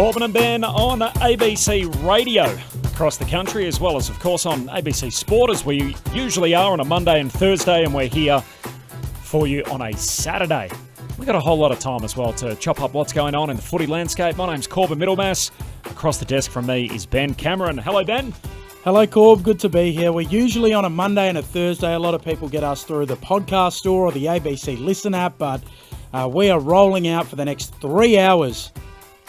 Corbin and Ben on ABC Radio across the country, as well as, of course, on ABC Sport, as we usually are on a Monday and Thursday, and we're here for you on a Saturday. We've got a whole lot of time as well to chop up what's going on in the footy landscape. My name's Corbin Middlemass. Across the desk from me is Ben Cameron. Hello, Ben. Hello, Corb. Good to be here. We're usually on a Monday and a Thursday. A lot of people get us through the podcast store or the ABC Listen app, but we are rolling out for the next 3 hours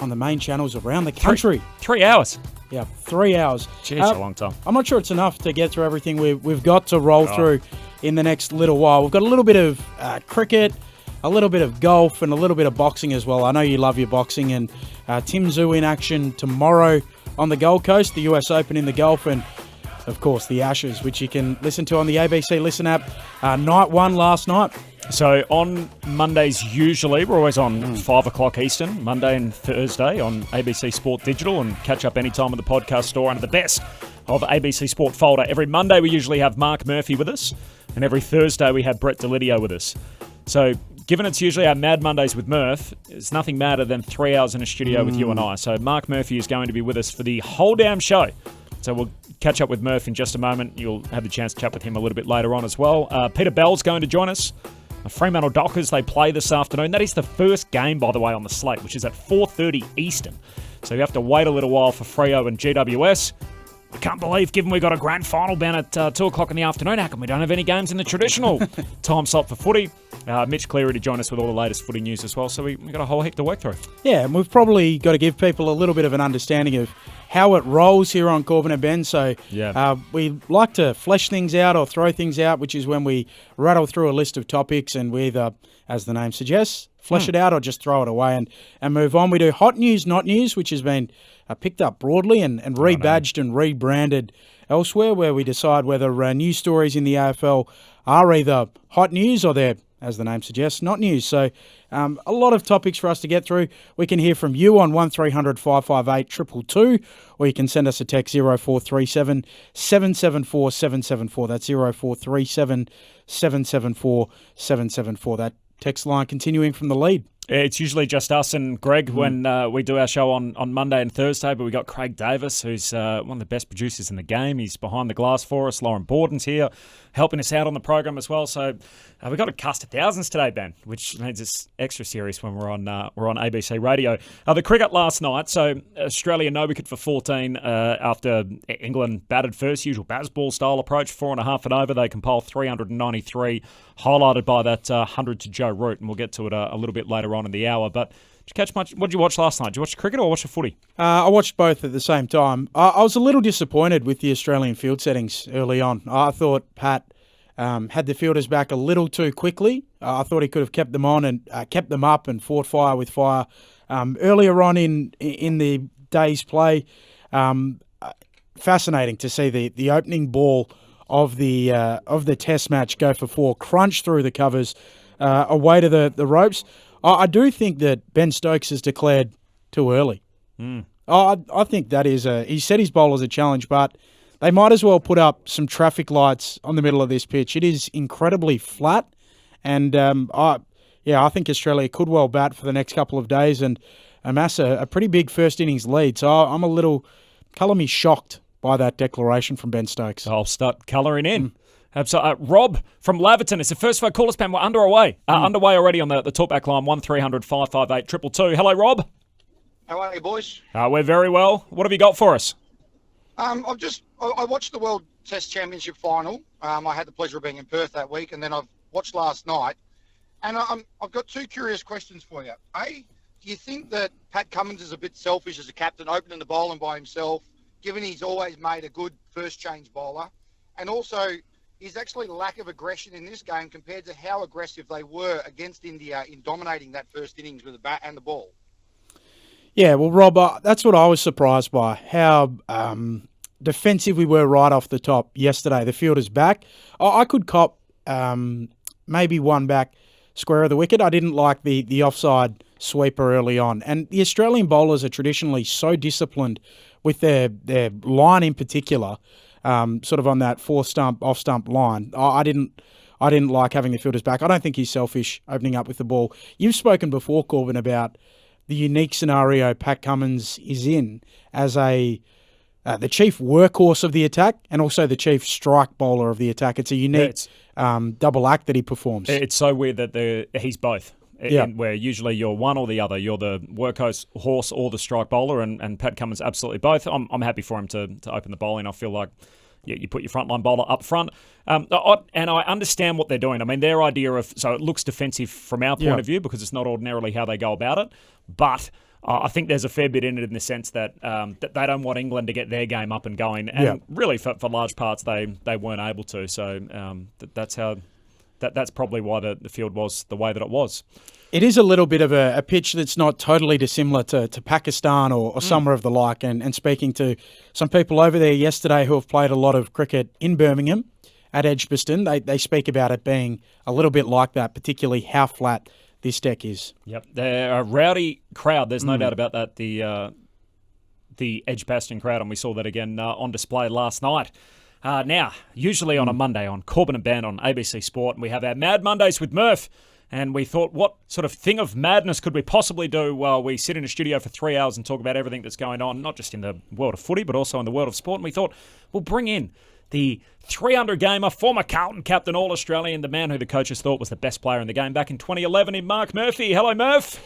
on the main channels around the country. 3 hours? Yeah, 3 hours. Jeez, a long time. I'm not sure it's enough to get through everything we've got to roll through in the next little while. We've got a little bit of cricket, a little bit of golf, and a little bit of boxing as well. I know you love your boxing, and Tim Tszyu in action tomorrow on the Gold Coast, the US Open in the golf, and of course the Ashes, which you can listen to on the ABC Listen app. Night one last night. So on Mondays, usually, we're always on 5 o'clock Eastern, Monday and Thursday on ABC Sport Digital, and catch up anytime at the podcast store under the best of ABC Sport folder. Every Monday, we usually have Mark Murphy with us, and every Thursday, we have Brett Delidio with us. So given it's usually our Mad Mondays with Murph, it's nothing madder than 3 hours in a studio with you and I. So Mark Murphy is going to be with us for the whole damn show. So we'll catch up with Murph in just a moment. You'll have the chance to chat with him a little bit later on as well. Peter Bell's going to join us. Fremantle Dockers, they play this afternoon. That is the first game, by the way, on the slate, which is at 4:30 Eastern. So you have to wait a little while for Freo and GWS. I can't believe, given we got a grand final down at 2 o'clock in the afternoon, how come we don't have any games in the traditional time slot for footy? Mitch Cleary to join us with all the latest footy news as well. So we got a whole heap to work through. Yeah, and we've probably got to give people a little bit of an understanding of how it rolls here on Corbin and Ben. So we like to flesh things out or throw things out, which is when we rattle through a list of topics and we either, as the name suggests, flesh it out or just throw it away and move on. We do hot news, not news, which has been picked up broadly and rebadged and rebranded elsewhere, where we decide whether news stories in the AFL are either hot news or they're, as the name suggests, not news. So a lot of topics for us to get through. We can hear from you on 1300 558 222, or you can send us a text 0437 774 774. That's 0437 774 774. That text line continuing from the lead. It's usually just us and Greg when we do our show on Monday and Thursday, but we got Craig Davis, who's one of the best producers in the game. He's behind the glass for us. Lauren Borden's here, helping us out on the program as well. So we got a cast of thousands today, Ben, which means it's extra serious when we're on ABC Radio. The cricket last night, so Australia no wicket for 14 after England batted first, usual Bazball style approach, 4.5 and over. They compiled 393, highlighted by that 100 to Joe Root, and we'll get to it a little bit later on in the hour. But did you catch much? What did you watch last night? Did you watch the cricket or watch the footy? I watched both at the same time. I was a little disappointed with the Australian field settings early on. I thought Pat had the fielders back a little too quickly. I thought he could have kept them on and kept them up and fought fire with fire earlier on in the day's play. Fascinating to see the opening ball of the Test match go for 4, crunch through the covers away to the ropes. I do think that Ben Stokes has declared too early. I think that is he set his bowlers a challenge, but they might as well put up some traffic lights on the middle of this pitch. It is incredibly flat, and I think Australia could well bat for the next couple of days and amass a pretty big first innings lead. So I'm a little, colour me shocked by that declaration from Ben Stokes. I'll start colouring in. So, Rob from Laverton is the first phone call. We're underway already on the talkback line, 1300 558 222. Hello, Rob. How are you, boys? We're very well. What have you got for us? I watched the World Test Championship final. I had the pleasure of being in Perth that week, and then I've watched last night. And I've got 2 curious questions for you. A, do you think that Pat Cummins is a bit selfish as a captain, opening the bowling by himself, given he's always made a good first change bowler? And also, is actually lack of aggression in this game compared to how aggressive they were against India in dominating that first innings with the bat and the ball? Yeah, well, Rob, that's what I was surprised by, how defensive we were right off the top yesterday. The fielders back. I could cop maybe one back square of the wicket. I didn't like the offside sweeper early on. And the Australian bowlers are traditionally so disciplined with their line in particular, sort of on that 4-stump, off-stump line. I didn't like having the fielders back. I don't think he's selfish opening up with the ball. You've spoken before, Corbin, about the unique scenario Pat Cummins is in as the chief workhorse of the attack and also the chief strike bowler of the attack. It's a unique double act that he performs. It's so weird that he's both. Where usually you're one or the other. You're the workhorse horse or the strike bowler, and Pat Cummins absolutely both. I'm happy for him to open the bowling. I feel like you put your frontline bowler up front. And I understand what they're doing. I mean, their idea so it looks defensive from our point of view because it's not ordinarily how they go about it. But I think there's a fair bit in it in the sense that that they don't want England to get their game up and going. And really, for large parts, they weren't able to. So that's how... That's probably why the field was the way that it was. It is a little bit of a pitch that's not totally dissimilar to Pakistan or somewhere of the like. And speaking to some people over there yesterday who have played a lot of cricket in Birmingham at Edgbaston, they speak about it being a little bit like that, particularly how flat this deck is. Yep, they're a rowdy crowd. There's no doubt about that. The Edgbaston crowd, and we saw that again on display last night. Now, usually on a Monday on Corbin Ben on ABC Sport, and we have our Mad Mondays with Murph, and we thought, what sort of thing of madness could we possibly do while we sit in a studio for 3 hours and talk about everything that's going on, not just in the world of footy, but also in the world of sport. And we thought, we'll bring in the 300-gamer, former Carlton captain, All-Australian, the man who the coaches thought was the best player in the game back in 2011 in Mark Murphy. Hello, Murph.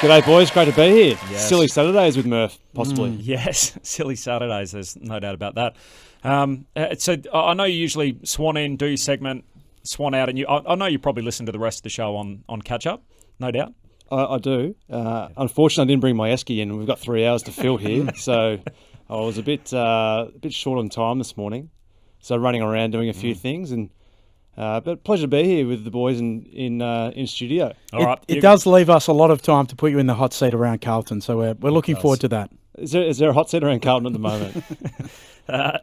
G'day, boys. Great to be here. Yes. Silly Saturdays with Murph, possibly. Yes, silly Saturdays. There's no doubt about that. So I know you usually swan in, do your segment, swan out, and I know you probably listen to the rest of the show on catch up, no doubt. I do. Unfortunately, I didn't bring my esky in. We've got 3 hours to fill here, so I was a bit short on time this morning. So running around doing a few things, and but pleasure to be here with the boys in studio. All right, it does leave us a lot of time to put you in the hot seat around Carlton, so we're looking forward to that. Is there a hot seat around Carlton at the moment?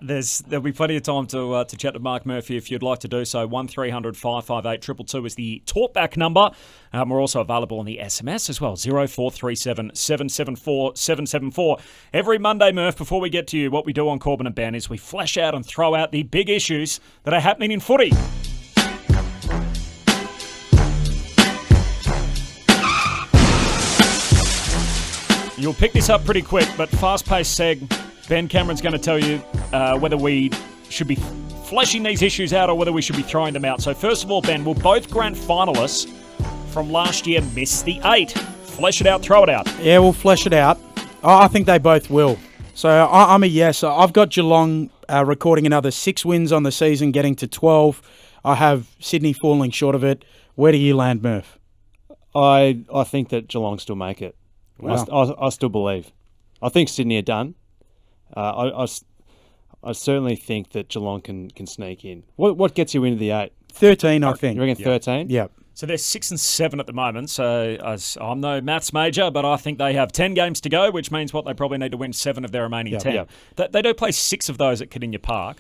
There'll be plenty of time to chat to Mark Murphy if you'd like to do so. 1300 558 222 is the talkback number. We're also available on the SMS as well. 0437 774 774. Every Monday, Murph, before we get to you, what we do on Corbin and Ben is we flesh out and throw out the big issues that are happening in footy. You'll pick this up pretty quick, but fast-paced seg. Ben Cameron's going to tell you whether we should be fleshing these issues out or whether we should be throwing them out. So first of all, Ben, will both grand finalists from last year miss the 8? Flesh it out, throw it out. Yeah, we'll flesh it out. I think they both will. So I'm a yes. I've got Geelong recording another 6 wins on the season, getting to 12. I have Sydney falling short of it. Where do you land, Murph? I think that Geelong still make it. Wow. I still believe. I think Sydney are done. I certainly think that Geelong can sneak in. What gets you into the 8? 13, I think. You reckon 13? Yeah. So they're 6 and 7 at the moment. So I'm no maths major, but I think they have 10 games to go, which means they probably need to win 7 of their remaining 10. Yeah. They do play 6 of those at Cardinia Park,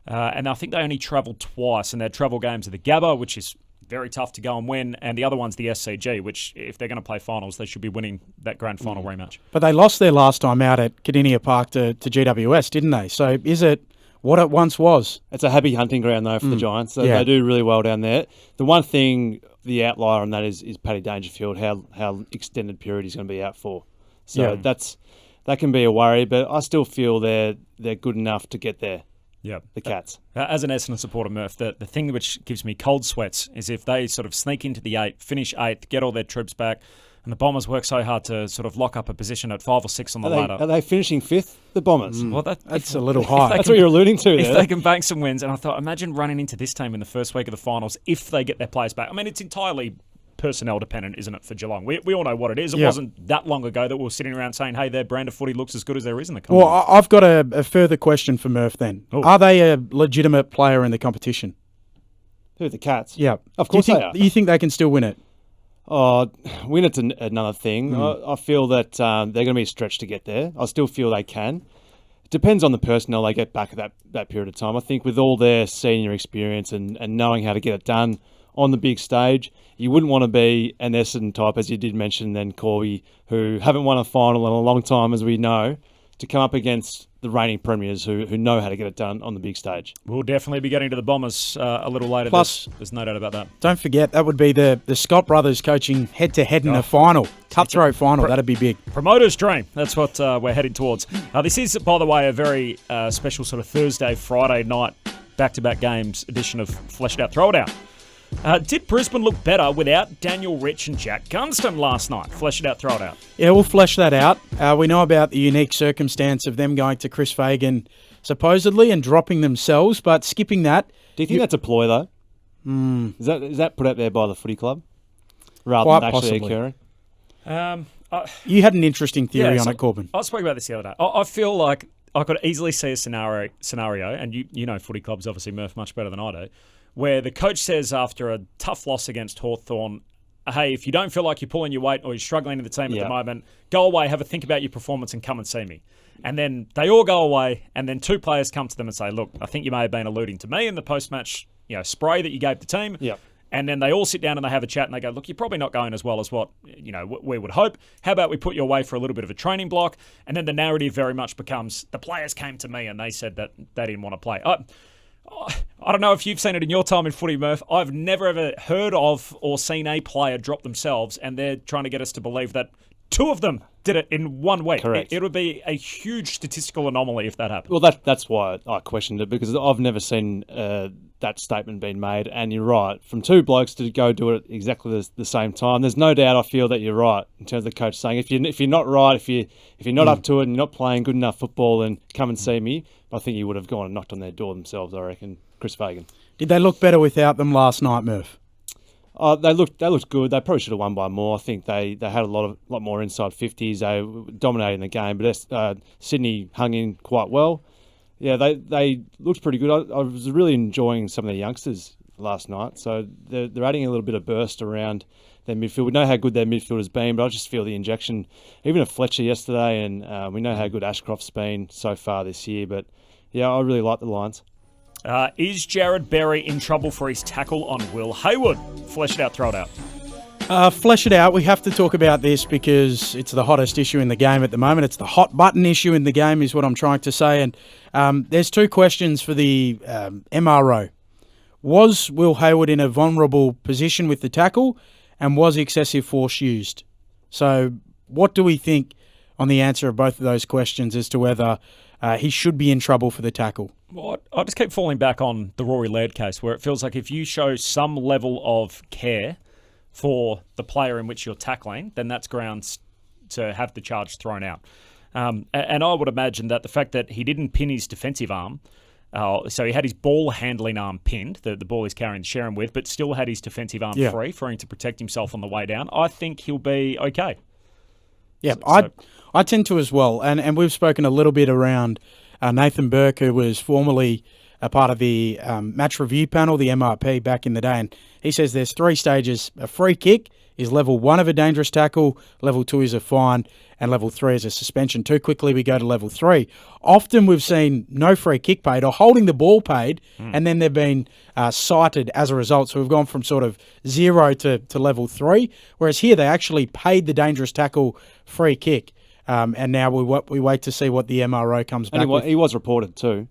and I think they only travel twice, and their travel games are the Gabba, which is very tough to go and win, and the other one's the SCG, which if they're going to play finals, they should be winning that grand final rematch. But they lost their last time out at Cardinia Park to GWS, didn't they? So is it what it once was? It's a happy hunting ground, though, for the Giants. So they do really well down there. The one thing, the outlier on that is Paddy Dangerfield, how extended period he's going to be out for. So that can be a worry, but I still feel they're good enough to get there. Yeah, the Cats. As an Essendon supporter, Murph, the thing which gives me cold sweats is if they sort of sneak into the 8, finish 8th, get all their troops back, and the Bombers work so hard to sort of lock up a position at 5 or 6 on the ladder. Are they finishing 5th, the Bombers? Well, that's a little high. That's what you're alluding to If there. they can bank some wins, and I thought, imagine running into this team in the first week of the finals if they get their players back. I mean, it's entirely personnel dependent, isn't it, for Geelong? We all know what it is. It wasn't that long ago that we were sitting around saying, hey, their brand of footy looks as good as there is in the country. Well, I've got a further question for Murph then. Ooh. Are they a legitimate player in the competition? Who, the Cats? Yeah. Of course they are. You think they can still win it? Win it's another thing. I feel that they're going to be stretched to get there. I still feel they can. It depends on the personnel they get back at that period of time. I think with all their senior experience and knowing how to get it done on the big stage, you wouldn't want to be an Essendon type, as you did mention, then Corby, who haven't won a final in a long time, as we know, to come up against the reigning premiers who know how to get it done on the big stage. We'll definitely be getting to the Bombers a little later. Plus, there's no doubt about that. Don't forget, that would be the Scott brothers coaching head-to-head in a final. Cutthroat final. That'd be big. Promoter's dream. That's what we're heading towards. This is, by the way, a very special sort of Thursday, Friday night back-to-back games edition of Flesh It Out, Throw It Out. Did Brisbane look better without Daniel Rich and Jack Gunston last night? Flesh it out, throw it out. Yeah, we'll flesh that out. We know about the unique circumstance of them going to Chris Fagan, supposedly, and dropping themselves, but skipping that. Do you think that's a ploy, though? Is that put out there by the footy club? Rather Quite than actually possibly. occurring? You had an interesting theory on it, Corbin. I spoke about this the other day. I feel like I could easily see a scenario, and you know footy clubs, obviously, Murph, much better than I do, where the coach says after a tough loss against Hawthorn, hey, if you don't feel like you're pulling your weight or you're struggling in the team at the moment, go away, have a think about your performance and come and see me. And then they all go away, and then two players come to them and say, look, I think you may have been alluding to me in the post-match spray that you gave the team. Yeah. And then they all sit down and they have a chat and they go, look, you're probably not going as well as what we would hope. How about we put you away for a little bit of a training block? And then the narrative very much becomes the players came to me and they said that they didn't want to play. I don't know if you've seen it in your time in footy, Murph. I've never ever heard of or seen a player drop themselves, and they're trying to get us to believe that two of them did it in 1 week. Correct. It would be a huge statistical anomaly if that happened. Well, that's why I questioned it, because I've never seen that statement being made. And you're right, from two blokes to go do it exactly the same time. There's no doubt I feel that you're right in terms of the coach saying if you're not right, if you're not up to it and you're not playing good enough football, then come and see me. I think he would have gone and knocked on their door themselves, I reckon, Chris Fagan. Did they look better without them last night, Murph? They looked good. They probably should have won by more. I think they had a lot more inside 50s. They were dominating the game, but Sydney hung in quite well. Yeah, they looked pretty good. I was really enjoying some of the youngsters last night. So they're adding a little bit of burst around their midfield. We know how good their midfield has been, but I just feel the injection, even of Fletcher yesterday, and we know how good Ashcroft's been so far this year. But yeah, I really like the Lions. Is Jared Berry in trouble for his tackle on Will Hayward? Flesh it out, throw it out. Flesh it out. We have to talk about this because it's the hottest issue in the game at the moment. It's the hot button issue in the game is what I'm trying to say. And there's two questions for the MRO. Was Will Hayward in a vulnerable position with the tackle, and was excessive force used? So what do we think on the answer of both of those questions as to whether he should be in trouble for the tackle? Well, I just keep falling back on the Rory Laird case, where it feels like if you show some level of care for the player in which you're tackling, then that's grounds to have the charge thrown out. And I would imagine that the fact that he didn't pin his defensive arm, so he had his ball handling arm pinned, the ball he's carrying Sharon with, but still had his defensive arm free for him to protect himself on the way down, I think he'll be okay. Yeah, I tend to as well. And we've spoken a little bit around Nathan Burke, who was formerly a part of the match review panel, the MRP, back in the day. And he says there's 3 stages. A free kick is level 1 of a dangerous tackle, level 2 is a fine, and level 3 is a suspension. Too quickly we go to level 3. Often we've seen no free kick paid or holding the ball paid, and then they've been cited as a result. So we've gone from sort of 0 to level 3, whereas here they actually paid the dangerous tackle free kick. And now we wait to see what the MRO comes back with. He was reported too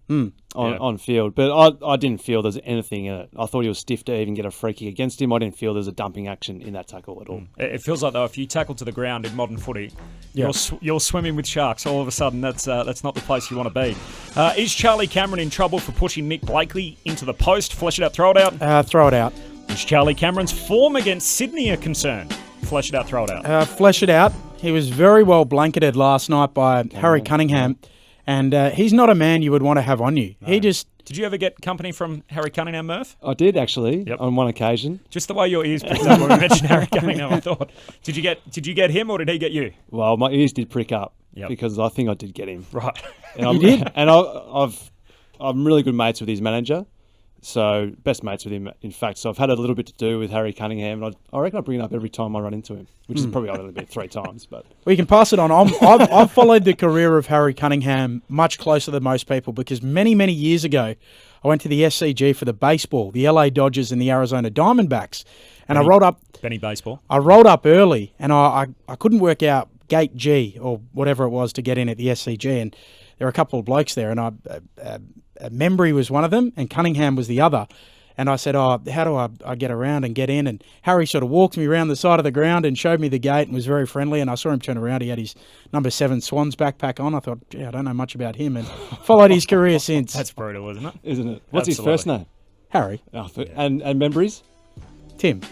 on field, but I didn't feel there's anything in it. I thought he was stiff to even get a free kick against him. I didn't feel there's a dumping action in that tackle at all. It feels like, though, if you tackle to the ground in modern footy, you're swimming with sharks. All of a sudden, that's not the place you want to be. Is Charlie Cameron in trouble for pushing Nick Blakely into the post? Flesh it out, throw it out. Throw it out. Is Charlie Cameron's form against Sydney a concern? Flesh it out, throw it out. Flesh it out. He was very well blanketed last night by Harry Cunningham, and he's not a man you would want to have on you. No. Did you ever get company from Harry Cunningham, Murph? I did, actually, on one occasion. Just the way your ears pricked up when we mentioned Harry Cunningham, I thought. Did you get him, or did he get you? Well, my ears did prick up because I think I did get him. Right. You did? And I'm really good mates with his manager. So, best mates with him, in fact. So, I've had a little bit to do with Harry Cunningham. And I reckon I bring it up every time I run into him, which is probably only been 3 times. But we can pass it on. I've followed the career of Harry Cunningham much closer than most people because many, many years ago, I went to the SCG for the baseball, the LA Dodgers and the Arizona Diamondbacks. And I rolled up... Benny Baseball. I rolled up early and I couldn't work out gate G or whatever it was to get in at the SCG. And there were a couple of blokes there, and Membry was one of them, and Cunningham was the other. And I said, how do I get around and get in? And Harry sort of walked me around the side of the ground and showed me the gate and was very friendly. And I saw him turn around. He had his number 7 Swans backpack on. I thought, I don't know much about him, and followed his career since. That's brutal, isn't it? Isn't it? What's his first name? Harry. Oh, and Membry's? Tim.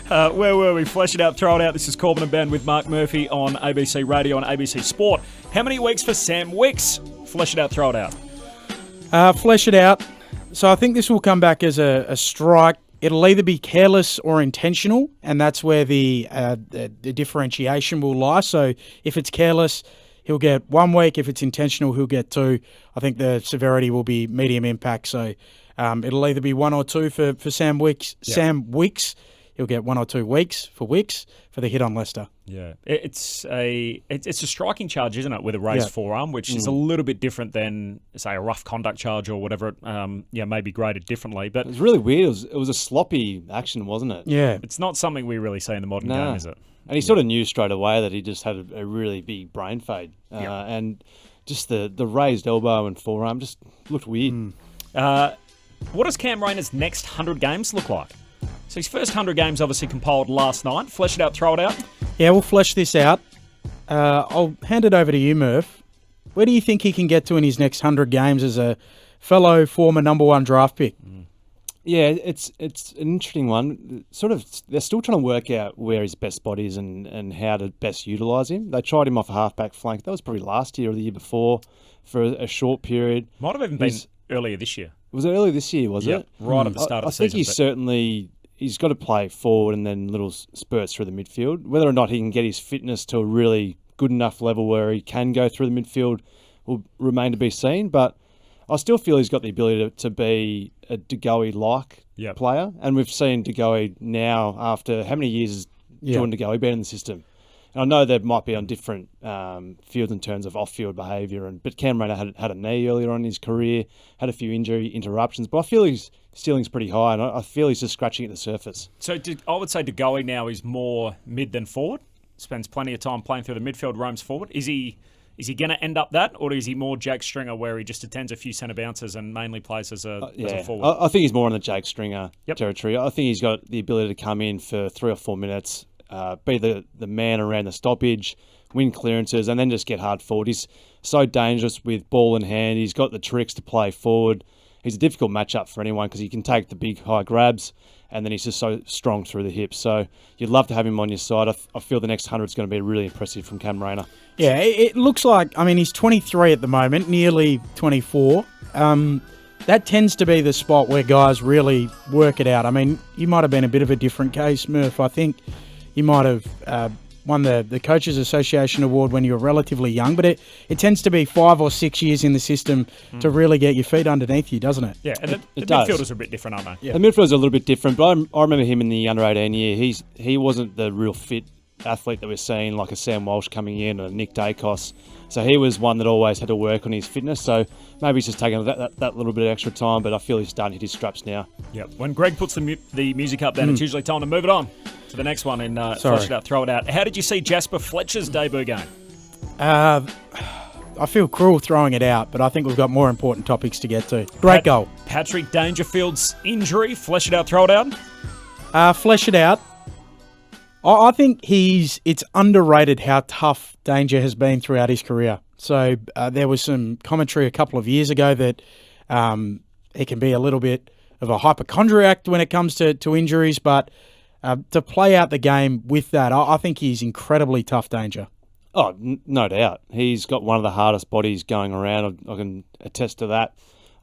Where were we? Flesh it out, throw it out. This is Corbin and Ben with Mark Murphy on ABC Radio and ABC Sport. How many weeks for Sam Wicks? Flesh it out, throw it out. Flesh it out. So I think this will come back as a strike. It'll either be careless or intentional, and that's where the differentiation will lie. So if it's careless, he'll get 1 week. If it's intentional, he'll get 2. I think the severity will be medium impact. So it'll either be 1 or 2 for Sam Wicks. Yep. Sam Wicks. He'll get 1 or 2 weeks for Wicks for the hit on Leicester. Yeah, it's a striking charge, isn't it, with a raised forearm, which is a little bit different than, say, a rough conduct charge or whatever. May be graded differently. But it was really weird. It was a sloppy action, wasn't it? Yeah, it's not something we really see in the modern game, is it? And he sort of knew straight away that he just had a really big brain fade, and just the raised elbow and forearm just looked weird. What does Cam Rayner's next 100 games look like? So his first 100 games obviously compiled last night. Flesh it out, throw it out. Yeah, we'll flesh this out. I'll hand it over to you, Murph. Where do you think he can get to in his next 100 games as a fellow former number 1 draft pick? Yeah, it's an interesting one. Sort of, they're still trying to work out where his best spot is and how to best utilise him. They tried him off a halfback flank. That was probably last year or the year before for a short period. Might have even been earlier this year. Was it earlier this year, was it? Right at the start of the season. I think he's got to play forward and then little spurts through the midfield. Whether or not he can get his fitness to a really good enough level where he can go through the midfield will remain to be seen. But I still feel he's got the ability to be a De Goey-like player. And we've seen De Goey now, after how many years has Jordan De Goey been in the system? And I know they might be on different fields in terms of off-field behaviour, but Cam Rayner had a knee earlier on in his career, had a few injury interruptions, but I feel his ceiling's pretty high, and I feel he's just scratching at the surface. So I would say De Goey now is more mid than forward, spends plenty of time playing through the midfield, roams forward. Is he going to end up that, or is he more Jake Stringer where he just attends a few centre bounces and mainly plays as a forward? I think he's more on the Jake Stringer territory. I think he's got the ability to come in for 3 or 4 minutes, be the man around the stoppage, win clearances, and then just get hard forward. He's so dangerous with ball in hand. He's got the tricks to play forward. He's a difficult matchup for anyone because he can take the big high grabs, and then he's just so strong through the hips. So you'd love to have him on your side. I feel the next 100 is going to be really impressive from Cam Rayner. Yeah, it looks like, he's 23 at the moment, nearly 24. That tends to be the spot where guys really work it out. You might have been a bit of a different case, Murph. I think you might have won the Coaches Association Award when you were relatively young, but it tends to be 5 or 6 years in the system to really get your feet underneath you, doesn't it? Yeah, and the midfielders are a bit different, aren't they? Yeah. The midfielders are a little bit different, but I remember him in the under-18 year. He wasn't the real fit athlete that we're seeing, like a Sam Walsh coming in or a Nick Dacos. So he was one that always had to work on his fitness. So maybe he's just taking that little bit of extra time, but I feel he's starting to hit his straps now. Yep. When Greg puts the music up, then it's usually time to move it on to the next one and flush it out, throw it out. How did you see Jasper Fletcher's debut game? I feel cruel throwing it out, but I think we've got more important topics to get to. Great goal. Patrick Dangerfield's injury, flesh it out, throw it out? Flesh it out. I think it's underrated how tough Danger has been throughout his career. So there was some commentary a couple of years ago that he can be a little bit of a hypochondriac when it comes to injuries, but to play out the game with that, I think he's incredibly tough, Danger. Oh, no doubt. He's got one of the hardest bodies going around. I can attest to that.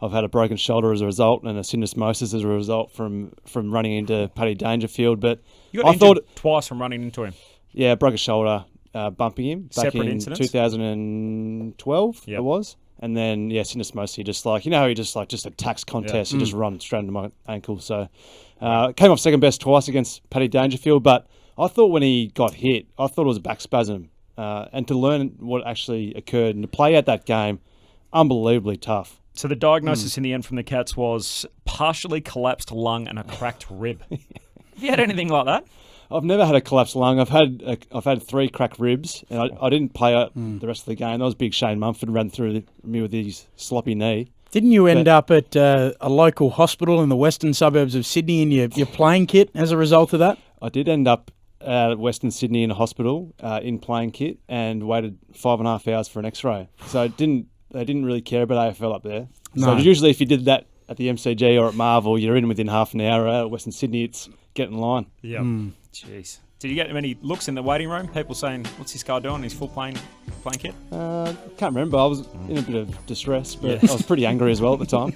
I've had a broken shoulder as a result and a syndesmosis as a result from running into Paddy Dangerfield. But you got injured twice from running into him. Yeah, broke a shoulder bumping him back Separate in incidents? 2012. It was. And then, syndesmosis, he how he just attacks contests. He just runs straight into my ankle. So came off second best twice against Paddy Dangerfield. But I thought when he got hit, I thought it was a back spasm. And to learn what actually occurred and to play out that game, unbelievably tough. So the diagnosis in the end from the Cats was partially collapsed lung and a cracked rib. Have you had anything like that? I've never had a collapsed lung. I've had 3 cracked ribs, and I didn't play the rest of the game. That was big. Shane Mumford ran through me with his sloppy knee. Didn't you end up at a local hospital in the western suburbs of Sydney in your playing kit as a result of that? I did end up at Western Sydney in a hospital in playing kit and waited 5.5 hours for an X-ray. So they didn't really care about AFL up there. No. So usually if you did that at the MCG or at Marvel, you're in within half an hour. At Western Sydney, it's get in line. Yeah. Jeez. Did you get many looks in the waiting room? People saying, "What's this guy doing? He's full playing kit." Can't remember. I was in a bit of distress, but I was pretty angry as well at the time.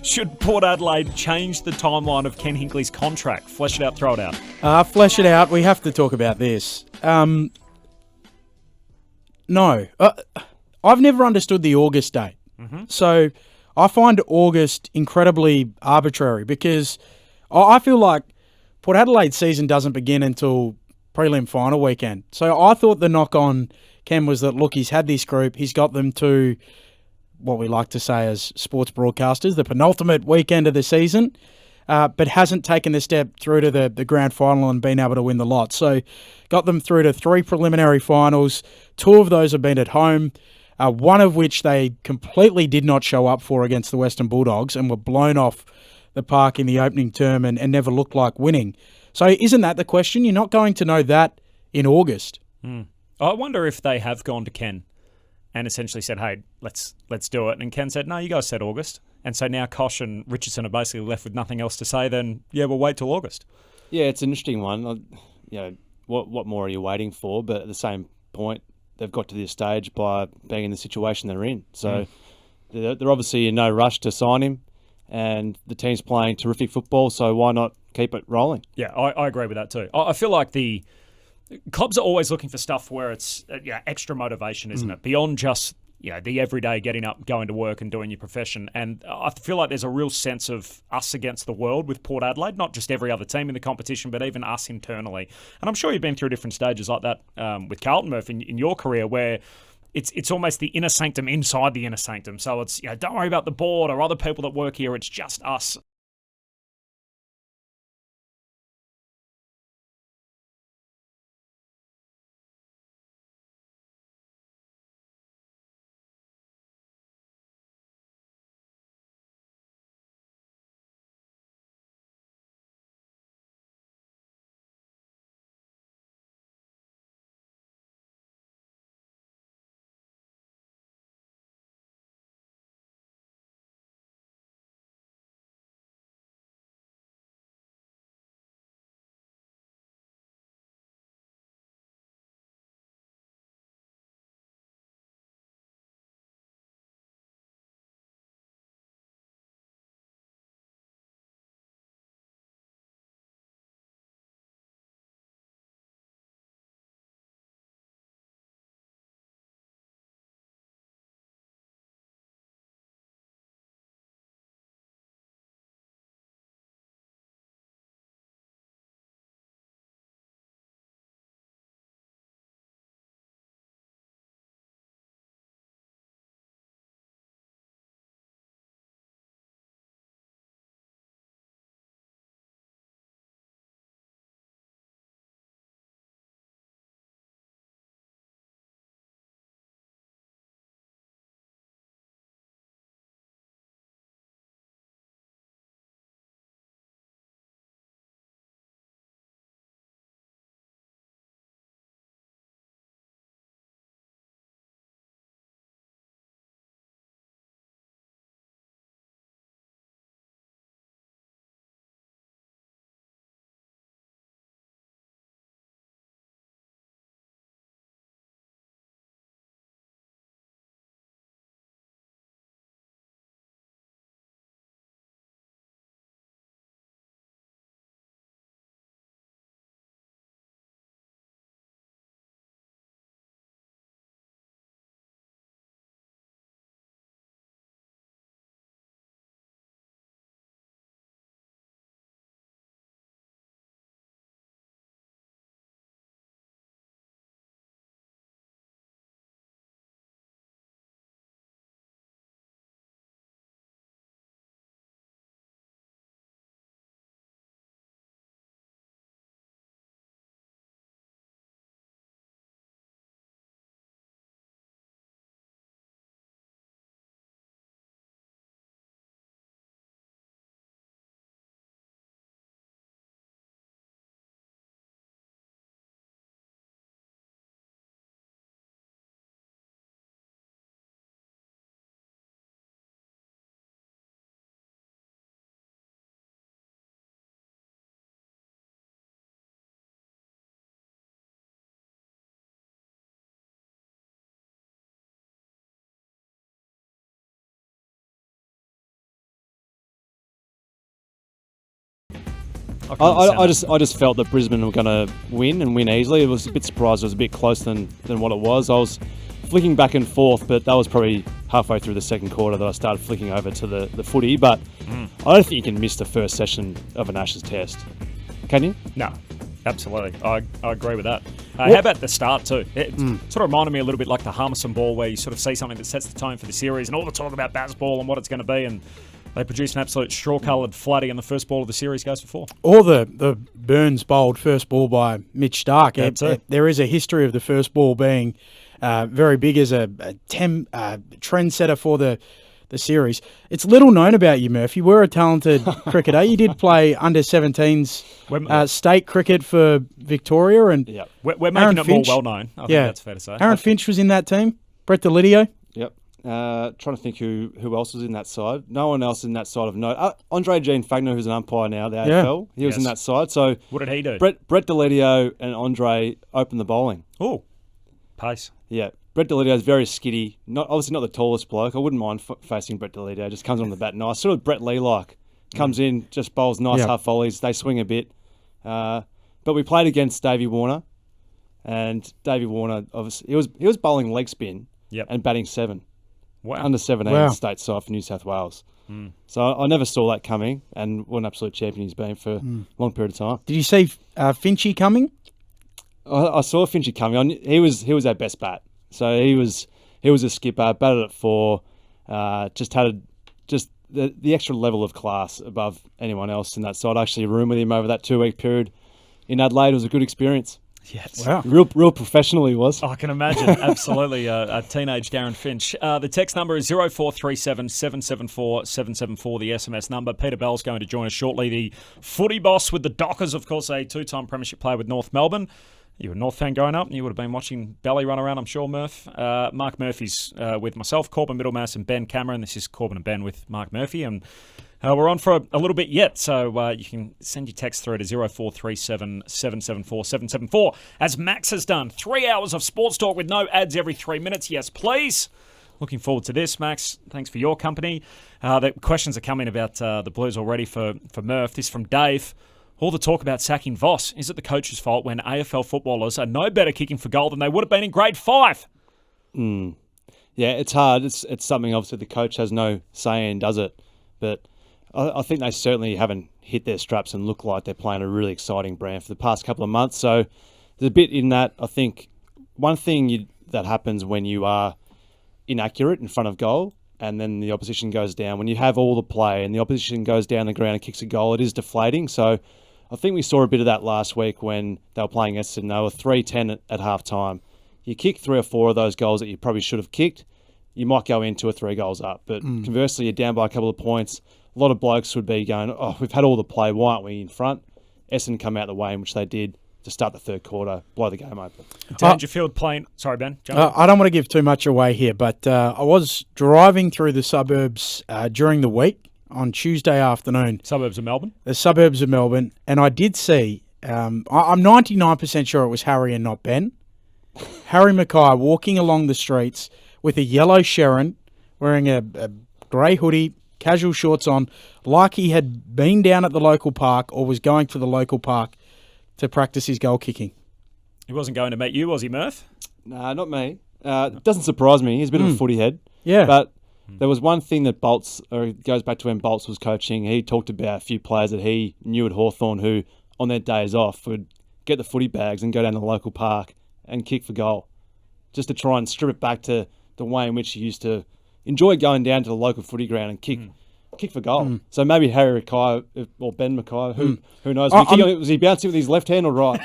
Should Port Adelaide change the timeline of Ken Hinkley's contract? Flesh it out, throw it out. Flesh it out. We have to talk about this. No. I've never understood the August date. So I find August incredibly arbitrary because I feel like Port Adelaide's season doesn't begin until prelim final weekend. So I thought the knock on Ken was that, look, he's had this group, he's got them to what we like to say as sports broadcasters, the penultimate weekend of the season, but hasn't taken the step through to the grand final and been able to win the lot. So got them through to 3 preliminary finals. 2 of those have been at home, one of which they completely did not show up for against the Western Bulldogs and were blown off the park in the opening term and never looked like winning. So isn't that the question? You're not going to know that in August. I wonder if they have gone to Ken and essentially said, "Hey, let's do it." And Ken said, "No, you guys said August." And so now Kosh and Richardson are basically left with nothing else to say. Then we'll wait till August. Yeah, it's an interesting one. What more are you waiting for? But at the same point, they've got to this stage by being in the situation they're in. So they're obviously in no rush to sign him. And the team's playing terrific football, so why not keep it rolling? Yeah, I agree with that too. I feel like the clubs are always looking for stuff where it's extra motivation, isn't it? Beyond just the everyday getting up, going to work and doing your profession. And I feel like there's a real sense of us against the world with Port Adelaide, not just every other team in the competition, but even us internally. And I'm sure you've been through different stages like that with Carlton Murph in your career where it's almost the inner sanctum inside the inner sanctum. So it's, don't worry about the board or other people that work here. It's just us. can understand I that. just felt that Brisbane were going to win and win easily. I was a bit surprised it was a bit closer than what it was. I was flicking back and forth, but that was probably halfway through the second quarter that I started flicking over to the footy. But I don't think you can miss the first session of an Ashes test. Can you? No, absolutely. I agree with that. How about the start too? It sort of reminded me a little bit like the Harmison ball, where you sort of see something that sets the tone for the series and all the talk about Bazball and what it's going to be, and they produce an absolute straw-coloured flatty, and the first ball of the series goes for 4. Or the Burns bowled first ball by Mitch Stark. There is a history of the first ball being very big as a trendsetter for the series. It's little known about you, Murph. You were a talented cricketer. You did play under-17s state cricket for Victoria. And we're making it more well-known. I think that's fair to say. Aaron Finch was in that team. Brett Delidio. Yep. Trying to think who else was in that side. No one else in that side of note. Andre Jean Fagner, who's an umpire now, the AFL, he was in that side. So what did he do? Brett Delidio and Andre opened the bowling. Oh, pace. Yeah. Brett Delidio is very skiddy. Obviously not the tallest bloke. I wouldn't mind facing Brett Delidio. Just comes on the bat nice. Sort of Brett Lee-like. Comes in, just bowls nice half volleys. They swing a bit. But we played against Davey Warner. And Davey Warner, obviously, he was bowling leg spin and batting 7. Wow. Under 17 state side for New South Wales. So I never saw that coming, and what an absolute champion he's been for a long period of time. Did you see Finchy coming? I saw Finchy coming. He was our best bat. So he was a skipper, batted at 4, just had the extra level of class above anyone else in that side. I actually roomed with him over that 2-week period in Adelaide. It was a good experience. Yes. Wow. Real professional he was. I can imagine. Absolutely. A teenage Darren Finch. The text number is 0437 774 774, the SMS number. Peter Bell's going to join us shortly. The footy boss with the Dockers, of course, a 2-time premiership player with North Melbourne. You were a North fan growing up, and you would have been watching Belly run around, I'm sure, Murph. Mark Murphy's with myself, Corbin Middlemass, and Ben Cameron. This is Corbin and Ben with Mark Murphy, and we're on for a little bit yet, so you can send your text through to 0437 774 774. As Max has done, 3 hours of sports talk with no ads every 3 minutes. Yes, please. Looking forward to this, Max. Thanks for your company. The questions are coming about the Blues already for Murph. This from Dave. All the talk about sacking Voss. Is it the coach's fault when AFL footballers are no better kicking for goal than they would have been in grade 5? Yeah, it's hard. It's something obviously the coach has no say in, does it? But I think they certainly haven't hit their straps and look like they're playing a really exciting brand for the past couple of months. So there's a bit in that. I think one thing that happens when you are inaccurate in front of goal and then the opposition goes down, when you have all the play and the opposition goes down the ground and kicks a goal, it is deflating. So I think we saw a bit of that last week when they were playing Essendon. They were 3-10 at half time. You kick 3 or 4 of those goals that you probably should have kicked, you might go in 2 or 3 goals up. But conversely, you're down by a couple of points. A lot of blokes would be going, we've had all the play, why aren't we in front? Essendon come out the way in which they did to start the third quarter, blow the game open. Dangerfield playing... Sorry, Ben. I don't want to give too much away here, but I was driving through the suburbs during the week on Tuesday afternoon. Suburbs of Melbourne? The suburbs of Melbourne. And I did see, I'm 99% sure it was Harry and not Ben. Harry Mackay walking along the streets with a yellow Sharon, wearing a grey hoodie, casual shorts on, like he had been down at the local park or was going to the local park to practice his goal kicking. He wasn't going to meet you, was he, Murph? Nah, not me. It doesn't surprise me. He's a bit of a footy head. Yeah. But there was one thing that it goes back to when Bolts was coaching. He talked about a few players that he knew at Hawthorn who, on their days off, would get the footy bags and go down to the local park and kick for goal, just to try and strip it back to the way in which he used to enjoy going down to the local footy ground and kick for goal. So maybe Harry Mackay or Ben Mackay, who knows? Was he bouncing with his left hand or right?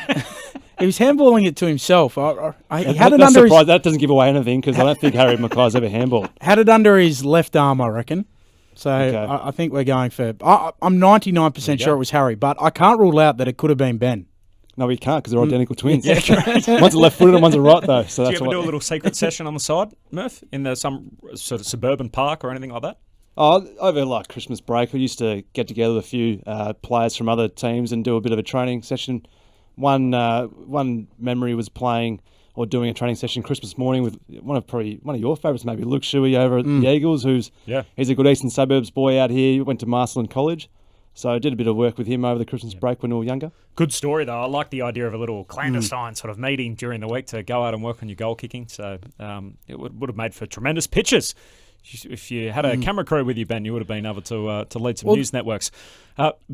He was handballing it to himself. He had it that's under surprised. That doesn't give away anything because I don't think Harry Mackay's ever handballed. Had it under his left arm, I reckon. So Okay. I think we're going for... I'm 99% sure it was Harry, but I can't rule out that it could have been Ben. No, we can't because they're identical twins. One's a left-footed and one's a right, though. So Do that's you ever do a little secret session on the side, Murph, in some sort of suburban park or anything like that? Over like Christmas break, we used to get together with a few players from other teams and do a bit of a training session. One memory was playing or doing a training session Christmas morning with one of your favourites, maybe Luke Shuey over at the Eagles, he's a good Eastern Suburbs boy out here. He went to Marsland College. So I did a bit of work with him over the Christmas break when we were younger. Good story, though. I like the idea of a little clandestine sort of meeting during the week to go out and work on your goal kicking. So it would have made for tremendous pictures. If you had a camera crew with you, Ben, you would have been able to lead some news networks.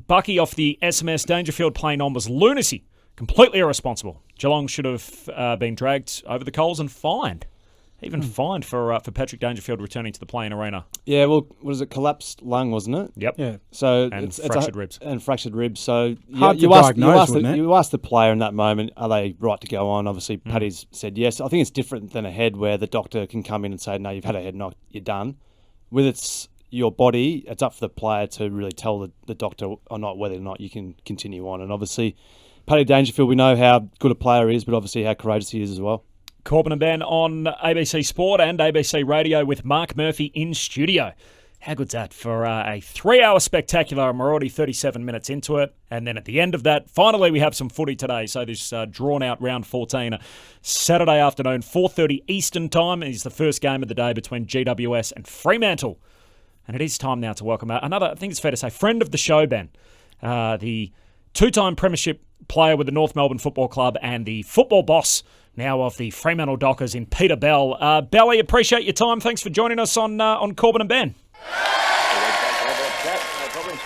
Bucky off the SMS Dangerfield playing on was lunacy. Completely irresponsible. Geelong should have been dragged over the coals and fined. Even fined for Patrick Dangerfield returning to the playing arena. Yeah, well, what is it? Collapsed lung, wasn't it? Yep. Yeah. So And fractured ribs. And fractured ribs. So Hard to diagnose, wouldn't it? You ask the player in that moment, are they right to go on? Obviously, Paddy's said yes. I think it's different than a head where the doctor can come in and say, no, you've had a head knock, you're done. With your body, it's up for the player to really tell the doctor or not whether or not you can continue on. And obviously, Paddy Dangerfield, we know how good a player he is, but obviously how courageous he is as well. Corbin and Ben on ABC Sport and ABC Radio with Mark Murphy in studio. How good's that for a 3-hour spectacular, and we're already 37 minutes into it. And then at the end of that, finally we have some footy today. So this drawn-out round 14, Saturday afternoon, 4:30 Eastern Time, is the first game of the day between GWS and Fremantle. And it is time now to welcome another, I think it's fair to say, friend of the show, Ben. The two-time premiership player with the North Melbourne Football Club and the football boss now of the Fremantle Dockers in Peter Bell. Belly, appreciate your time. Thanks for joining us on Corbin and Ben.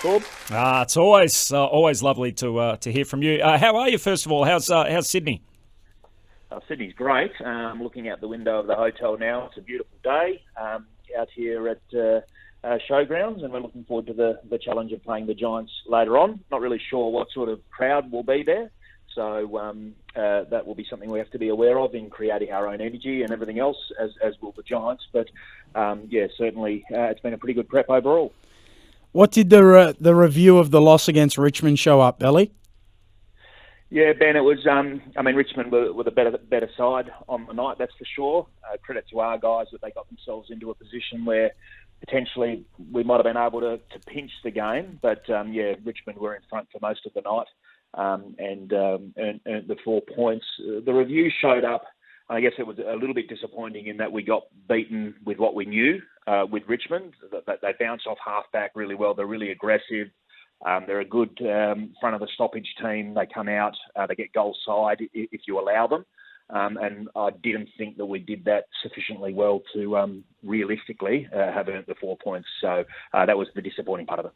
It's always lovely to hear from you. How are you, first of all? How's Sydney? Sydney's great. Looking out the window of the hotel now, it's a beautiful day out here at Showgrounds, and we're looking forward to the challenge of playing the Giants later on. Not really sure what sort of crowd will be there, so that will be something we have to be aware of in creating our own energy and everything else, as will the Giants. But certainly it's been a pretty good prep overall. What did the review of the loss against Richmond show up, Belly? Yeah, Ben, it was. Richmond were the better side on the night, that's for sure. Credit to our guys that they got themselves into a position where potentially we might have been able to pinch the game, but Richmond were in front for most of the night and earned the 4 points. The review showed up. I guess it was a little bit disappointing in that we got beaten with what we knew with Richmond. They bounce off half-back really well. They're really aggressive. They're a good front of the stoppage team. They come out, they get goal side if you allow them. And I didn't think that we did that sufficiently well to realistically have earned the 4 points. So that was the disappointing part of it.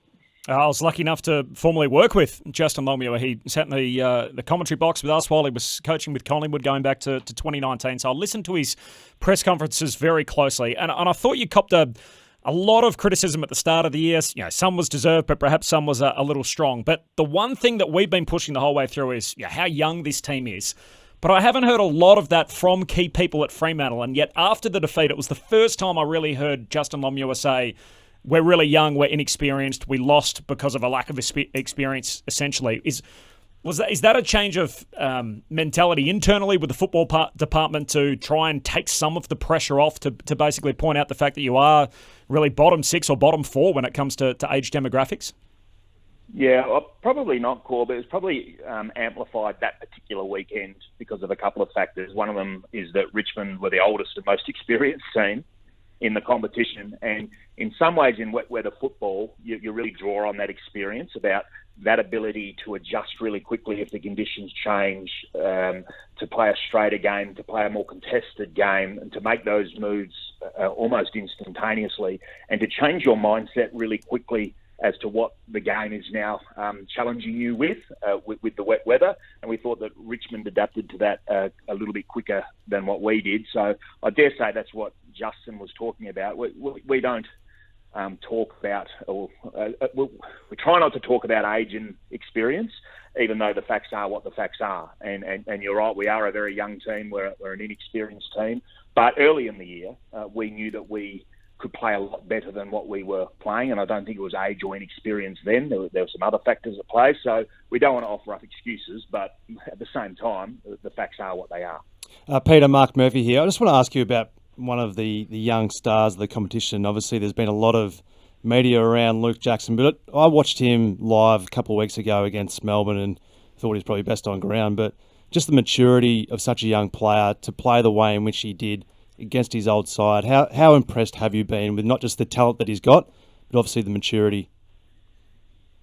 I was lucky enough to formally work with Justin Longmuir. He sat in the commentary box with us while he was coaching with Collingwood going back to 2019. So I listened to his press conferences very closely. And I thought you copped a lot of criticism at the start of the year. You know, some was deserved, but perhaps some was a little strong. But the one thing that we've been pushing the whole way through is how young this team is. But I haven't heard a lot of that from key people at Fremantle. And yet after the defeat, it was the first time I really heard Justin Longmuir say, we're really young, we're inexperienced, we lost because of a lack of experience, essentially. Is that a change of mentality internally with the football department to try and take some of the pressure off to basically point out the fact that you are really bottom 6 or bottom 4 when it comes to age demographics? Yeah, probably not, Corb. It was probably amplified that particular weekend because of a couple of factors. One of them is that Richmond were the oldest and most experienced team in the competition, and in some ways in wet weather football, you really draw on that experience about that ability to adjust really quickly if the conditions change, to play a straighter game, to play a more contested game, and to make those moves almost instantaneously, and to change your mindset really quickly as to what the game is now challenging you with the wet weather. And we thought that Richmond adapted to that a little bit quicker than what we did. So I dare say that's what Justin was talking about. We don't talk about, we try not to talk about age and experience, even though the facts are what the facts are. And you're right, we are a very young team. We're an inexperienced team. But early in the year, we knew that we could play a lot better than what we were playing, and I don't think it was age or inexperience then. There were some other factors at play, so we don't want to offer up excuses, but at the same time, the facts are what they are. Peter, Mark Murphy here. I just want to ask you about one of the young stars of the competition. Obviously, there's been a lot of media around Luke Jackson, but I watched him live a couple of weeks ago against Melbourne and thought he was probably best on ground, but just the maturity of such a young player to play the way in which he did against his old side. How impressed have you been with not just the talent that he's got, but obviously the maturity?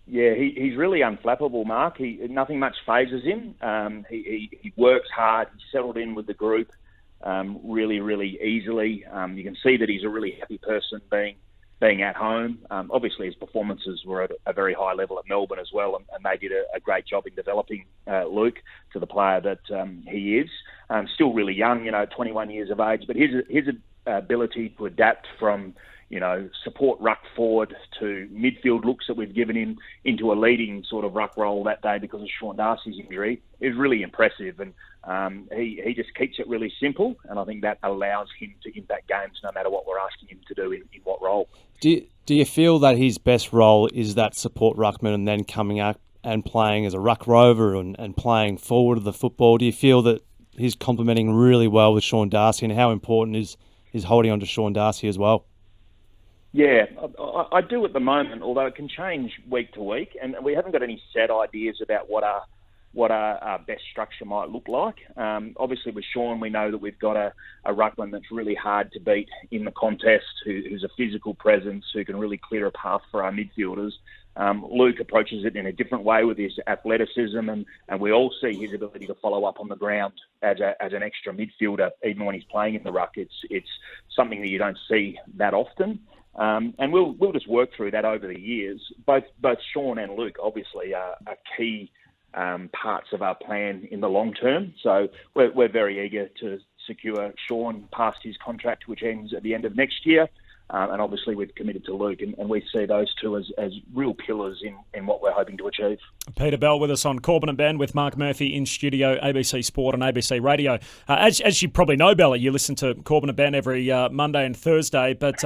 Yeah, he's really unflappable, Mark. Nothing much phases him. He works hard. He's settled in with the group really, really easily. You can see that he's a really happy person being at home. Obviously, his performances were at a very high level at Melbourne as well, and they did a great job in developing Luke to the player that he is. Still really young, 21 years of age, but his ability to adapt from support ruck forward to midfield looks that we've given him into a leading sort of ruck role that day because of Sean Darcy's injury is really impressive. And he just keeps it really simple, and I think that allows him to impact games no matter what we're asking him to do in what role. Do you feel that his best role is that support ruckman and then coming up and playing as a ruck rover and playing forward of the football? Do you feel that he's complementing really well with Sean Darcy, and how important is holding on to Sean Darcy as well? Yeah, I do at the moment, although it can change week to week, and we haven't got any set ideas about what our best structure might look like. Obviously, with Sean, we know that we've got a ruckman that's really hard to beat in the contest, who's a physical presence, who can really clear a path for our midfielders. Luke approaches it in a different way with his athleticism, and we all see his ability to follow up on the ground as an extra midfielder, even when he's playing in the ruck. It's something that you don't see that often. And we'll just work through that over the years. Both Sean and Luke obviously are key parts of our plan in the long term. So we're very eager to secure Sean past his contract, which ends at the end of next year. And obviously we've committed to Luke, and we see those two as real pillars in what we're hoping to achieve. Peter Bell with us on Corbin and Ben with Mark Murphy in studio, ABC Sport and ABC Radio. As you probably know, Bella, you listen to Corbin and Ben every Monday and Thursday, but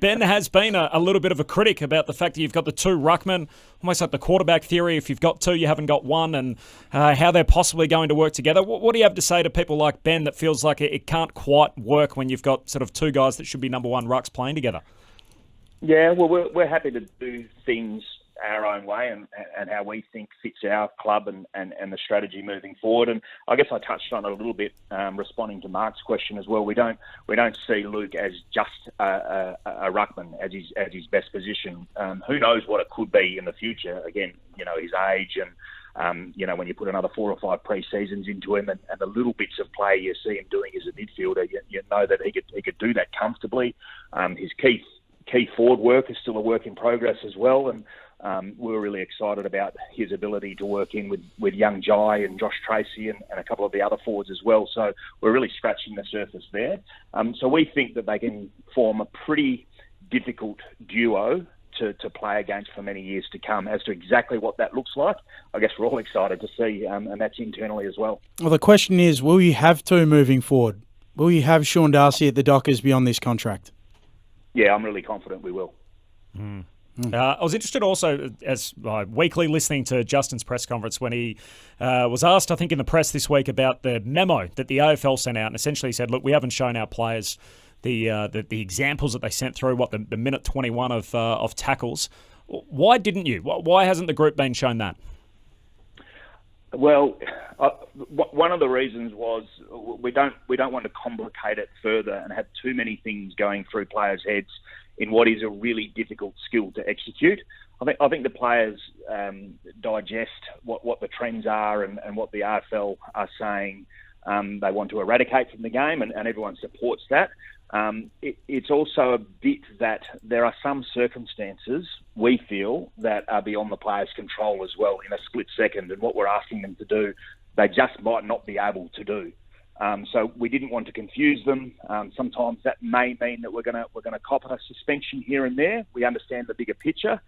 Ben has been a little bit of a critic about the fact that you've got the two ruckmen, almost like the quarterback theory. If you've got two, you haven't got one, and how they're possibly going to work together. What do you have to say to people like Ben that feels like it can't quite work when you've got sort of two guys that should be number one rucks playing together? Yeah, well, we're happy to do things our own way and how we think fits our club and the strategy moving forward. And I guess I touched on it a little bit responding to Mark's question as well. We don't see Luke as just a ruckman as his best position. Who knows what it could be in the future? Again, his age and when you put another 4 or 5 pre-seasons into him and the little bits of play you see him doing as a midfielder, you know that he could do that comfortably. His key forward work is still a work in progress as well, and we're really excited about his ability to work in with young Jai and Josh Tracy and a couple of the other forwards as well. So we're really scratching the surface there. So we think that they can form a pretty difficult duo to play against for many years to come. As to exactly what that looks like, I guess we're all excited to see, and that's internally as well. Well, the question is, will you have two moving forward? Will you have Sean Darcy at the Dockers beyond this contract? Yeah, I'm really confident we will. I was interested also, as weekly, listening to Justin's press conference when he was asked, I think, in the press this week about the memo that the AFL sent out, and essentially said, look, we haven't shown our players the examples that they sent through, the minute 21 of tackles. Why didn't you? Why hasn't the group been shown that? Well, one of the reasons was we don't want to complicate it further and have too many things going through players' heads in what is a really difficult skill to execute. I think the players digest what the trends are and what the AFL are saying they want to eradicate from the game, and everyone supports that. It's also a bit that there are some circumstances, we feel, that are beyond the players' control as well in a split second, and what we're asking them to do, they just might not be able to do. So we didn't want to confuse them. Sometimes that may mean that we're going to cop a suspension here and there. We understand the bigger picture.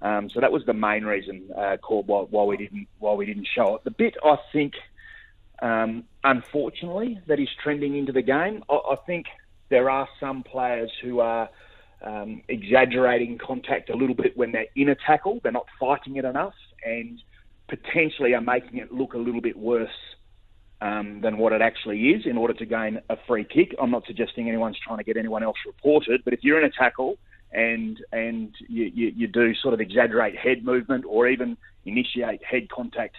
So that was the main reason, Corb, why we didn't show it. The bit I think, unfortunately, that is trending into the game, I think there are some players who are exaggerating contact a little bit when they're in a tackle. They're not fighting it enough and potentially are making it look a little bit worse than what it actually is in order to gain a free kick. I'm not suggesting anyone's trying to get anyone else reported, but if you're in a tackle and you do sort of exaggerate head movement or even initiate head contact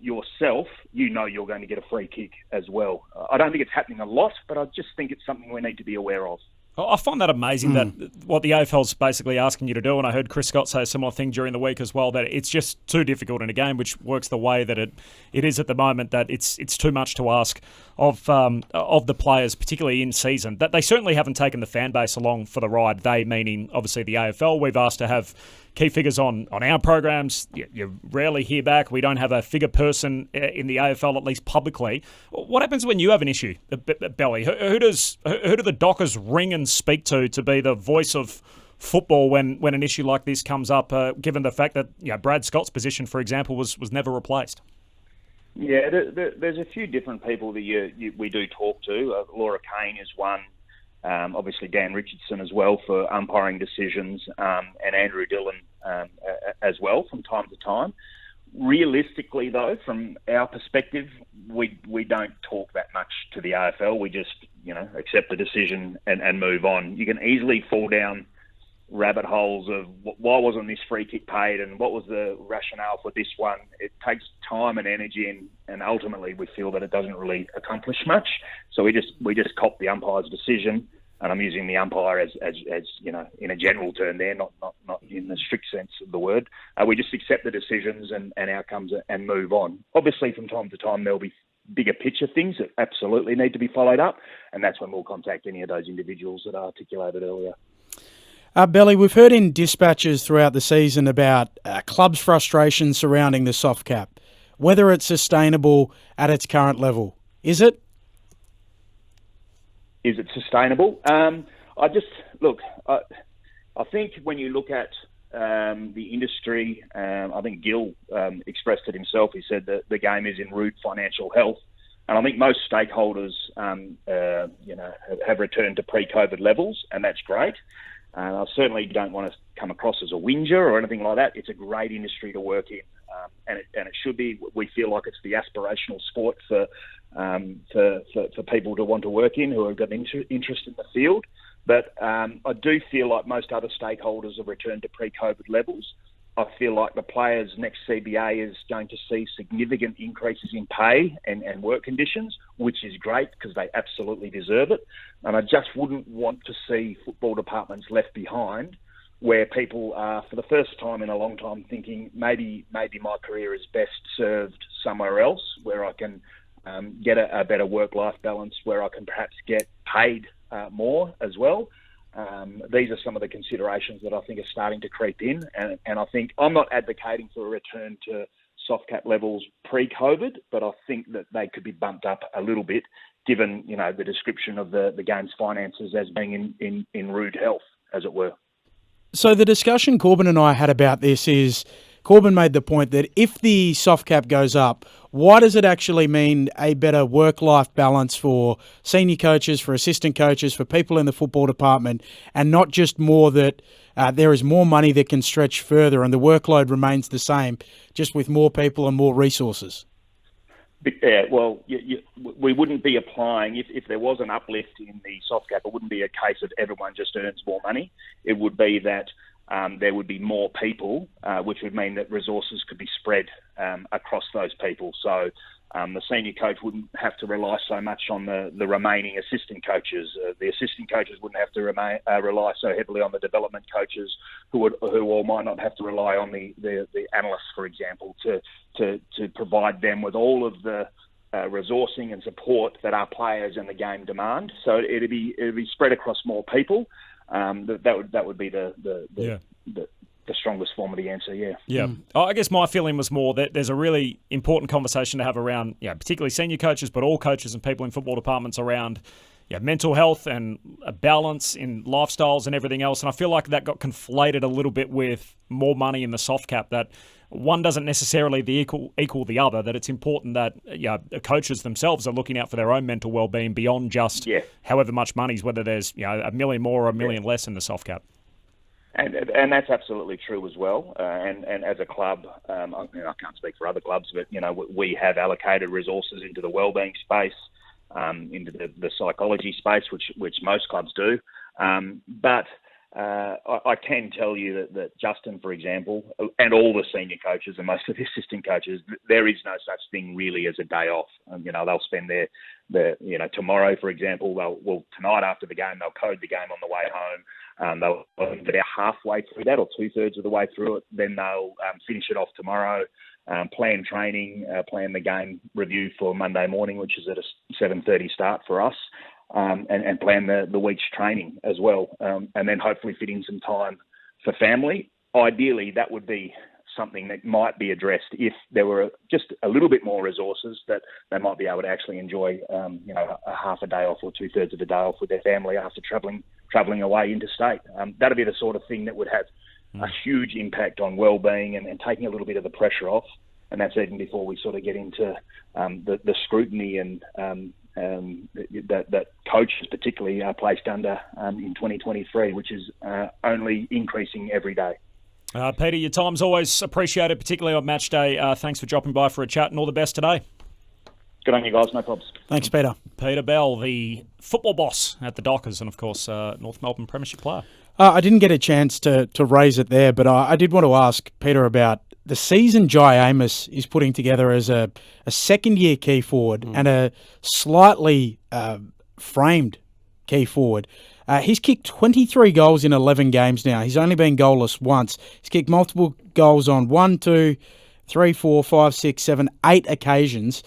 yourself, you're going to get a free kick as well. I don't think it's happening a lot, but I just think it's something we need to be aware of. I find that amazing that what the AFL's basically asking you to do, and I heard Chris Scott say a similar thing during the week as well, that it's just too difficult in a game which works the way that it is at the moment, that it's too much to ask of the players, particularly in season. That they certainly haven't taken the fan base along for the ride, they meaning obviously the AFL. We've asked to have key figures on our programs. You rarely hear back. We don't have a figure person in the AFL, at least publicly. What happens when you have an issue, Belly? Who do the Dockers ring and speak to be the voice of football when an issue like this comes up, given the fact that Brad Scott's position, for example, was never replaced? Yeah, there's a few different people that we do talk to. Laura Kane is one. Obviously, Dan Richardson as well for umpiring decisions, and Andrew Dillon as well from time to time. Realistically, though, from our perspective, we don't talk that much to the AFL. We just, accept the decision and move on. You can easily fall down rabbit holes of why wasn't this free kick paid and what was the rationale for this one. It takes time and energy, and ultimately we feel that it doesn't really accomplish much. So we just cop the umpire's decision, and I'm using the umpire as in a general term there, not in the strict sense of the word. We just accept the decisions and outcomes and move on. Obviously, from time to time there'll be bigger picture things that absolutely need to be followed up, and that's when we'll contact any of those individuals that I articulated earlier. Belly, we've heard in dispatches throughout the season about clubs' frustration surrounding the soft cap, whether it's sustainable at its current level. Is it? Is it sustainable? I think when you look at the industry, I think Gill expressed it himself. He said that the game is in rude financial health. And I think most stakeholders, have returned to pre-COVID levels, and that's great. I certainly don't want to come across as a whinger or anything like that. It's a great industry to work in, and it should be. We feel like it's the aspirational sport for people to want to work in who have got interest in the field. But I do feel like most other stakeholders have returned to pre-COVID levels. I feel like the players' next CBA is going to see significant increases in pay and work conditions, which is great because they absolutely deserve it. And I just wouldn't want to see football departments left behind where people are, for the first time in a long time, thinking maybe my career is best served somewhere else where I can get a better work-life balance, where I can perhaps get paid more as well. These are some of the considerations that I think are starting to creep in, and I think I'm not advocating for a return to soft cap levels pre-COVID, but I think that they could be bumped up a little bit, given the description of the game's finances as being in rude health, as it were. So the discussion Corbin and I had about this is, Corbin made the point that if the soft cap goes up, why does it actually mean a better work-life balance for senior coaches, for assistant coaches, for people in the football department, and not just more that there is more money that can stretch further and the workload remains the same, just with more people and more resources? Yeah, well, we wouldn't be applying, if there was an uplift in the soft cap, it wouldn't be a case of everyone just earns more money. It would be that there would be more people, which would mean that resources could be spread across those people. So the senior coach wouldn't have to rely so much on the remaining assistant coaches. The assistant coaches wouldn't have to rely so heavily on the development coaches, who all might not have to rely on the analysts, for example, to provide them with all of the resourcing and support that our players in the game demand. So it'd be spread across more people. That would be the strongest form of the answer. Yeah. I guess my feeling was more that there's a really important conversation to have around, particularly senior coaches, but all coaches and people in football departments around mental health and a balance in lifestyles and everything else. And I feel like that got conflated a little bit with more money in the soft cap, that one doesn't necessarily equal the other, that it's important that coaches themselves are looking out for their own mental well-being beyond just however much money's, whether there's $1 million more or $1 million less in the soft cap. And that's absolutely true as well. And as a club, I can't speak for other clubs, but we have allocated resources into the wellbeing space, into the psychology space, which most clubs do. But I can tell you that Justin, for example, and all the senior coaches and most of the assistant coaches, there is no such thing really as a day off. They'll spend their tomorrow, for example, tonight after the game, they'll code the game on the way home. They'll get out halfway through that or 2/3 of the way through it. Then they'll finish it off tomorrow, plan training, plan the game review for Monday morning, which is at a 7:30 start for us. And plan the week's training as well, and then hopefully fit in some time for family. Ideally, that would be something that might be addressed if there were just a little bit more resources that they might be able to actually enjoy, a half a day off or 2/3 of a day off with their family after travelling away interstate. That'd be the sort of thing that would have a huge impact on well-being and taking a little bit of the pressure off. And that's even before we sort of get into the scrutiny and that coaches particularly are placed under in 2023, which is only increasing every day. Peter, your time's always appreciated, particularly on match day. Thanks for dropping by for a chat and all the best today. Good on you guys, no problems. Thanks, Peter. Peter Bell, the football boss at the Dockers and, of course, North Melbourne Premiership player. I didn't get a chance to raise it there, but I did want to ask Peter about the season Jai Amos is putting together as a second-year key forward and a slightly framed key forward. He's kicked 23 goals in 11 games now. He's only been goalless once. He's kicked multiple goals on 1, 2, 3, 4, 5, 6, 7, 8 occasions.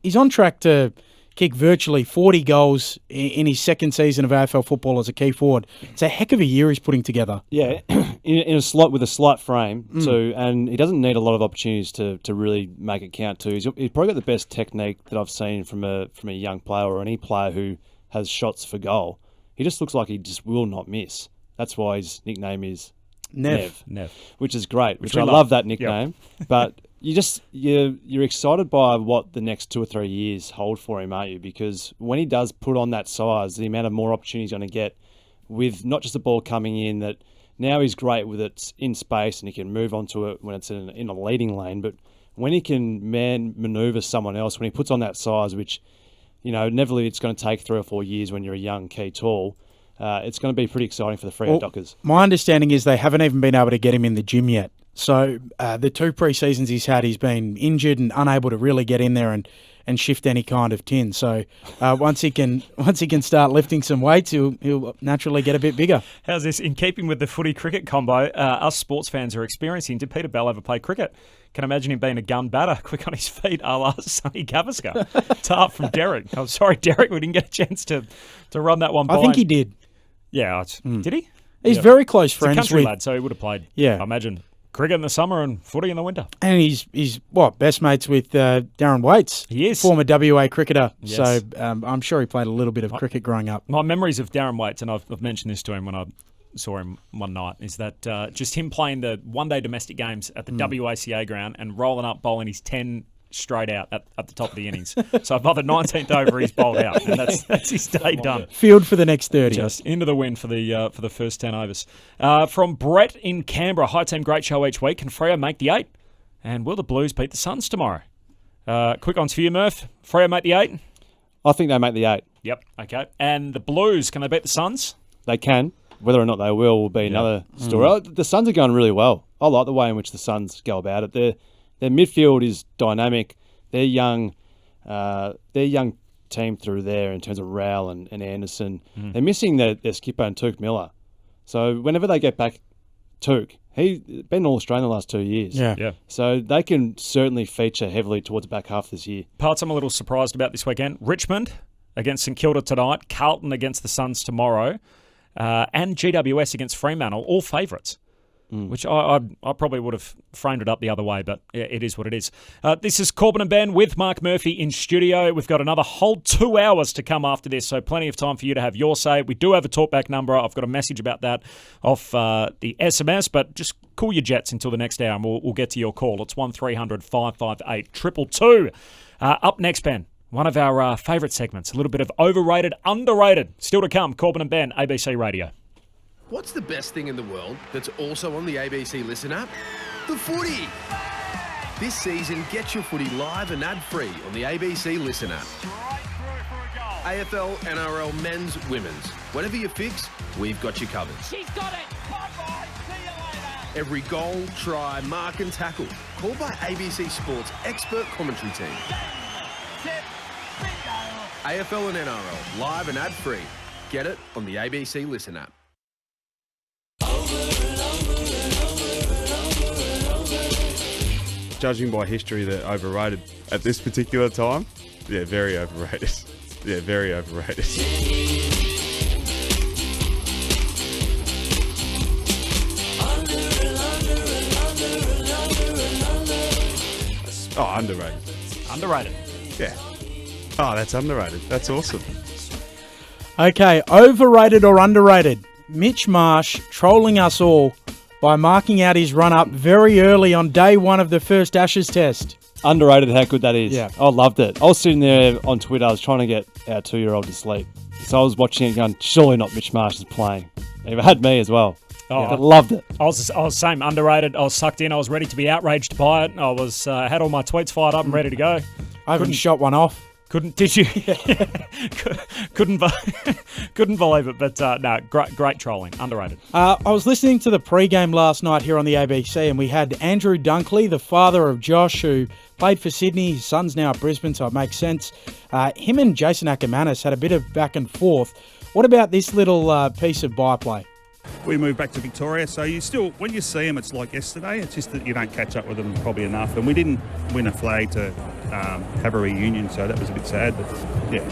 He's on track to kick virtually 40 goals in his second season of AFL football as a key forward. It's a heck of a year he's putting together. Yeah, in a slot with a slight frame too, and he doesn't need a lot of opportunities to really make it count too. He's probably got the best technique that I've seen from a young player or any player who has shots for goal. He just looks like he just will not miss. That's why his nickname is Nev, which is great. Which I love that nickname, but. You're excited by what the next 2 or 3 years hold for him, aren't you? Because when he does put on that size, the amount of more opportunities he's going to get with not just the ball coming in, that now he's great with it in space and he can move onto it when it's in a leading lane, but when he can manoeuvre someone else, when he puts on that size, which, inevitably it's going to take 3 or 4 years when you're a young key tall, it's going to be pretty exciting for the Freo Dockers. My understanding is they haven't even been able to get him in the gym yet. So the 2 pre-seasons he's had, he's been injured and unable to really get in there and shift any kind of tin. So once he can start lifting some weights, he'll naturally get a bit bigger. How's this? In keeping with the footy cricket combo, us sports fans are experiencing. Did Peter Bell ever play cricket? Can imagine him being a gun batter, quick on his feet, a la Sonny Gavaskar. Tart from Derek. I'm sorry, Derek, we didn't get a chance to run that one by. I think he did. Yeah, did he? He's very close friends with... He's a country with... lad, so he would have played, yeah. I imagine, cricket in the summer and footy in the winter. And he's best mates with Darren Waits. He is. Former WA cricketer. Yes. So I'm sure he played a little bit of cricket growing up. My memories of Darren Waits, and I've mentioned this to him when I saw him one night, is that just him playing the one-day domestic games at the WACA ground and rolling up, bowling his 10 straight out at the top of the innings. So by the 19th over, he's bowled out, and that's his day done. Field for the next 30. Just into the wind for the first 10 overs. From Brett in Canberra, hi team, great show each week. Can Freo make the 8? And will the Blues beat the Suns tomorrow? Quick ones for you, Murph. Freo make the 8? I think they make the 8. Yep, okay. And the Blues, can they beat the Suns? They can. Whether or not they will be another story. The Suns are going really well. I like the way in which the Suns go about it. Their midfield is dynamic. They're young team through there in terms of Rowell and Anderson. They're missing their skipper and Touk Miller. So whenever they get back, Touk, he's been All-Australian the last 2 years. Yeah. So they can certainly feature heavily towards the back half this year. Parts I'm a little surprised about this weekend. Richmond against St Kilda tonight. Carlton against the Suns tomorrow. And GWS against Fremantle, all favourites. Which I probably would have framed it up the other way, but it is what it is. This is Corbin and Ben with Mark Murphy in studio. We've got another whole 2 hours to come after this, so plenty of time for you to have your say. We do have a talkback number. I've got a message about that off the SMS, but just cool your jets until the next hour and we'll get to your call. It's 1300 558 222. Up next, Ben, one of our favourite segments, a little bit of overrated, underrated. Still to come, Corbin and Ben, ABC Radio. What's the best thing in the world that's also on the ABC Listen app? The footy! This season, get your footy live and ad-free on the ABC Listen app. Straight through for a goal. AFL, NRL, men's, women's. Whatever you fix, we've got you covered. She's got it. Bye-bye. See you later. Every goal, try, mark and tackle. Called by ABC Sport's expert commentary team. Set. Bingo. AFL and NRL, live and ad-free. Get it on the ABC Listen app. Judging by history, they're overrated at this particular time. Yeah, very overrated. Yeah, very overrated. Oh, underrated. Underrated. Yeah. Oh, that's underrated. That's awesome. Okay, overrated or underrated? Mitch Marsh trolling us all by marking out his run-up very early on day one of the first Ashes test. Underrated how good that is. Yeah. I loved it. I was sitting there on Twitter. I was trying to get our 2-year-old to sleep. So I was watching it going, surely not Mitch Marsh is playing. It had me as well. Oh, I loved it. I was same, underrated. I was sucked in. I was ready to be outraged by it. I was had all my tweets fired up and ready to go. I haven't shot one off. Did you? couldn't believe it. But no, great trolling. Underrated. I was listening to the pre-game last night here on the ABC, and we had Andrew Dunkley, the father of Josh, who played for Sydney. His son's now at Brisbane, so it makes sense. Him and Jason Ackermanis had a bit of back and forth. What about this little piece of byplay? We moved back to Victoria, so you still, when you see them, it's like yesterday. It's just that you don't catch up with them probably enough. And we didn't win a flag to have a reunion, so that was a bit sad. But yeah,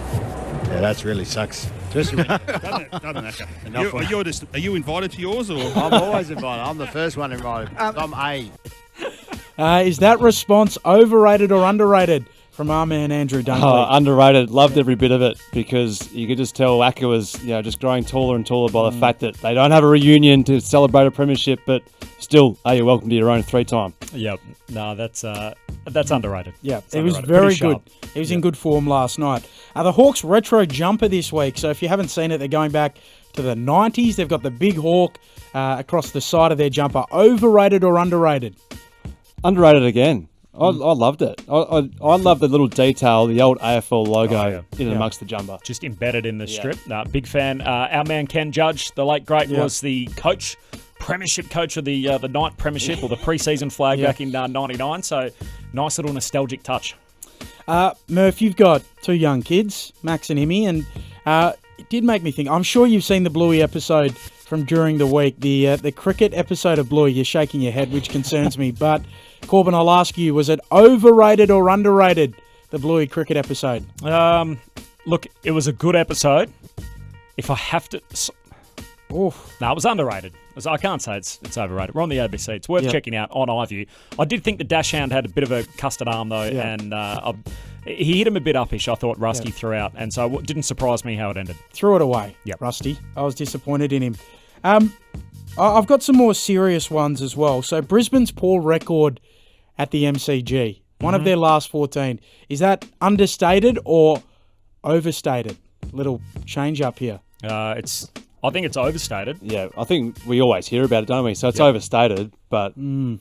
that really sucks. doesn't matter. Are you invited to yours, or? I'm always invited. I'm the first one invited. I'm A. Is that response overrated or underrated from our man Andrew Dunkley? Oh, underrated. Loved every bit of it because you could just tell Acker was just growing taller and taller by the fact that they don't have a reunion to celebrate a premiership, but still, you're welcome to your own 3-time. Yep. No, that's underrated. Yeah, It's it was underrated. very Pretty good. sharp. He was in good form last night. The Hawks retro jumper this week, so if you haven't seen it, they're going back to the 90s. They've got the big hawk across the side of their jumper. Overrated or underrated? Underrated again. I loved it. I love the little detail, the old AFL logo in amongst the jumper. Just embedded in the strip. Big fan. Our man Ken Judge, the late great, was the coach, premiership coach of the night premiership or the preseason flag back in '99. So nice little nostalgic touch. Murph, you've got 2 young kids, Max and Emmy, and it did make me think. I'm sure you've seen the Bluey episode from during the week, the cricket episode of Bluey. You're shaking your head, which concerns me. But Corbin, I'll ask you, was it overrated or underrated, the Bluey cricket episode? Look, it was a good episode. If I have to... Oof. No, it was underrated. I can't say it's overrated. We're on the ABC. It's worth checking out on iView. I did think the Dash Hound had a bit of a custard arm, though, and he hit him a bit uppish, I thought, Rusty, throughout, and so it didn't surprise me how it ended. Threw it away, Rusty. I was disappointed in him. I've got some more serious ones as well. So Brisbane's poor record at the MCG, one of their last 14, is that understated or overstated? Little change up here. I think it's overstated. Yeah, I think we always hear about it, don't we? So it's overstated, but it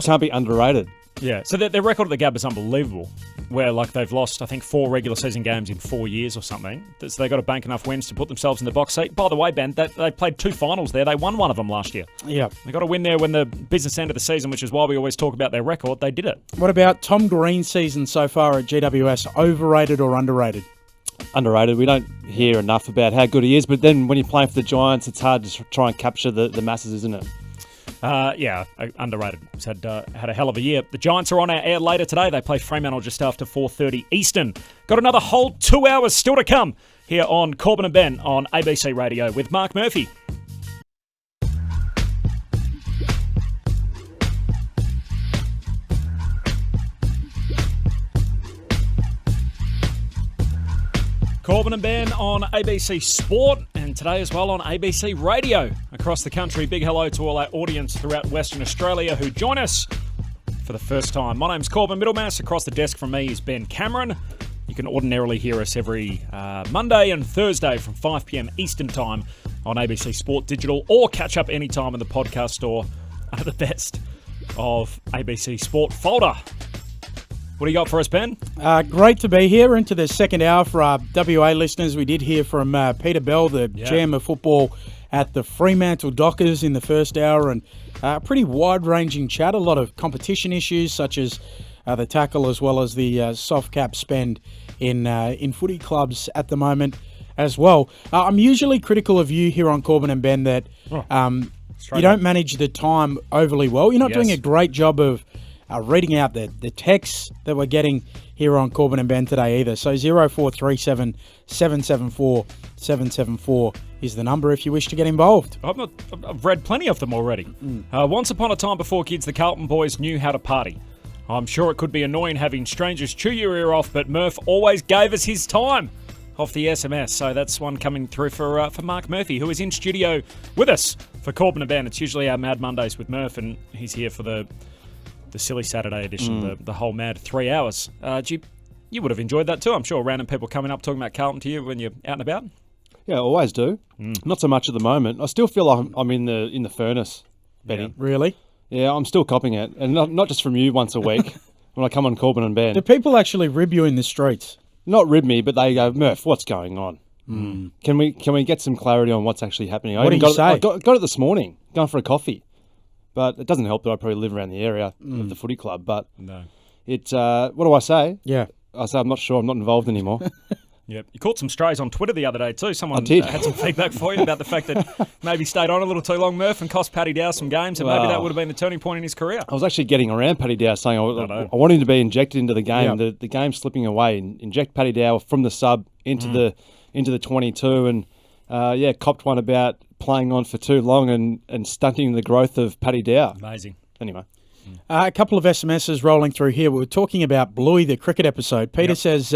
can't be underrated. Yeah, so their record at the Gab is unbelievable, where they've lost, I think, 4 regular season games in 4 years or something. So they got to bank enough wins to put themselves in the box seat. By the way, Ben, they played 2 finals there. They won one of them last year. Yeah. They got to win there when the business end of the season, which is why we always talk about their record. They did it. What about Tom Green's season so far at GWS? Overrated or underrated? Underrated. We don't hear enough about how good he is, but then when you're playing for the Giants, it's hard to try and capture the masses, isn't it? Underrated. He's had a hell of a year. The Giants are on our air later today. They play Fremantle just after 4:30 Eastern. Got another whole 2 hours still to come here on Corbin and Ben on ABC Radio with Mark Murphy. Corbin and Ben on ABC Sport, and today as well on ABC Radio across the country. Big hello to all our audience throughout Western Australia who join us for the first time. My name's Corbin Middlemass. Across the desk from me is Ben Cameron. You can ordinarily hear us every Monday and Thursday from 5 p.m. Eastern Time on ABC Sport Digital, or catch up anytime in the podcast store under the best of ABC Sport folder. What do you got for us, Ben? Great to be here into the second hour for our WA listeners. We did hear from Peter Bell, the GM of football at the Fremantle Dockers in the first hour, and a pretty wide-ranging chat, a lot of competition issues such as the tackle as well as the soft cap spend in footy clubs at the moment as well. I'm usually critical of you here on Corbin and Ben that you don't manage the time overly well. You're not doing a great job of reading out the texts that we're getting here on Corbin and Ben today either. So 0437 774 774 is the number if you wish to get involved. I've read plenty of them already. Once upon a time before kids, the Carlton boys knew how to party. I'm sure it could be annoying having strangers chew your ear off, but Murph always gave us his time off the SMS. So that's one coming through for Mark Murphy, who is in studio with us for Corbin and Ben. It's usually our Mad Mondays with Murph, and he's here for the silly Saturday edition, the whole mad 3 hours. You would have enjoyed that too, I'm sure. Random people coming up talking about Carlton to you when you're out and about. Yeah, I always do. Not so much at the moment. I still feel like I'm in the furnace, Benny. Yeah. Really? Yeah, I'm still copping it, and not just from you once a week when I come on Corbin and Ben. Do people actually rib you in the streets? Not rib me, but they go, Murph, what's going on? Can we get some clarity on what's actually happening? What do you say? I got it this morning, going for a coffee. But it doesn't help that I probably live around the area of the footy club. But it's what do I say? Yeah. I say I'm not sure. I'm not involved anymore. Yep. You caught some strays on Twitter the other day too. Someone did. Had some feedback for you about the fact that maybe stayed on a little too long, Murph, and cost Paddy Dow some games, and maybe that would have been the turning point in his career. I was actually getting around Paddy Dow saying I want him to be injected into the game. Yep. The game's slipping away. And inject Paddy Dow from the sub into the 22 and copped one about playing on for too long and stunting the growth of Paddy Dow. Amazing. Anyway. A couple of SMSs rolling through here. We were talking about Bluey, the cricket episode. Peter says,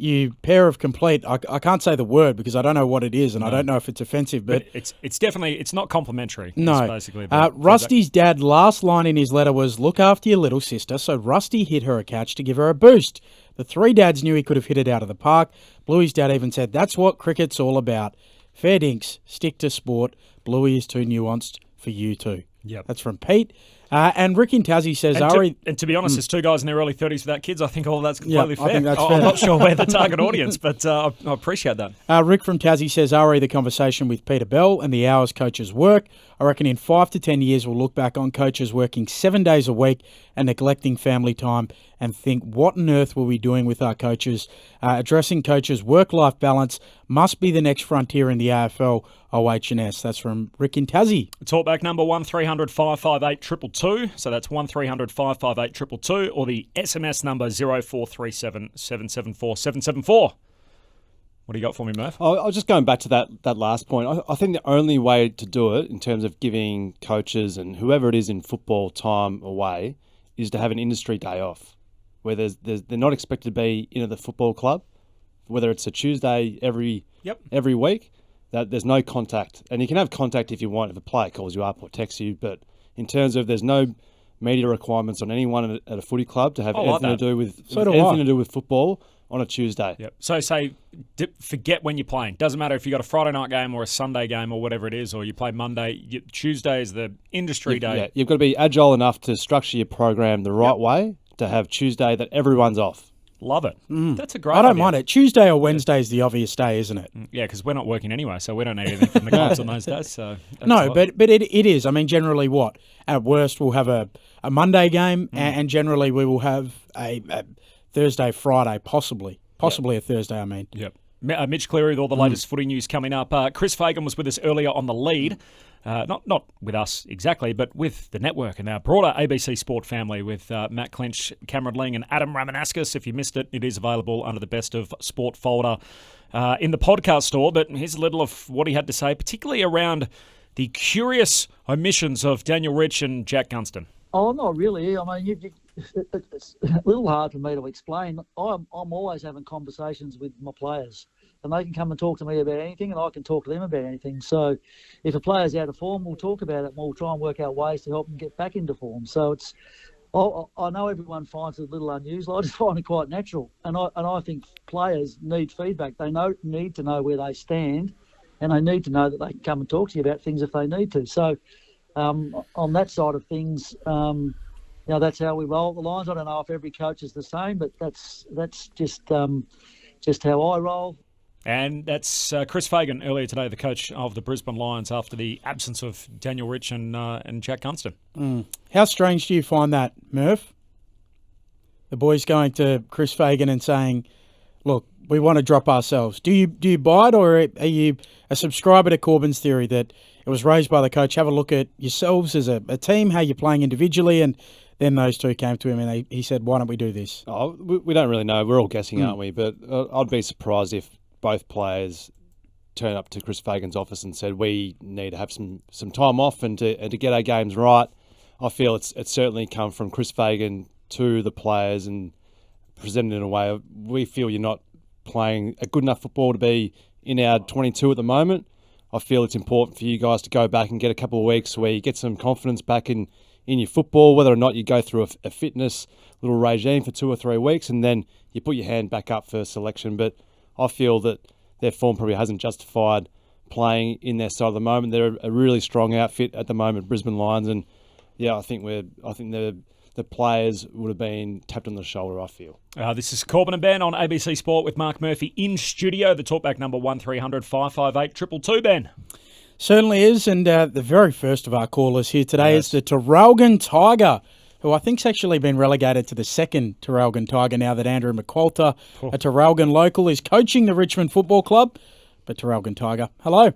you pair of complete, I can't say the word because I don't know what it is and I don't know if it's offensive. But it's definitely, it's not complimentary. No. Basically Rusty's dad, last line in his letter was, look after your little sister. So Rusty hit her a catch to give her a boost. The three dads knew he could have hit it out of the park. Bluey's dad even said, that's what cricket's all about. Fair dinks, stick to sport. Bluey is too nuanced for you too. Yep. That's from Pete. And Rick in Tassie says, Ari... To be honest, as two guys in their early 30s without kids, I think all of that's completely fair. I think that's fair. I'm not sure we're the target audience, but I appreciate that. Rick from Tassie says, Ari, the conversation with Peter Bell and the hours coaches work. I reckon in 5 to 10 years we'll look back on coaches working 7 days a week and neglecting family time and think, what on earth were we doing with our coaches? Addressing coaches' work-life balance must be the next frontier in the AFL. OH&S. That's from Rick in Tassie. Talkback number 1300 558 222. So that's 1300 558 222, or the SMS number 0437 774 774. What do you got for me, Murph? I was just going back to that last point. I think the only way to do it in terms of giving coaches and whoever it is in football time away is to have an industry day off, where they're not expected to be in the football club, whether it's a Tuesday every week. That there's no contact, and you can have contact if you want, if a player calls you up or texts you, but in terms of there's no media requirements on anyone at a footy club to have anything to do with football on a Tuesday. Yep. So say forget when you're playing. Doesn't matter if you got a Friday night game or a Sunday game or whatever it is, or you play Monday. Tuesday is the industry day. Yeah, you've got to be agile enough to structure your program the right way to have Tuesday that everyone's off. Love it. That's a great I don't idea. mind it. Tuesday or Wednesday is the obvious day, isn't it? Yeah, because we're not working anyway, so we don't need anything from the clubs on those days. So no, but it is. I mean, generally what? At worst, we'll have a Monday game, and generally we will have a Thursday, Friday, possibly a Thursday, I mean. Yep. Mitch Cleary with all the latest footy news coming up. Chris Fagan was with us earlier on the lead. Not with us exactly, but with the network and our broader ABC Sport family with Matt Clinch, Cameron Ling and Adam Ramanauskas. If you missed it, it is available under the Best of Sport folder in the podcast store. But here's a little of what he had to say, particularly around the curious omissions of Daniel Rich and Jack Gunston. Oh, not really. I mean, it's a little hard for me to explain. I'm always having conversations with my players, and they can come and talk to me about anything, and I can talk to them about anything. So if a player's out of form, we'll talk about it, and we'll try and work out ways to help them get back into form. So I know everyone finds it a little unusual. I just find it quite natural, and I think players need feedback. They need to know where they stand, and they need to know that they can come and talk to you about things if they need to. So on that side of things, that's how we roll at the Lions. I don't know if every coach is the same, but that's just how I roll. And that's Chris Fagan earlier today, the coach of the Brisbane Lions, after the absence of Daniel Rich and Jack Gunston. How strange do you find that, Murph? The boys going to Chris Fagan and saying, look, we want to drop ourselves. Do you buy it, or are you a subscriber to Corbin's theory that it was raised by the coach? Have a look at yourselves as a team, how you're playing individually, and then those two came to him and he said, why don't we do this? Oh, we don't really know. We're all guessing, aren't we? But I'd be surprised if both players turn up to Chris Fagan's office and said, we need to have some time off and to get our games right. I feel it's certainly come from Chris Fagan to the players and presented in a way of, we feel you're not playing a good enough football to be in our 22 at the moment. I feel it's important for you guys to go back and get a couple of weeks where you get some confidence back in your football, whether or not you go through a fitness little regime for 2 or 3 weeks and then you put your hand back up for selection. But I feel that their form probably hasn't justified playing in their side at the moment. They're a really strong outfit at the moment, Brisbane Lions, and yeah, I think the players would have been tapped on the shoulder, I feel. This is Corbin and Ben on ABC Sport with Mark Murphy in studio. The talkback number 1300 558 222, Ben. Certainly is, and the very first of our callers here today is the Traralgon Tiger, who I think's actually been relegated to the second Traralgon Tiger now that Andrew McQualter, a Traralgon local, is coaching the Richmond Football Club. But Traralgon Tiger, hello.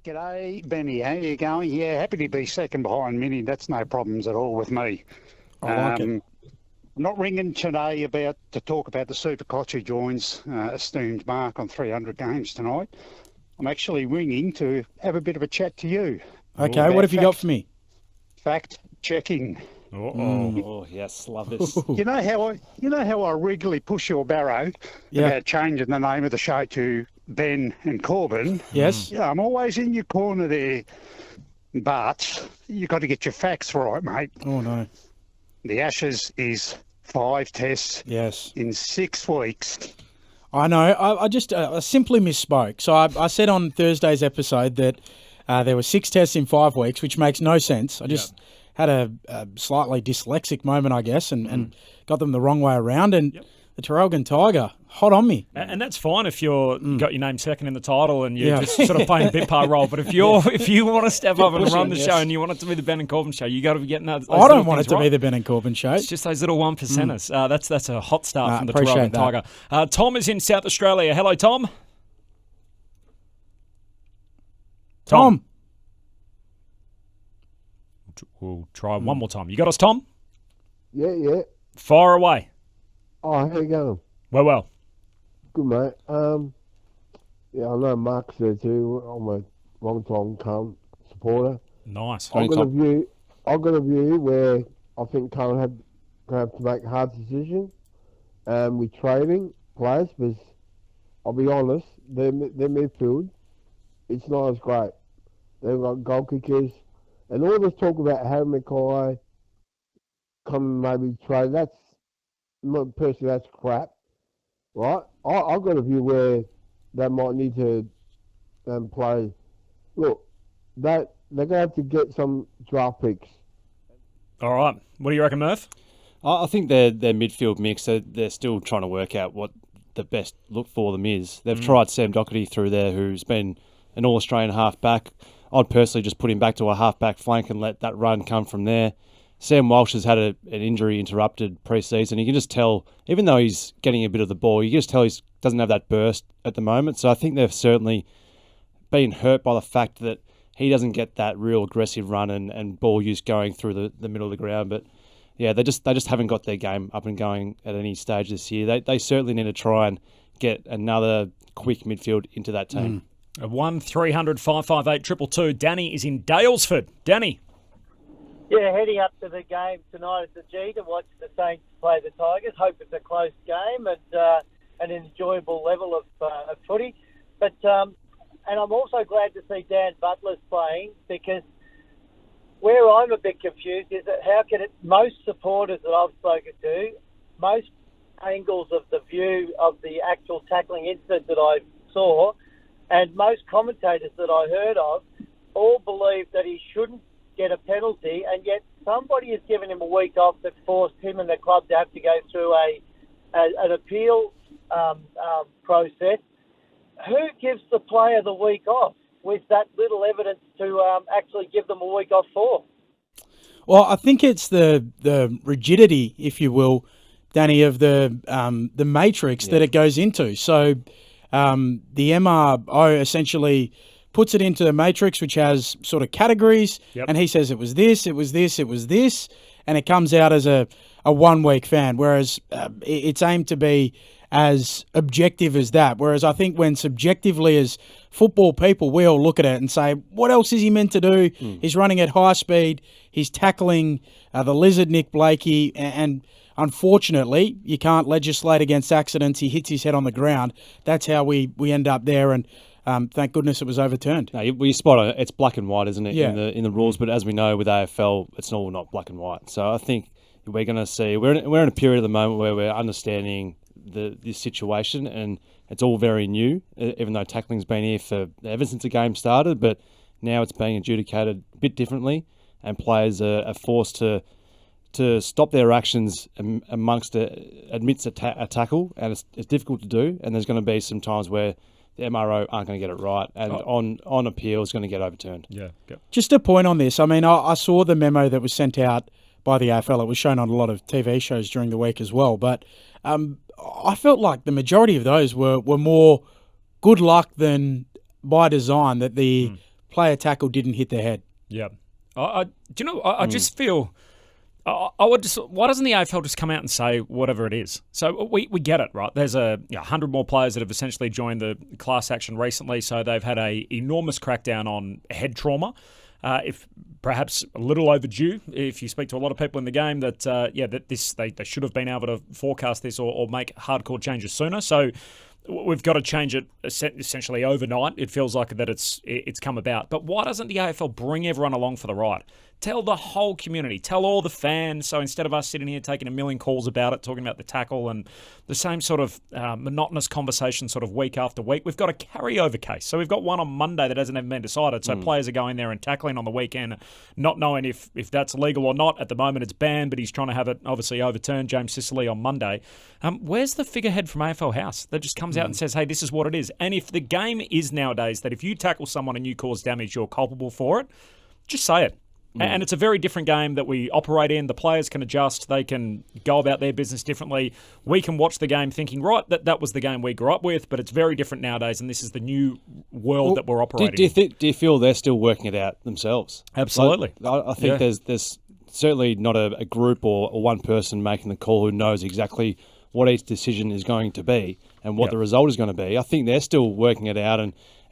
G'day, Benny. How you going? Yeah, happy to be second behind Minnie. That's no problems at all with me. I like it. I'm not ringing today to talk about the Super Coach who joins esteemed Mark on 300 games tonight. I'm actually ringing to have a bit of a chat to you. Okay, what have you got for me? Fact checking. Oh, yes, love this. You know how I regularly push your barrow about changing the name of the show to Ben and Corbin? Yes. Yeah, I'm always in your corner there, but you got to get your facts right, mate. Oh no. The Ashes is 5 tests in 6 weeks. I know. I just simply misspoke. So I said on Thursday's episode that there were 6 tests in 5 weeks, which makes no sense. I just had a slightly dyslexic moment, I guess, and got them the wrong way around. And the Traralgon Tiger, hot on me. And that's fine if you're got your name second in the title and you're just sort of playing a bit part role. But if you want to step up and run the show and you want it to be the Ben and Corbin show, you got to be getting those. I don't want it to be the Ben and Corbin show. It's just those little 1%ers. That's a hot start from the Traralgon Tiger. Tom is in South Australia. Hello, Tom. Tom. We'll try one more time. You got us, Tom? Yeah. Fire away. Oh, how you going? Well. Good, mate. Yeah, I know Mark's there too. I'm a long-time supporter. Nice. I've got a view where I think Curran going to have to make a hard decision with trading players, because I'll be honest, their midfield, it's not as great. They've got goal kickers, and all this talk about Harry Mackay coming maybe trade, personally, that's crap, right? I've got a view where they might need to play. Look, they're going to have to get some draft picks. All right. What do you reckon, Murph? I think their midfield mix, they're still trying to work out what the best look for them is. They've tried Sam Doherty through there, who's been an All-Australian half-back. I'd personally just put him back to a half-back flank and let that run come from there. Sam Walsh has had an injury interrupted pre-season. You can just tell, even though he's getting a bit of the ball, you can just tell he doesn't have that burst at the moment. So I think they've certainly been hurt by the fact that he doesn't get that real aggressive run and ball use going through the middle of the ground. But yeah, they just haven't got their game up and going at any stage this year. They certainly need to try and get another quick midfield into that team. 1300 558 222. Danny is in Dalesford. Danny. Yeah, heading up to the game tonight at the G to watch the Saints play the Tigers. Hope it's a close game and an enjoyable level of footy. But and I'm also glad to see Dan Butler's playing, because where I'm a bit confused is that how can most supporters that I've spoken to, most angles of the view of the actual tackling incident that I saw, and most commentators that I heard of, all believe that he shouldn't get a penalty, and yet somebody has given him a week off that forced him and the club to have to go through an appeal process. Who gives the player the week off with that little evidence to actually give them a week off for? Well, I think it's the rigidity, if you will, Danny, of the matrix that it goes into. So the MRO essentially puts it into the matrix, which has sort of categories, and he says it was this, it was this, it was this, and it comes out as a 1 week fan, whereas it's aimed to be as objective as that. Whereas I think when subjectively as football people, we all look at it and say, what else is he meant to do? He's running at high speed. He's tackling the lizard Nick Blakey. And unfortunately, you can't legislate against accidents. He hits his head on the ground. That's how we end up there. And thank goodness it was overturned. No, you spot on. It's black and white, isn't it, Yeah. in the rules? But as we know with AFL, it's all not black and white. So I think we're going to see, we're in a period at the moment where we're understanding this situation, and it's all very new, even though tackling's been here ever since the game started, but now it's being adjudicated a bit differently, and players are forced to stop their actions amidst a tackle, and it's difficult to do, and there's going to be some times where the MRO aren't going to get it right, and on appeal is going to get overturned. Yeah. Just a point on this. I mean, I saw the memo that was sent out by the AFL. It was shown on a lot of TV shows during the week as well, but I felt like the majority of those were more good luck than by design, that the player tackle didn't hit their head. Yeah. Do you know, I just feel... why doesn't the AFL just come out and say whatever it is? So we get it, right? There's 100 more players that have essentially joined the class action recently, so they've had a enormous crackdown on head trauma. If perhaps a little overdue, if you speak to a lot of people in the game, that they should have been able to forecast this or make hardcore changes sooner. So we've got to change it essentially overnight. It feels like that it's come about. But why doesn't the AFL bring everyone along for the ride? Tell the whole community. Tell all the fans. So instead of us sitting here taking a million calls about it, talking about the tackle and the same sort of monotonous conversation sort of week after week, we've got a carryover case. So we've got one on Monday that hasn't even been decided. So players are going there and tackling on the weekend, not knowing if that's legal or not. At the moment, it's banned, but he's trying to have it obviously overturned, James Sicily, on Monday. Where's the figurehead from AFL House that just comes out and says, hey, this is what it is? And if the game is nowadays that if you tackle someone and you cause damage, you're culpable for it, just say it. And it's a very different game that we operate in. The players can adjust. They can go about their business differently. We can watch the game thinking, right, that was the game we grew up with, but it's very different nowadays, and this is the new world that we're operating in. Do you feel they're still working it out themselves? Absolutely. I think there's certainly not a group or one person making the call who knows exactly what each decision is going to be and what the result is going to be. I think they're still working it out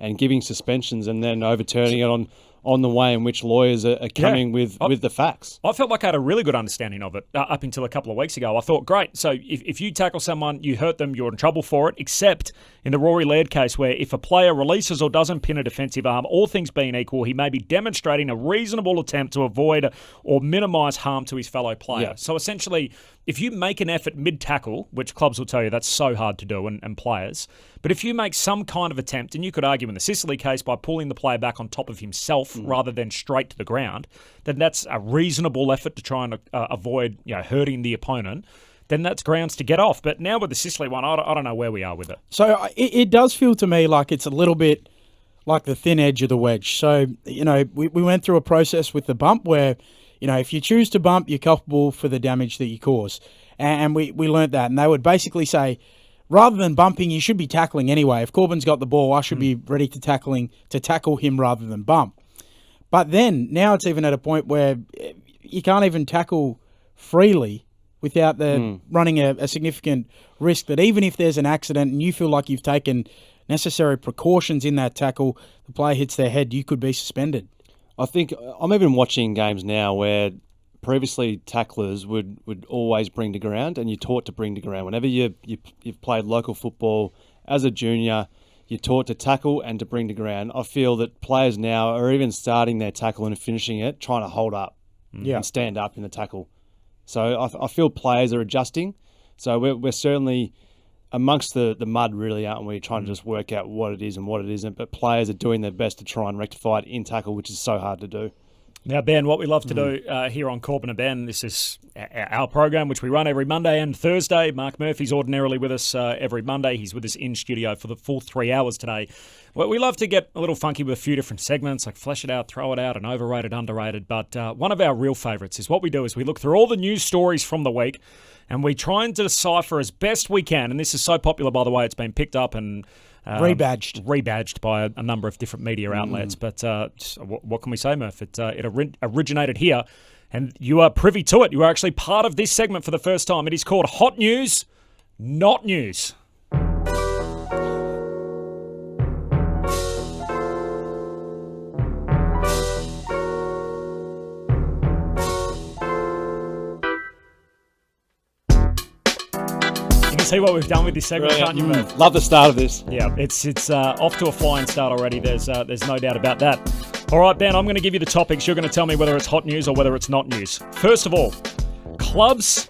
and giving suspensions and then overturning it on the way in which lawyers are coming with the facts. I felt like I had a really good understanding of it up until a couple of weeks ago. I thought, great, so if you tackle someone, you hurt them, you're in trouble for it, except in the Rory Laird case where if a player releases or doesn't pin a defensive arm, all things being equal, he may be demonstrating a reasonable attempt to avoid or minimise harm to his fellow player. Yeah. So essentially, if you make an effort mid-tackle, which clubs will tell you that's so hard to do and players, but if you make some kind of attempt, and you could argue in the Sicily case by pulling the player back on top of himself rather than straight to the ground, then that's a reasonable effort to try and avoid hurting the opponent, then that's grounds to get off. But now with the Sicily one, I don't know where we are with it. So it does feel to me like it's a little bit like the thin edge of the wedge. So, we went through a process with the bump where, if you choose to bump, you're culpable for the damage that you cause. And we learnt that. And they would basically say, rather than bumping, you should be tackling anyway. If Corbin's got the ball, I should be ready to tackle him rather than bump. But then, now it's even at a point where you can't even tackle freely without running a significant risk that even if there's an accident and you feel like you've taken necessary precautions in that tackle, the player hits their head, you could be suspended. I think I'm even watching games now where previously tacklers would always bring to ground, and you're taught to bring to ground. Whenever you've played local football as a junior, you're taught to tackle and to bring to ground. I feel that players now are even starting their tackle and finishing it, trying to hold up and stand up in the tackle. So I feel players are adjusting. So we're certainly amongst the mud, really, aren't we? Trying to just work out what it is and what it isn't. But players are doing their best to try and rectify it in tackle, which is so hard to do. Now, Ben, what we love to do here on Corbin Ben, this is our program, which we run every Monday and Thursday. Mark Murphy's ordinarily with us every Monday. He's with us in studio for the full 3 hours today. Well, we love to get a little funky with a few different segments, like flesh it out, throw it out, and overrated, underrated. But one of our real favourites is what we do is we look through all the news stories from the week, and we try and decipher as best we can. And this is so popular, by the way, it's been picked up and rebadged by a number of different media outlets. But what can we say, Murph? It originated here, and you are privy to it. You are actually part of this segment for the first time. It is called Hot News, Not News. See what we've done with this segment, can't you, Murph? Love the start of this. Yeah, it's off to a flying start already. There's no doubt about that. All right, Ben, I'm going to give you the topics. You're going to tell me whether it's hot news or whether it's not news. First of all, clubs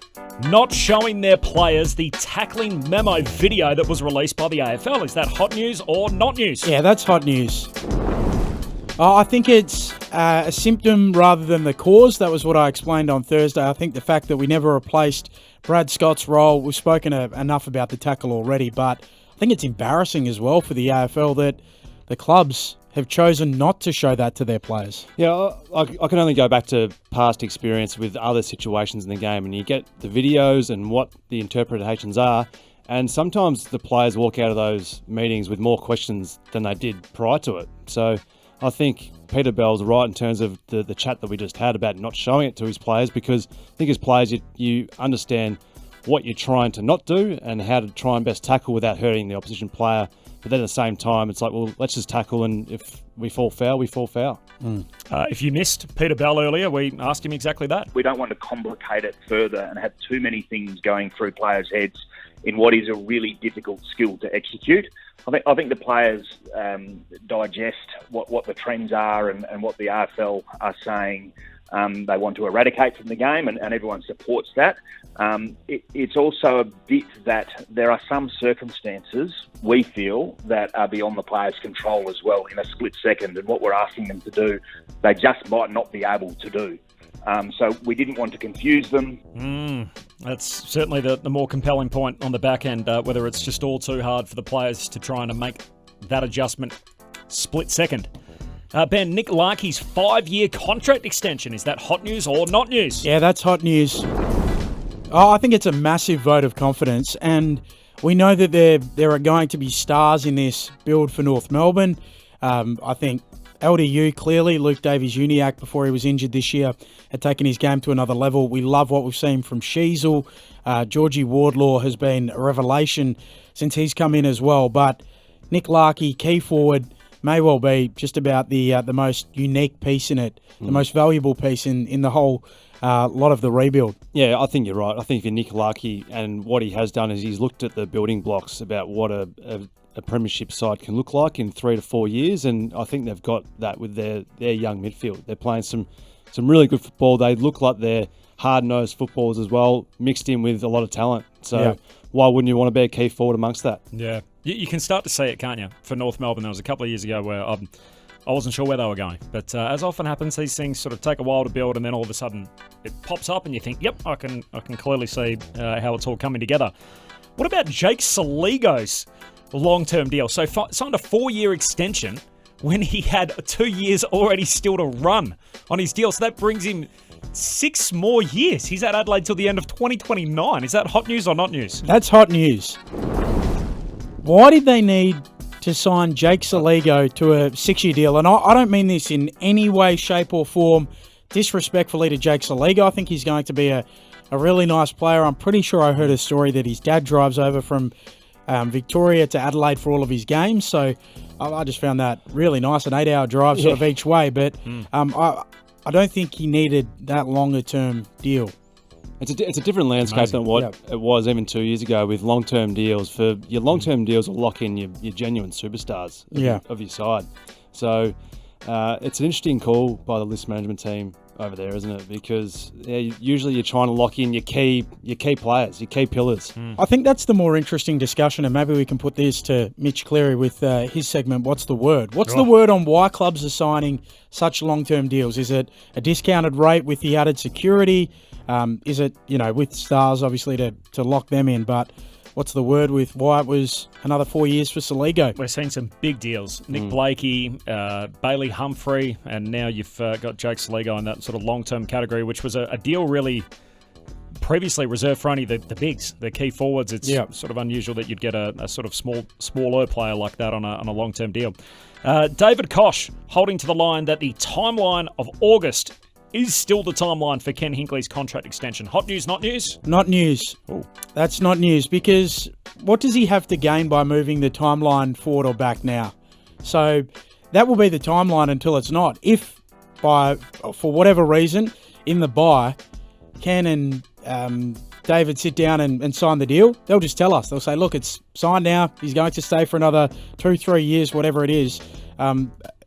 not showing their players the tackling memo video that was released by the AFL. Is that hot news or not news? Yeah, that's hot news. I think it's a symptom rather than the cause. That was what I explained on Thursday. I think the fact that we never replaced Brad Scott's role, we've spoken enough about the tackle already, but I think it's embarrassing as well for the AFL that the clubs have chosen not to show that to their players. Yeah, I can only go back to past experience with other situations in the game, and you get the videos and what the interpretations are, and sometimes the players walk out of those meetings with more questions than they did prior to it. So I think Peter Bell's right in terms of the chat that we just had about not showing it to his players, because I think as players you understand what you're trying to not do and how to try and best tackle without hurting the opposition player. But then at the same time, it's like, well, let's just tackle, and if we fall foul, we fall foul. If you missed Peter Bell earlier, we asked him exactly that. We don't want to complicate it further and have too many things going through players' heads in what is a really difficult skill to execute. I think the players digest what the trends are and what the AFL are saying they want to eradicate from the game, and everyone supports that. It's also a bit that there are some circumstances, we feel, that are beyond the players' control as well in a split second, and what we're asking them to do, they just might not be able to do. So we didn't want to confuse them. That's certainly the more compelling point on the back end, whether it's just all too hard for the players to try and make that adjustment split second. Ben, Nick Larkey's 5-year contract extension, is that hot news or not news? Yeah, that's hot news. I think it's a massive vote of confidence, and we know that there are going to be stars in this build for North Melbourne. I think LDU, clearly, Luke Davies-Uniacke, before he was injured this year, had taken his game to another level. We love what we've seen from Sheasel. Georgie Wardlaw has been a revelation since he's come in as well. But Nick Larkey, key forward, may well be just about the most unique piece in it, the most valuable piece in the whole lot of the rebuild. Yeah, I think you're right. I think for Nick Larkey, and what he has done is he's looked at the building blocks about what a premiership side can look like in 3 to 4 years, and I think they've got that with their young midfield. They're playing some really good football. They look like they're hard-nosed footballers as well, mixed in with a lot of talent. So why wouldn't you want to be a key forward amongst that? Yeah. You can start to see it, can't you, for North Melbourne? There was a couple of years ago where I wasn't sure where they were going. But as often happens, these things sort of take a while to build, and then all of a sudden it pops up and you think, yep, I can clearly see how it's all coming together. What about Jake Saligo's long-term deal? So signed a 4-year extension when he had 2 years already still to run on his deal. So that brings him 6 more years. He's at Adelaide till the end of 2029. Is that hot news or not news? That's hot news. Why did they need to sign Jake Saligo to a 6-year deal? And I don't mean this in any way, shape or form disrespectfully to Jake Saligo. I think he's going to be a really nice player. I'm pretty sure I heard a story that his dad drives over from Victoria to Adelaide for all of his games. So I just found that really nice, an 8-hour drive sort of each way. But I don't think he needed that longer-term deal. It's a different landscape than what it was even 2 years ago with long-term deals. For your long-term deals will lock in your genuine superstars of your side. So it's an interesting call by the list management team over there, isn't it? Because usually you're trying to lock in your key players, your key pillars. I think that's the more interesting discussion, and maybe we can put this to Mitch Cleary with his segment, What's the Word? What's the word on why clubs are signing such long-term deals? Is it a discounted rate with the added security? Is it, with stars, obviously, to lock them in? But what's the word with why it was another 4 years for Saligo? We're seeing some big deals. Nick Blakey, Bailey Humphrey, and now you've got Jake Saligo in that sort of long-term category, which was a deal really previously reserved for only the bigs, the key forwards. It's sort of unusual that you'd get a sort of smaller player like that on a long-term deal. David Koch holding to the line that the timeline of August is still the timeline for Ken Hinckley's contract extension. Hot news, not news? Not news. Ooh. That's not news, because what does he have to gain by moving the timeline forward or back now? So that will be the timeline until it's not. If for whatever reason, in the bye, Ken and David sit down and sign the deal, they'll just tell us. They'll say, look, it's signed now. He's going to stay for another 2-3 years, whatever it is.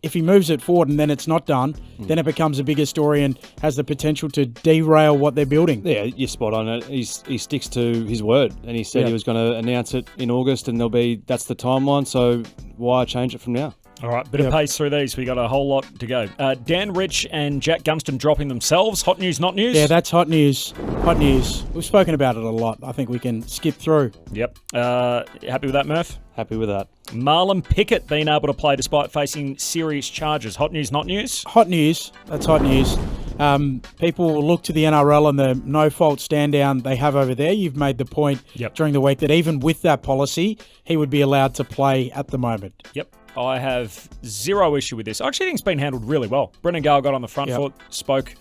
If he moves it forward and then it's not done, then it becomes a bigger story and has the potential to derail what they're building. Yeah, you're spot on it. He sticks to his word, and he said he was going to announce it in August, and that's the timeline, so why change it from now? All right, bit of pace through these. We got a whole lot to go. Dan Rich and Jack Gunston dropping themselves. Hot news, not news? Yeah, that's hot news. Hot news. We've spoken about it a lot. I think we can skip through. Yep. Happy with that, Murph? Happy with that. Marlon Pickett being able to play despite facing serious charges. Hot news, not news? Hot news. That's hot news. People will look to the NRL and the no-fault stand-down they have over there. You've made the point during the week that even with that policy, he would be allowed to play at the moment. Yep. I have zero issue with this. I actually think it's been handled really well. Brendan Gale got on the front foot, spoke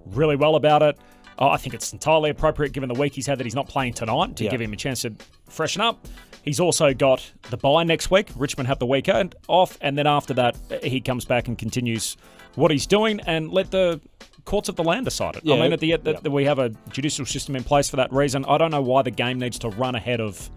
really well about it. I think it's entirely appropriate given the week he's had that he's not playing tonight to give him a chance to freshen up. He's also got the bye next week. Richmond have the weekend off, and then after that, he comes back and continues what he's doing and let the courts of the land decide it. I mean, at the end, we have a judicial system in place for that reason. I don't know why the game needs to run ahead of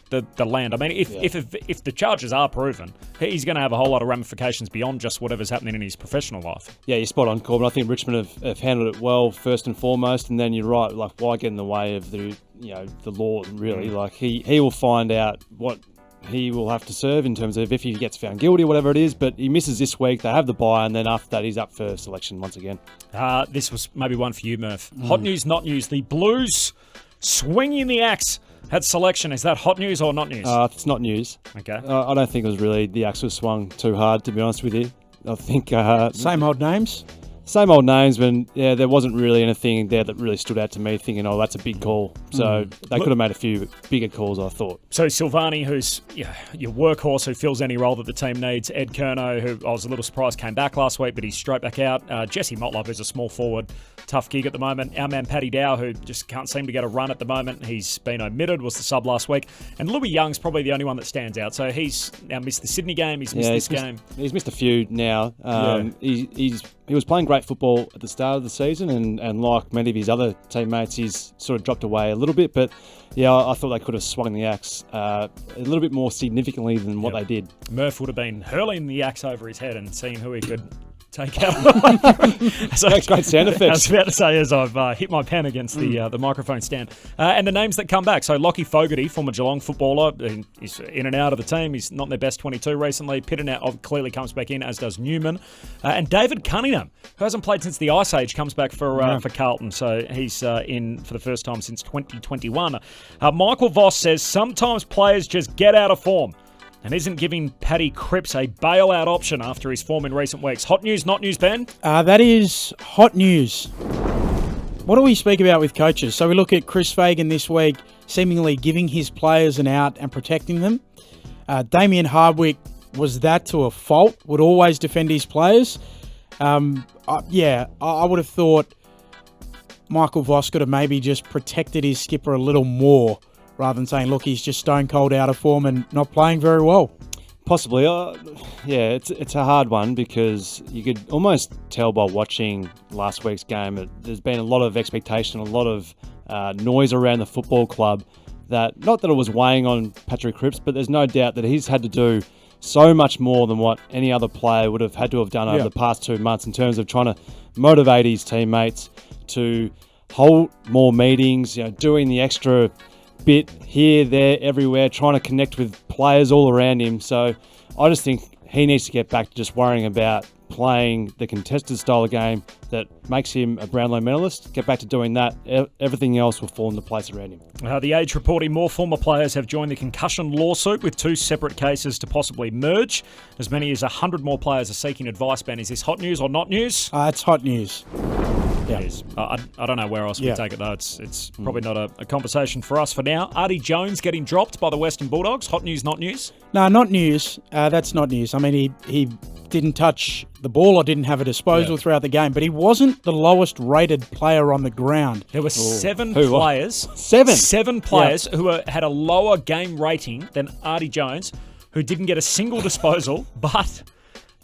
the land. I mean, if the charges are proven, he's going to have a whole lot of ramifications beyond just whatever's happening in his professional life. Yeah, you're spot on, Corbin. I think Richmond have handled it well first and foremost, and then you're right. Like, why get in the way of the law? Really, like he will find out what he will have to serve in terms of if he gets found guilty or whatever it is. But he misses this week. They have the bye, and then after that, he's up for selection once again. This was maybe one for you, Murph. Hot news, not news. The Blues swinging the axe at selection. Is that hot news or not news? It's not news. Okay. I don't think it was really the axe was swung too hard, to be honest with you. I think same old names. Same old names, but there wasn't really anything there that really stood out to me thinking, oh, that's a big call. So they could have made a few bigger calls, I thought. So Silvani, who's your workhorse who fills any role that the team needs. Ed Curnow, who I was a little surprised came back last week, but he's straight back out. Jesse Motlop, who's a small forward, tough gig at the moment. Our man Paddy Dow, who just can't seem to get a run at the moment. He's been omitted, was the sub last week. And Louis Young's probably the only one that stands out. So he's now missed the Sydney game. He's missed this game. He's missed a few now. He was playing great football at the start of the season, and like many of his other teammates, he's sort of dropped away a little bit. But yeah, I thought they could have swung the axe a little bit more significantly than what they did. Murph would have been hurling the axe over his head and seeing who he could take out. So, great sound effects. I was about to say as I've hit my pen against the microphone stand. And the names that come back. So Lockie Fogarty, former Geelong footballer, he's in and out of the team. He's not in their best 22 recently. Pittonet clearly comes back in, as does Newman. And David Cunningham, who hasn't played since the Ice Age, comes back for Carlton. So he's in for the first time since 2021. Michael Voss says, sometimes players just get out of form and isn't giving Paddy Cripps a bailout option after his form in recent weeks. Hot news, not news, Ben? That is hot news. What do we speak about with coaches? So we look at Chris Fagan this week, seemingly giving his players an out and protecting them. Damien Hardwick was that to a fault, would always defend his players. I would have thought Michael Voss could have maybe just protected his skipper a little more, rather than saying, look, he's just stone cold out of form and not playing very well. Possibly. It's a hard one because you could almost tell by watching last week's game that there's been a lot of expectation, a lot of noise around the football club that, not that it was weighing on Patrick Cripps, but there's no doubt that he's had to do so much more than what any other player would have had to have done over the past 2 months in terms of trying to motivate his teammates to hold more meetings, doing the extra bit here, there, everywhere, trying to connect with players all around him. So I just think he needs to get back to just worrying about playing the contested style of game that makes him a Brownlow medalist. Get back to doing that. Everything else will fall into place around him. The Age reporting more former players have joined the concussion lawsuit with 2 separate cases to possibly merge. As many as 100 more players are seeking advice. Ben, is this hot news or not news? It's hot news. It is. I don't know where else we take it though. It's probably not a conversation for us for now. Artie Jones getting dropped by the Western Bulldogs. Hot news, not news? No, not news. That's not news. I mean, he didn't touch the ball or didn't have a disposal throughout the game, but he wasn't the lowest rated player on the ground. There were 7 players. Seven players who had a lower game rating than Artie Jones, who didn't get a single disposal, but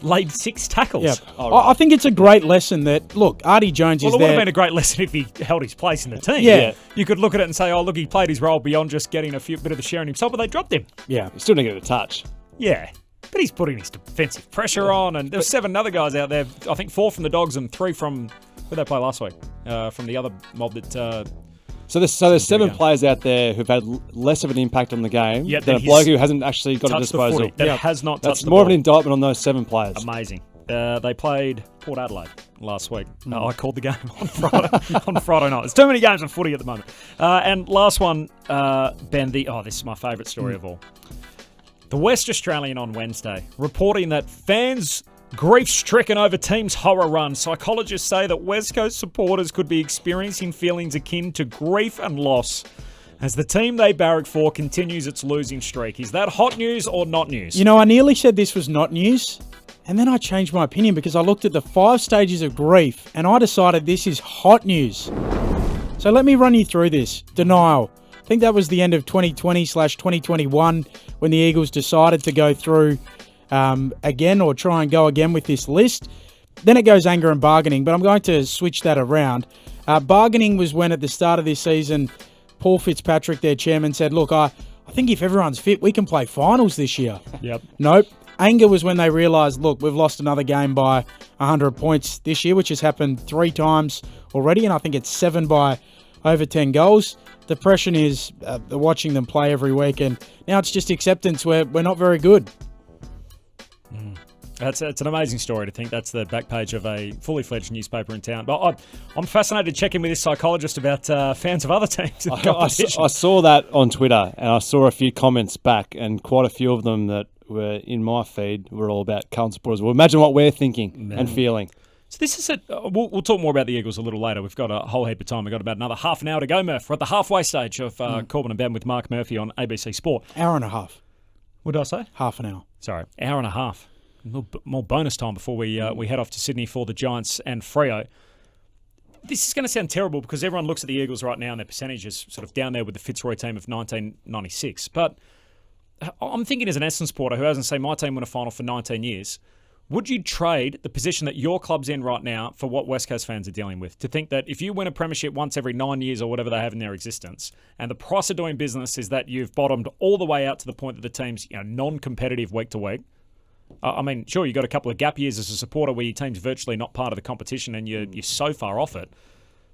laid 6 tackles. Yeah. I think it's a great lesson that, look, Artie Jones is there. Well, it would have been a great lesson if he held his place in the team. Yeah. You could look at it and say, oh, look, he played his role beyond just getting a bit of the share in himself, but they dropped him. Yeah. He still didn't get a touch. Yeah. But he's putting his defensive pressure on, and there's 7 other guys out there. I think 4 from the Dogs and 3 from who they play last week. From the other mob that. So there's 7 players out there who've had less of an impact on the game than a bloke who hasn't actually got a disposal. That has not touched the ball. That's more of an indictment on those 7 players. Amazing. They played Port Adelaide last week. I called the game on Friday night. There's too many games of footy at the moment. And last one, Ben. This is my favourite story of all. The West Australian on Wednesday reporting that fans grief-stricken over team's horror run. Psychologists say that West Coast supporters could be experiencing feelings akin to grief and loss as the team they barrack for continues its losing streak. Is that hot news or not news? I nearly said this was not news, and then I changed my opinion because I looked at the 5 stages of grief and I decided this is hot news. So let me run you through this. Denial. I think that was the end of 2020/2021 when the Eagles decided to go through again or try and go again with this list. Then it goes anger and bargaining, but I'm going to switch that around. Bargaining was when at the start of this season, Paul Fitzpatrick, their chairman, said, look, I think if everyone's fit, we can play finals this year. Yep. Nope. Anger was when they realised, look, we've lost another game by 100 points this year, which has happened 3 times already, and I think it's 7 by over 10 goals. Depression is watching them play every week, and now it's just acceptance where we're not very good. It's an amazing story to think that's the back page of a fully fledged newspaper in town. But I'm fascinated to check in with this psychologist about fans of other teams in the competition. I saw that on Twitter, and I saw a few comments back, and quite a few of them that were in my feed were all about Carlton supporters. Well, imagine what we're thinking and feeling. So this is it. We'll talk more about the Eagles a little later. We've got a whole heap of time. We've got about another half an hour to go, Murph. We're at the halfway stage of Corbin and Ben with Mark Murphy on ABC Sport. Hour and a half. What did I say? Half an hour. Sorry, hour and a half. More bonus time before we head off to Sydney for the Giants and Freo. This is going to sound terrible because everyone looks at the Eagles right now and their percentage is sort of down there with the Fitzroy team of 1996. But I'm thinking as an Essendon supporter who hasn't seen my team win a final for 19 years, would you trade the position that your club's in right now for what West Coast fans are dealing with? To think that if you win a premiership once every 9 years or whatever they have in their existence, and the price of doing business is that you've bottomed all the way out to the point that the team's non-competitive week to week. I mean, sure, you got a couple of gap years as a supporter where your team's virtually not part of the competition and you're so far off it.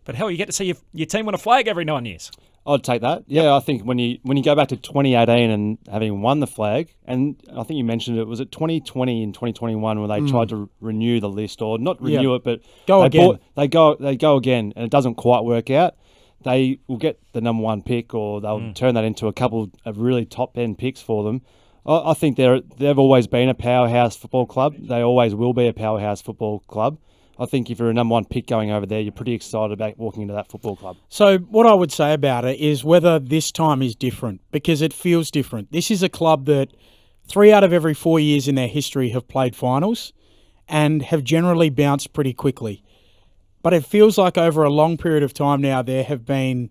But hell, you get to see your team win a flag every 9 years. I'd take that. Yeah, I think when you go back to 2018 and having won the flag, and I think you mentioned it, was it 2020 and 2021 where they tried to renew the list, or not renew it, but they go again, and it doesn't quite work out. They will get the number 1 pick, or they'll turn that into a couple of really top end picks for them. I think they've always been a powerhouse football club. They always will be a powerhouse football club. I think if you're a number 1 pick going over there, you're pretty excited about walking into that football club. So what I would say about it is whether this time is different, because it feels different. This is a club that 3 out of every 4 years in their history have played finals and have generally bounced pretty quickly. But it feels like over a long period of time now, there have been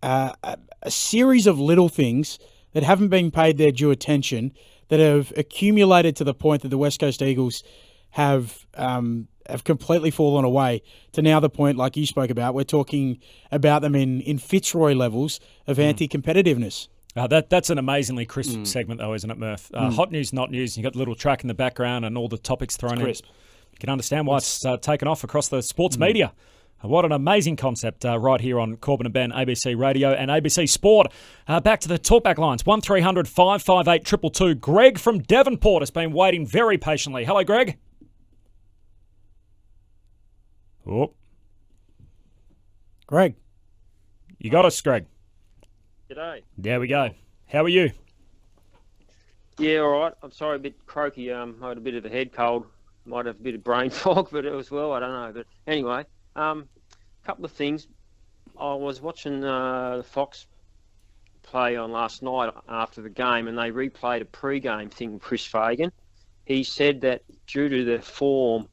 a series of little things that haven't been paid their due attention that have accumulated to the point that the West Coast Eagles have completely fallen away to now the point, like you spoke about, we're talking about them in Fitzroy levels of anti-competitiveness. That's an amazingly crisp segment, though, isn't it, Murph? Hot news, not news. You got the little track in the background and all the topics thrown in. Crisp. You can understand why it's taken off across the sports media. What an amazing concept right here on Corbin and Ben, ABC Radio and ABC Sport. Back to the talkback lines, 1300 558 222. Greg from Devonport has been waiting very patiently. Hello, Greg. Oh. Greg. You got us, Greg. G'day. There we go. How are you? Yeah, all right. I'm sorry, a bit croaky. I had a bit of a head cold. Might have a bit of brain fog, but as well, I don't know. But anyway, a couple of things. I was watching the Fox play on last night after the game, and they replayed a pre-game thing with Chris Fagan. He said that due to the form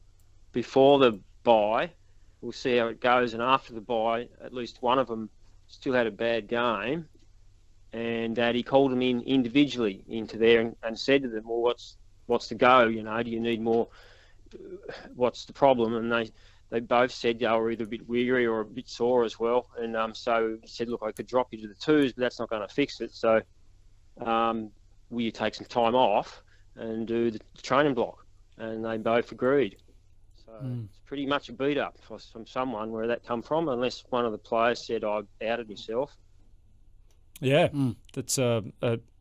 before the bye, we'll see how it goes, and after the bye, at least one of them still had a bad game, and that he called them in individually into there and said to them, well, what's the go? You know, do you need more? What's the problem? And they both said they were either a bit weary or a bit sore as well. And so he said, look, I could drop you to the twos, but that's not going to fix it. So will you take some time off and do the training block? And they both agreed. So it's pretty much a beat up from someone. Where that come from? Unless one of the players said I outed myself. Yeah, that's an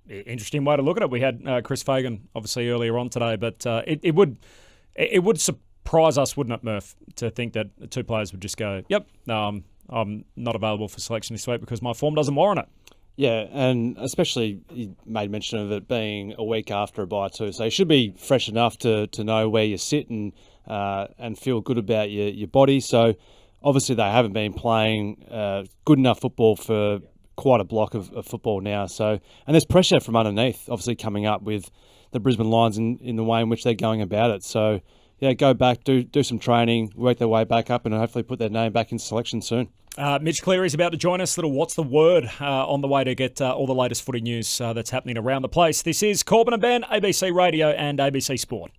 interesting way to look at it. We had Chris Fagan obviously earlier on today, but it would surprise us, wouldn't it, Murph, to think that the two players would just go, yep, I'm not available for selection this week because my form doesn't warrant it. Yeah, and especially you made mention of it being a week after a bye too, so you should be fresh enough to know where you sit and feel good about your body. So obviously they haven't been playing good enough football for quite a block of football now. So, and there's pressure from underneath, obviously coming up with the Brisbane Lions in the way in which they're going about it. So, yeah, go back, do some training, work their way back up, and hopefully put their name back in selection soon. Mitch Cleary's about to join us. Little What's the Word on the way to get all the latest footy news that's happening around the place. This is Corbin and Ben, ABC Radio and ABC Sport.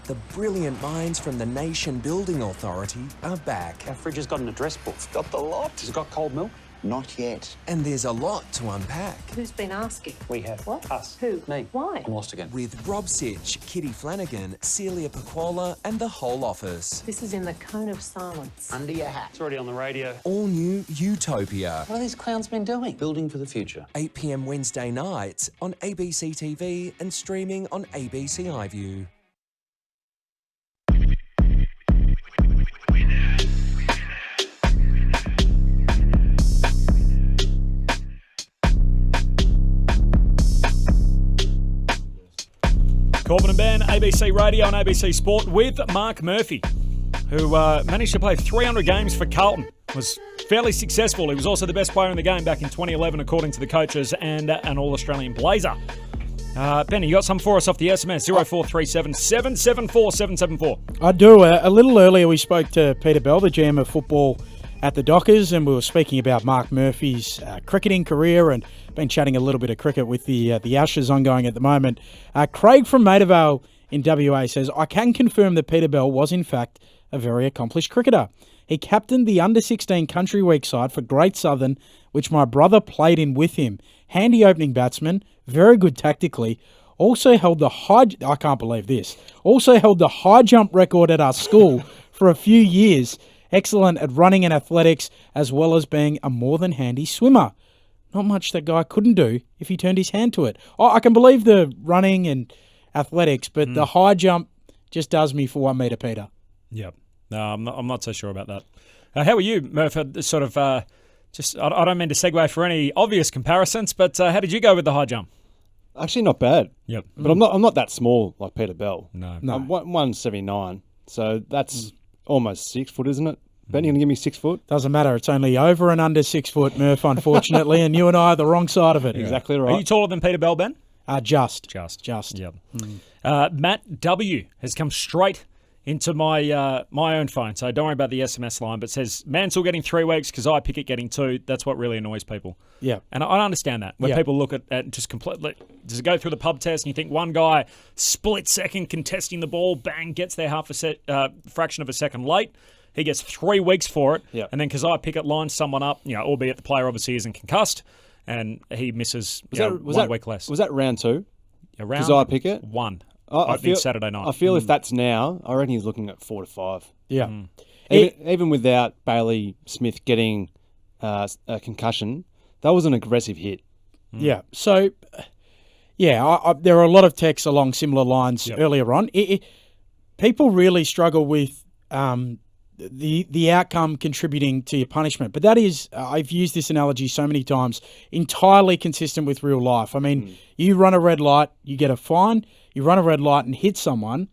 The brilliant minds from the Nation Building Authority are back. Our fridge has got an address book. It's got the lot. Has it got cold milk? Not yet. And there's a lot to unpack. Who's been asking? We have. What? Us. Who? Me. Why? I'm lost again. With Rob Sitch, Kitty Flanagan, Celia Paquola and the whole office. This is in the cone of silence. Under your hat. It's already on the radio. All new Utopia. What have these clowns been doing? Building for the future. 8 p.m. Wednesday nights on ABC TV and streaming on ABC iView. Corbin and Ben, ABC Radio and ABC Sport with Mark Murphy, who managed to play 300 games for Carlton. Was fairly successful. He was also the best player in the game back in 2011, according to the coaches, and an All-Australian Blazer. Ben, you got some for us off the SMS, 0437 774 774. I do. A little earlier we spoke to Peter Bell, the GM of football at the Dockers, and we were speaking about Mark Murphy's cricketing career and been chatting a little bit of cricket with the Ashes ongoing at the moment. Craig from Maidavale in WA says, I can confirm that Peter Bell was in fact a very accomplished cricketer. He captained the under-16 Country Week side for Great Southern, which my brother played in with him. Handy opening batsman, very good tactically. Also held the high jump record at our school for a few years. Excellent at running and athletics, as well as being a more than handy swimmer. Not much that guy couldn't do if he turned his hand to it. Oh, I can believe the running and athletics, but the high jump just does me for 1 metre, Peter. Yep. No, I'm not so sure about that. How are you, Murph? I don't mean to segue for any obvious comparisons, but how did you go with the high jump? Actually, not bad. Yep. But I'm not that small like Peter Bell. No. I'm 179, so that's almost 6 foot, isn't it? Ben, you going to give me 6 foot? Doesn't matter. It's only over and under 6 foot, Murph, unfortunately, and you and I are the wrong side of it. Yeah. Exactly right. Are you taller than Peter Bell, Ben? Just. Yep. Matt W. has come straight into my own phone, so don't worry about the SMS line, but says, Mansell getting 3 weeks, Kazai Pickett getting 2. That's what really annoys people. Yeah. And I understand that. When people look at just completely, does it go through the pub test and you think one guy, split second contesting the ball, bang, gets there fraction of a second late. He gets 3 weeks for it, and then Kazai Pickett lines someone up, albeit the player obviously isn't concussed, and he misses one week less. Was that round 2? Round Josiah Pickett? 1. I Opening feel Saturday night. I feel if that's now, I reckon he's looking at 4 to 5. Yeah. Even without Bailey Smith getting a concussion, that was an aggressive hit. Yeah. So, there are a lot of texts along similar lines earlier on. People really struggle with the outcome contributing to your punishment. But that is, I've used this analogy so many times, entirely consistent with real life. I mean, you run a red light, you get a fine. You run a red light and hit someone,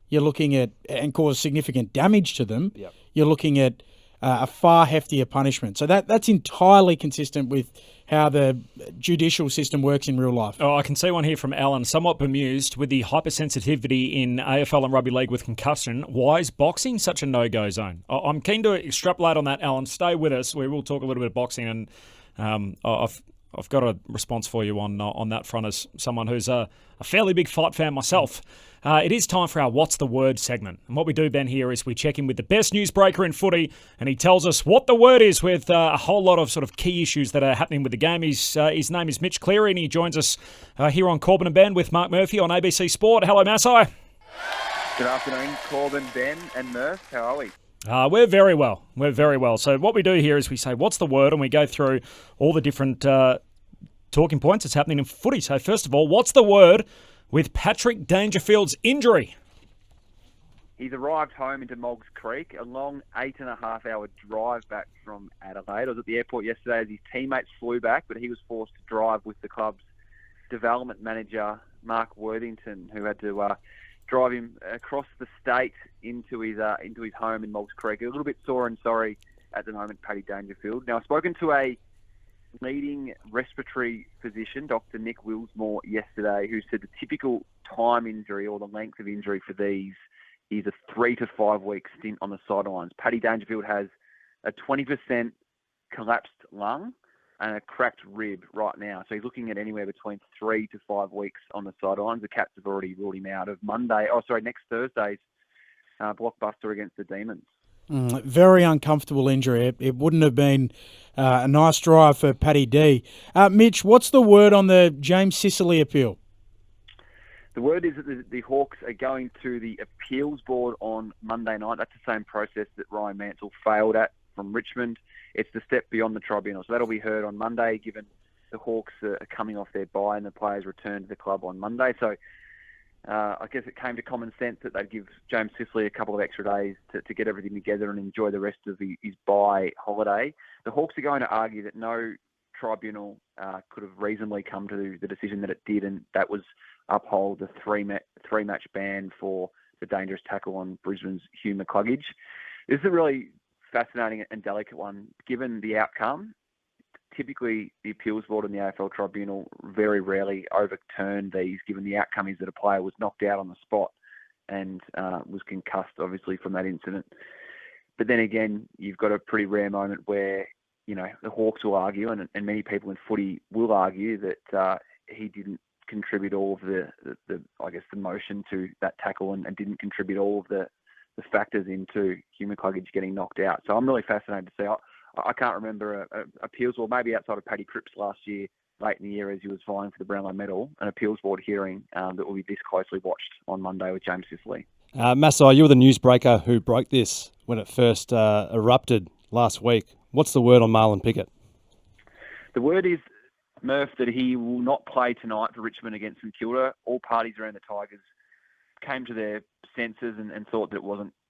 you're looking at, and cause significant damage to them, you're looking at a far heftier punishment. So that's entirely consistent with how the judicial system works in real life. Oh, I can see one here from Alan, somewhat bemused with the hypersensitivity in AFL and rugby league with concussion. Why is boxing such a no-go zone? I'm keen to extrapolate on that, Alan. Stay with us. We will talk a little bit of boxing, and I've got a response for you on that front as someone who's a fairly big fight fan myself. It is time for our What's the Word segment. And what we do, Ben, here is we check in with the best newsbreaker in footy, and he tells us what the word is with a whole lot of sort of key issues that are happening with the game. His name is Mitch Cleary, and he joins us here on Corbin Ben with Mark Murphy on ABC Sport. Hello, Masai. Good afternoon, Corbin, Ben and Murph. How are we? We're very well. We're very well. So what we do here is we say, what's the word? And we go through all the different talking points that's happening in footy. So first of all, what's the word with Patrick Dangerfield's injury? He's arrived home into Moggs Creek, a long 8.5-hour drive back from Adelaide. I was at the airport yesterday as his teammates flew back, but he was forced to drive with the club's development manager, Mark Worthington, who had to drive him across the state into his home in Moggs Creek. A little bit sore and sorry at the moment, Paddy Dangerfield. Now, I've spoken to a leading respiratory physician, Dr. Nick Willsmore, yesterday, who said the typical time injury or the length of injury for these is a 3 to 5 week stint on the sidelines. Paddy Dangerfield has a 20% collapsed lung and a cracked rib right now. So he's looking at anywhere between 3 to 5 weeks on the sidelines. The Cats have already ruled him out of next Thursday's blockbuster against the Demons. Very uncomfortable injury. It wouldn't have been a nice drive for Paddy D. Mitch, what's the word on the James Sicily appeal? The word is that the Hawks are going to the appeals board on Monday night. That's the same process that Ryan Mansell failed at from Richmond. It's the step beyond the tribunal. So that'll be heard on Monday, given the Hawks are coming off their bye and the players return to the club on Monday. So I guess it came to common sense that they'd give James Sicily a couple of extra days to get everything together and enjoy the rest of his bye holiday. The Hawks are going to argue that no tribunal could have reasonably come to the decision that it did, and that was uphold the three-match ban for the dangerous tackle on Brisbane's Hugh McCluggage. This is a really fascinating and delicate one, given the outcome. Typically, the appeals board and the AFL tribunal very rarely overturn these, given the outcome is that a player was knocked out on the spot and was concussed, obviously, from that incident. But then again, you've got a pretty rare moment where, the Hawks will argue, and many people in footy will argue that he didn't contribute all of the motion to that tackle and didn't contribute all of the factors into Hugh McCluggage getting knocked out. So I'm really fascinated to see. I can't remember appeals, or maybe outside of Paddy Cripps last year, late in the year as he was vying for the Brownlow medal, an appeals board hearing that will be this closely watched on Monday with James Sicily. Masai, you were the newsbreaker who broke this when it first erupted last week. What's the word on Marlon Pickett? The word is, Murph, that he will not play tonight for Richmond against St Kilda. All parties around the Tigers came to their senses and thought that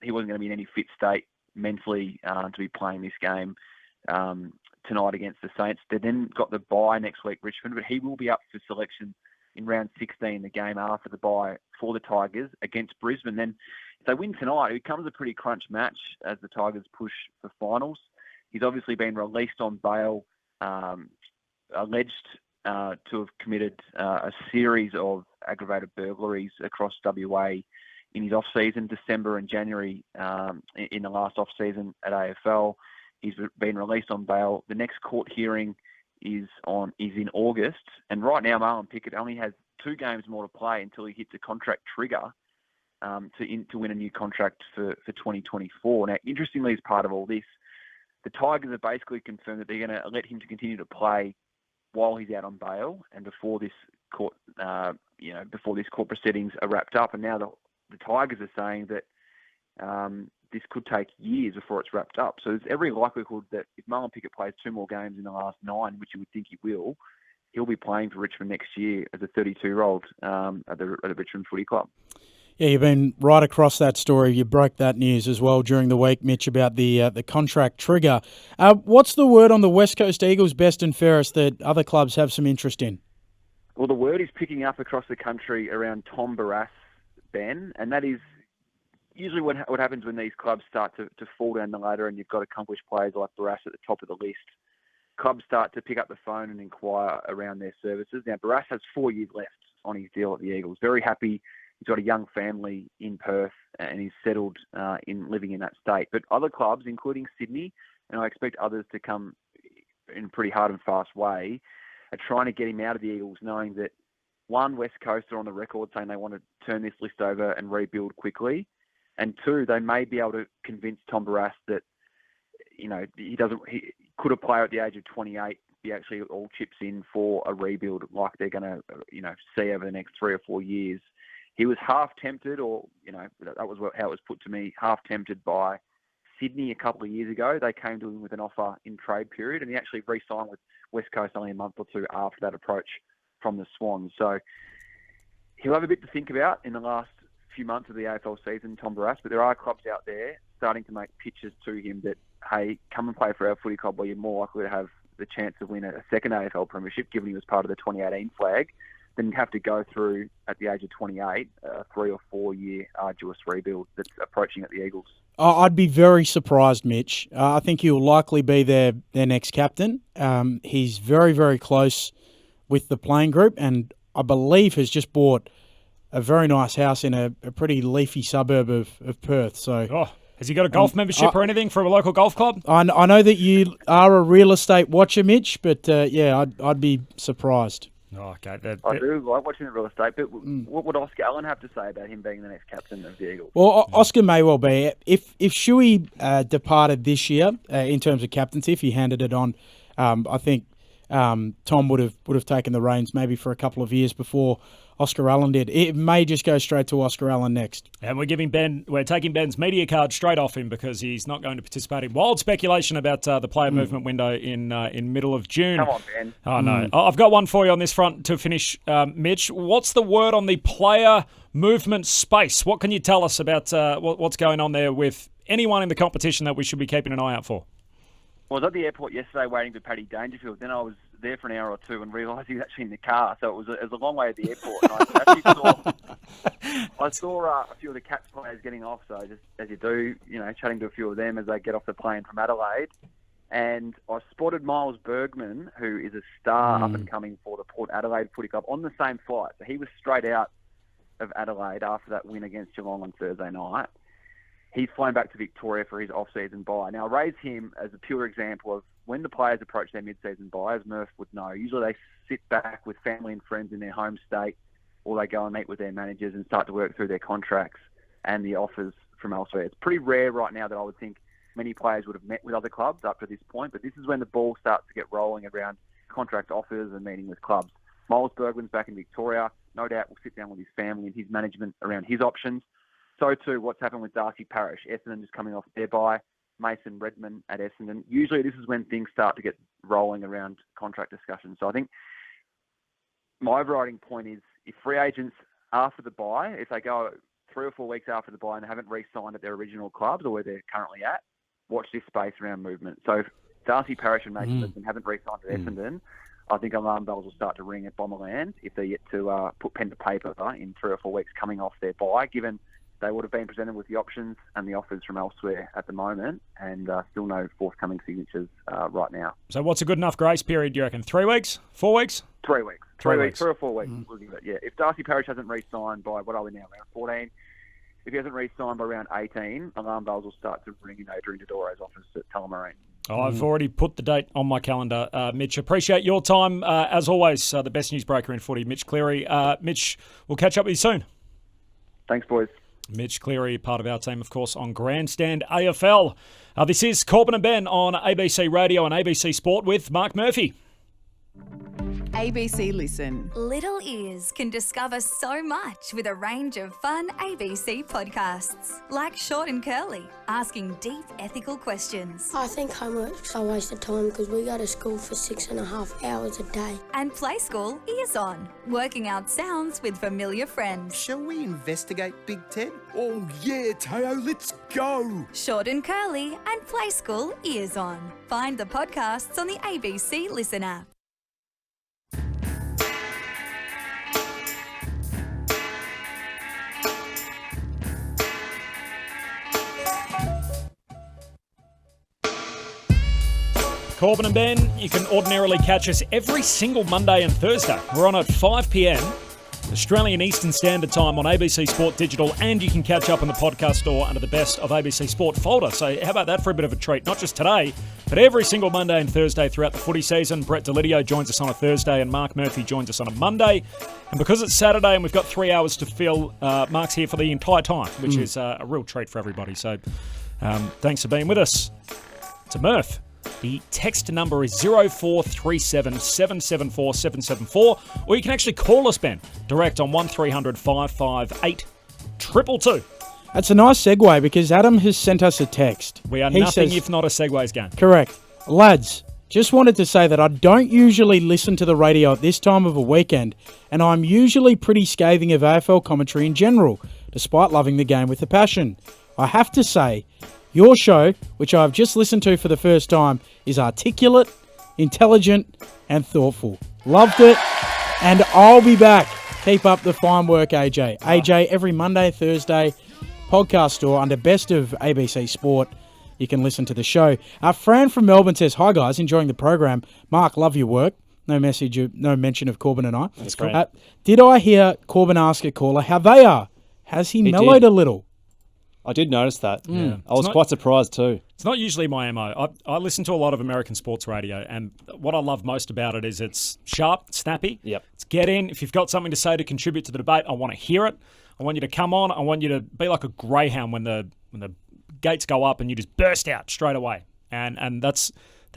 he wasn't going to be in any fit state mentally to be playing this game tonight against the Saints. They then got the bye next week, Richmond, but he will be up for selection in round 16, the game after the bye for the Tigers against Brisbane. Then if they win tonight, it becomes a pretty crunch match as the Tigers push for finals. He's obviously been released on bail, alleged to have committed a series of aggravated burglaries across WA in his off-season, December and January, in the last off-season at AFL. He's been released on bail. The next court hearing is in August, and right now Marlon Pickett only has 2 games more to play until he hits a contract trigger to win a new contract for 2024. Now, interestingly, as part of all this, the Tigers have basically confirmed that they're going to let him to continue to play while he's out on bail and before this court, before these court proceedings are wrapped up. And now the Tigers are saying that this could take years before it's wrapped up. So there's every likelihood that if Marlon Pickett plays 2 more games in the last 9, which you would think he will, he'll be playing for Richmond next year as a 32-year-old at the Richmond Footy Club. Yeah, you've been right across that story. You broke that news as well during the week, Mitch, about the contract trigger. What's the word on the West Coast Eagles, best and fairest, that other clubs have some interest in? Well, the word is picking up across the country around Tom Barrass, Ben, and that is usually what happens when these clubs start to fall down the ladder and you've got accomplished players like Barrass at the top of the list. Clubs start to pick up the phone and inquire around their services. Now, Barrass has 4 years left on his deal at the Eagles. Very happy. He's got a young family in Perth and he's settled in living in that state. But other clubs, including Sydney, and I expect others to come in a pretty hard and fast way, are trying to get him out of the Eagles, knowing that, one, West Coast are on the record saying they want to turn this list over and rebuild quickly. And 2, they may be able to convince Tom Barrass that, he could a player at the age of 28 be actually all chips in for a rebuild like they're going to, see over the next 3 or 4 years. He was half tempted, or, that was how it was put to me, half tempted by Sydney a couple of years ago. They came to him with an offer in trade period, and he actually re-signed with West Coast only a month or 2 after that approach from the Swans. So he'll have a bit to think about in the last few months of the AFL season, Tom Barrass, but there are clubs out there starting to make pitches to him that, hey, come and play for our footy club where you're more likely to have the chance to win a second AFL premiership, given he was part of the 2018 flag, then have to go through, at the age of 28, a 3 or 4 year arduous rebuild that's approaching at the Eagles. I'd be very surprised, Mitch. I think he'll likely be their next captain. He's very, very close with the playing group and I believe has just bought a very nice house in a pretty leafy suburb of Perth. So, has he got a golf membership or anything from a local golf club? I know that you are a real estate watcher, Mitch, but I'd be surprised. Oh, okay. I do like watching the real estate, but what would Oscar Allen have to say about him being the next captain of the Eagles? Well, Oscar may well be. If Shuey departed this year in terms of captaincy, if he handed it on, I think Tom would have taken the reins maybe for a couple of years before Oscar Allen did. It may just go straight to Oscar Allen next. And we're taking Ben's media card straight off him because he's not going to participate in wild speculation about the player movement window in middle of June. Come on, Ben. Oh, no. I've got one for you on this front to finish, Mitch. What's the word on the player movement space? What can you tell us about what's going on there with anyone in the competition that we should be keeping an eye out for? Well, I was at the airport yesterday waiting for Paddy Dangerfield. Then I was there for an hour or 2 and realised he was actually in the car. So it was a long way to the airport. And I saw a few of the Cats players getting off. So just as you do, chatting to a few of them as they get off the plane from Adelaide. And I spotted Miles Bergman, who is a star up and coming for the Port Adelaide Footy Club, on the same flight. So he was straight out of Adelaide after that win against Geelong on Thursday night. He's flown back to Victoria for his off-season bye. Now, I raise him as a pure example of when the players approach their mid-season bye, as Murph would know, usually they sit back with family and friends in their home state, or they go and meet with their managers and start to work through their contracts and the offers from elsewhere. It's pretty rare right now that I would think many players would have met with other clubs up to this point, but this is when the ball starts to get rolling around contract offers and meeting with clubs. Miles Bergman's back in Victoria. No doubt will sit down with his family and his management around his options. So too, what's happened with Darcy Parish. Essendon just coming off their bye. Mason Redman at Essendon. Usually this is when things start to get rolling around contract discussions. So I think my overriding point is if free agents after the bye, if they go 3 or 4 weeks after the bye and haven't re-signed at their original clubs or where they're currently at, watch this space around movement. So if Darcy Parish and Mason Redman haven't re-signed at Essendon, I think alarm bells will start to ring at Bomberland if they're yet to put pen to paper in 3 or 4 weeks coming off their bye, given they would have been presented with the options and the offers from elsewhere at the moment, and still no forthcoming signatures right now. So what's a good enough grace period, do you reckon? 3 weeks? 4 weeks? 3 weeks. 3 weeks. 3 or 4 weeks. Mm. We'll give it. Yeah. If Darcy Parish hasn't re-signed by, what are we now, around 14? If he hasn't re-signed by around 18, alarm bells will start to ring in Adrian Dodoro's office at Tullamarine. I've already put the date on my calendar, Mitch. Appreciate your time. As always, the best newsbreaker in footy, Mitch Cleary. Mitch, we'll catch up with you soon. Thanks, boys. Mitch Cleary, part of our team, of course, on Grandstand AFL. This is Corbin and Ben on ABC Radio and ABC Sport with Mark Murphy. ABC Listen. Little ears can discover so much with a range of fun ABC podcasts, like Short and Curly, asking deep ethical questions. I think homework's a waste of time because we go to school for 6.5 hours a day. And Play School Ears On, working out sounds with familiar friends. Shall we investigate Big Ted? Oh yeah, Teo, let's go! Short and Curly and Play School Ears On. Find the podcasts on the ABC Listen app. Corbin and Ben, you can ordinarily catch us every single Monday and Thursday. We're on at 5 p.m, Australian Eastern Standard Time on ABC Sport Digital, and you can catch up on the podcast store under the Best of ABC Sport folder. So how about that for a bit of a treat? Not just today, but every single Monday and Thursday throughout the footy season. Brett Delidio joins us on a Thursday and Mark Murphy joins us on a Monday. And because it's Saturday and we've got 3 hours to fill, Mark's here for the entire time, which is a real treat for everybody. So thanks for being with us. To Murph. The text number is 0437 774 774, or you can actually call us, Ben, direct on 1300 558 222. That's a nice segue because Adam has sent us a text. We are He nothing says, if not a segues game. Correct. Lads, just wanted to say that I don't usually listen to the radio at this time of a weekend, and I'm usually pretty scathing of AFL commentary in general, despite loving the game with a passion. I have to say, your show, which I've just listened to for the first time, is articulate, intelligent, and thoughtful. Loved it, and I'll be back. Keep up the fine work, AJ. AJ, every Monday, Thursday, podcast store under Best of ABC Sport. You can listen to the show. Fran from Melbourne says, "Hi guys, enjoying the program. Mark, love your work." No message, no mention of Corbin and I. That's great. Did I hear Corbin ask a caller how they are? Has he mellowed a little? I did notice that. Yeah. I was quite surprised too. It's not usually my MO. I listen to a lot of American sports radio, and what I love most about it is it's sharp, snappy. Yep. It's get in. If you've got something to say to contribute to the debate, I want to hear it. I want you to come on. I want you to be like a greyhound when the gates go up and you just burst out straight away. And that's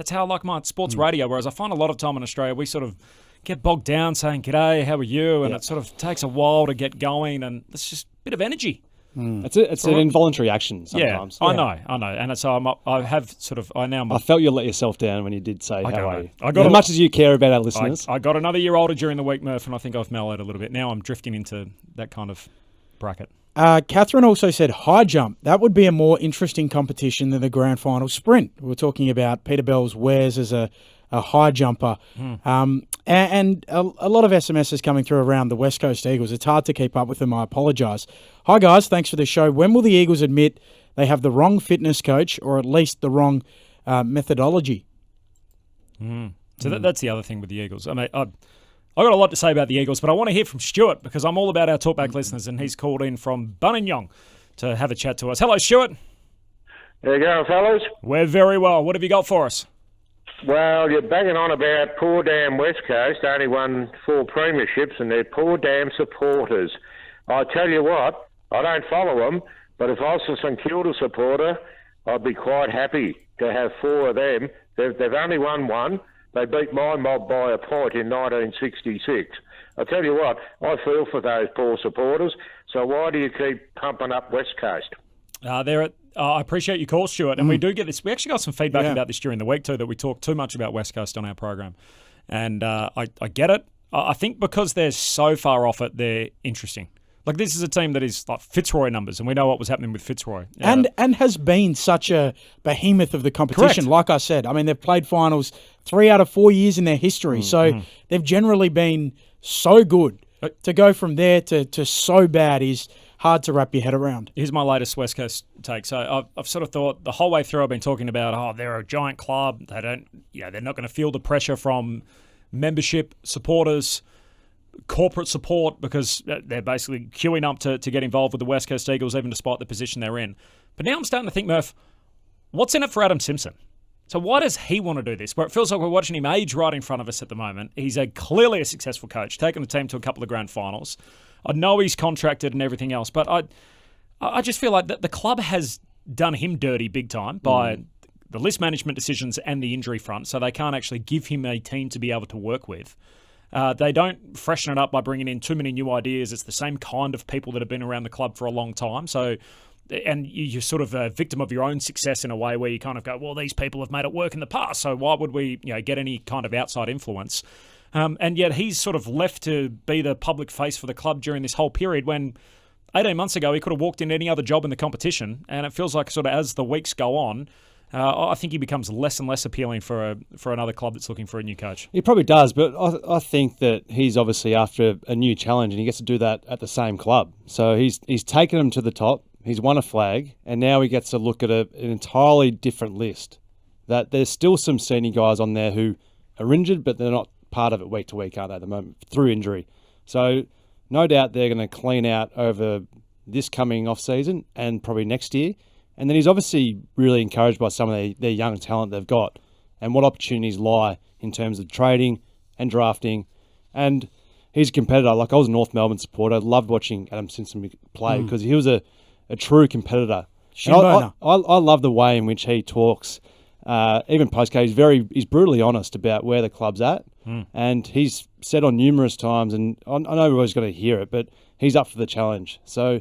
how I like my sports radio, whereas I find a lot of time in Australia we sort of get bogged down saying, "G'day, how are you?" And it sort of takes a while to get going, and it's just a bit of energy. It's an involuntary action sometimes. Yeah, I know. And so I felt you let yourself down when you did say, how are you? As much as you care about our listeners. I got another year older during the week, Murph, and I think I've mellowed a little bit. Now I'm drifting into that kind of bracket. Catherine also said high jump. That would be a more interesting competition than the grand final sprint. We were talking about Peter Bell's wares as a high jumper. And a lot of SMSs coming through around the West Coast Eagles. It's hard to keep up with them. I apologise. Hi, guys. Thanks for the show. When will the Eagles admit they have the wrong fitness coach or at least the wrong methodology? So that's the other thing with the Eagles. I mean, I've got a lot to say about the Eagles, but I want to hear from Stuart because I'm all about our talkback listeners, and he's called in from Buninyong to have a chat to us. Hello, Stuart. There you go, fellas. We're very well. What have you got for us? Well, you're banging on about poor damn West Coast, only won 4 premierships, and they're poor damn supporters. I tell you what, I don't follow them, but if I was a St Kilda supporter, I'd be quite happy to have 4 of them. They've only won 1. They beat my mob by a point in 1966. I tell you what, I feel for those poor supporters, so why do you keep pumping up West Coast? I appreciate your call, Stuart, and we do get this. We actually got some feedback about this during the week too, that we talk too much about West Coast on our program, and I get it. I think because they're so far off it, they're interesting. Like this is a team that is like Fitzroy numbers, and we know what was happening with Fitzroy, and has been such a behemoth of the competition. Correct. Like I said, I mean they've played finals 3 out of 4 years in their history, so they've generally been so good. To go from there to so bad is hard to wrap your head around. Here's my latest West Coast take. So I've sort of thought the whole way through I've been talking about, they're a giant club. They're not going to feel the pressure from membership, supporters, corporate support because they're basically queuing up to get involved with the West Coast Eagles, even despite the position they're in. But now I'm starting to think, Murph, what's in it for Adam Simpson? So why does he want to do this? Where it feels like we're watching him age right in front of us at the moment. He's clearly a successful coach, taking the team to a couple of grand finals. I know he's contracted and everything else, but I just feel like the club has done him dirty big time by the list management decisions and the injury front, so they can't actually give him a team to be able to work with. They don't freshen it up by bringing in too many new ideas. It's the same kind of people that have been around the club for a long time. So, and you're sort of a victim of your own success in a way where you kind of go, well, these people have made it work in the past, so why would we get any kind of outside influence? And yet he's sort of left to be the public face for the club during this whole period when 18 months ago he could have walked into any other job in the competition. And it feels like sort of as the weeks go on, I think he becomes less and less appealing for another club that's looking for a new coach. He probably does, but I think that he's obviously after a new challenge and he gets to do that at the same club. So he's taken him to the top, he's won a flag, and now he gets to look at an entirely different list. That there's still some senior guys on there who are injured, but they're not part of it week to week, aren't they, at the moment, through injury. So no doubt they're going to clean out over this coming off-season and probably next year. And then he's obviously really encouraged by some of their young talent they've got and what opportunities lie in terms of trading and drafting. And he's a competitor. Like, I was a North Melbourne supporter. I loved watching Adam Simpson play because he was a true competitor. I love the way in which he talks. Even post-game, he's brutally honest about where the club's at. And he's said on numerous times, and I know we're always going to hear it, but he's up for the challenge. So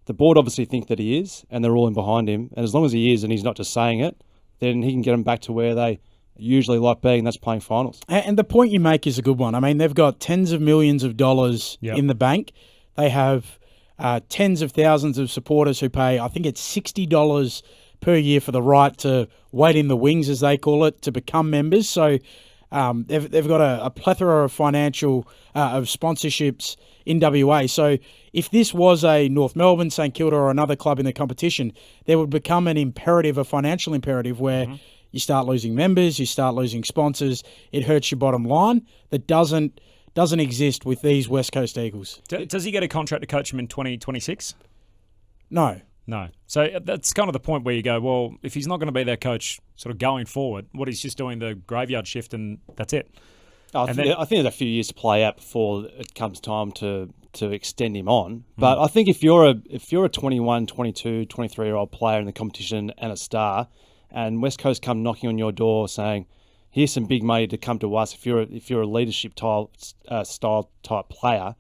the board obviously think that he is, and they're all in behind him. And as long as he is and he's not just saying it, then he can get them back to where they usually like being, and that's playing finals. And the point you make is a good one. I mean, they've got tens of millions of dollars in the bank. They have tens of thousands of supporters who pay, I think it's $60 per year for the right to wait in the wings, as they call it, to become members. So they've got a plethora of financial of sponsorships in WA. So if this was a North Melbourne, St Kilda or another club in the competition, there would become an imperative, a financial imperative where you start losing members, you start losing sponsors, it hurts your bottom line. That doesn't exist with these West Coast Eagles. Does he get a contract to coach him in 2026? No. So that's kind of the point where you go, well, if he's not going to be their coach sort of going forward, he's just doing the graveyard shift and that's it. I think there's a few years to play out before it comes time to extend him on. But I think if you're a 21, 22, 23-year-old player in the competition and a star, and West Coast come knocking on your door saying, here's some big money to come to us if you're a leadership style type player,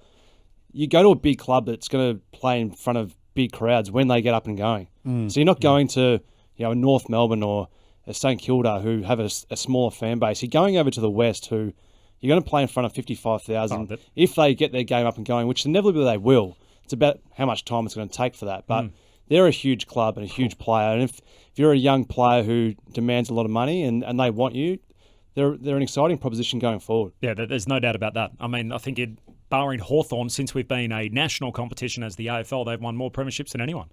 you go to a big club that's going to play in front of big crowds when they get up and going. So you're not going to a North Melbourne or a St Kilda who have a smaller fan base. You're going over to the West who you're going to play in front of 55,000 if they get their game up and going, which inevitably they will. It's about how much time it's going to take for that. But they're a huge club and a huge player. And if you're a young player who demands a lot of money and they want you, they're an exciting proposition going forward. Yeah, there's no doubt about that. I mean, I think barring Hawthorn, since we've been a national competition as the AFL, they've won more premierships than anyone.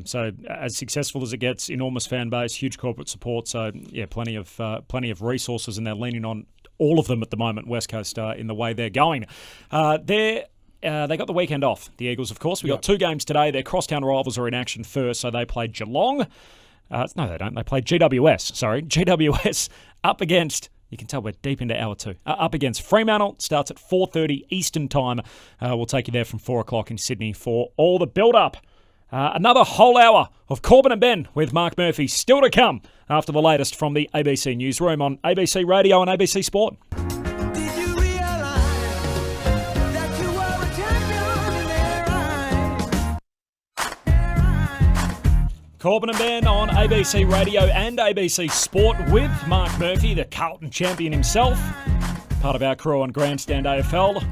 So as successful as it gets, enormous fan base, huge corporate support. So yeah, plenty of resources, and they're leaning on all of them at the moment. West Coast in the way they're going. They got the weekend off. The Eagles, of course. We got 2 games today. Their crosstown rivals are in action first. So they played Geelong. No, they don't. They played GWS. Sorry, GWS up against. You can tell we're deep into hour 2. Up against Fremantle. Starts at 4:30 Eastern time. We'll take you there from 4 o'clock in Sydney for all the build-up. Another whole hour of Corbin and Ben with Mark Murphy still to come after the latest from the ABC Newsroom on ABC Radio and ABC Sport. Corbin and Ben on ABC Radio and ABC Sport with Mark Murphy, the Carlton champion himself, part of our crew on Grandstand AFL.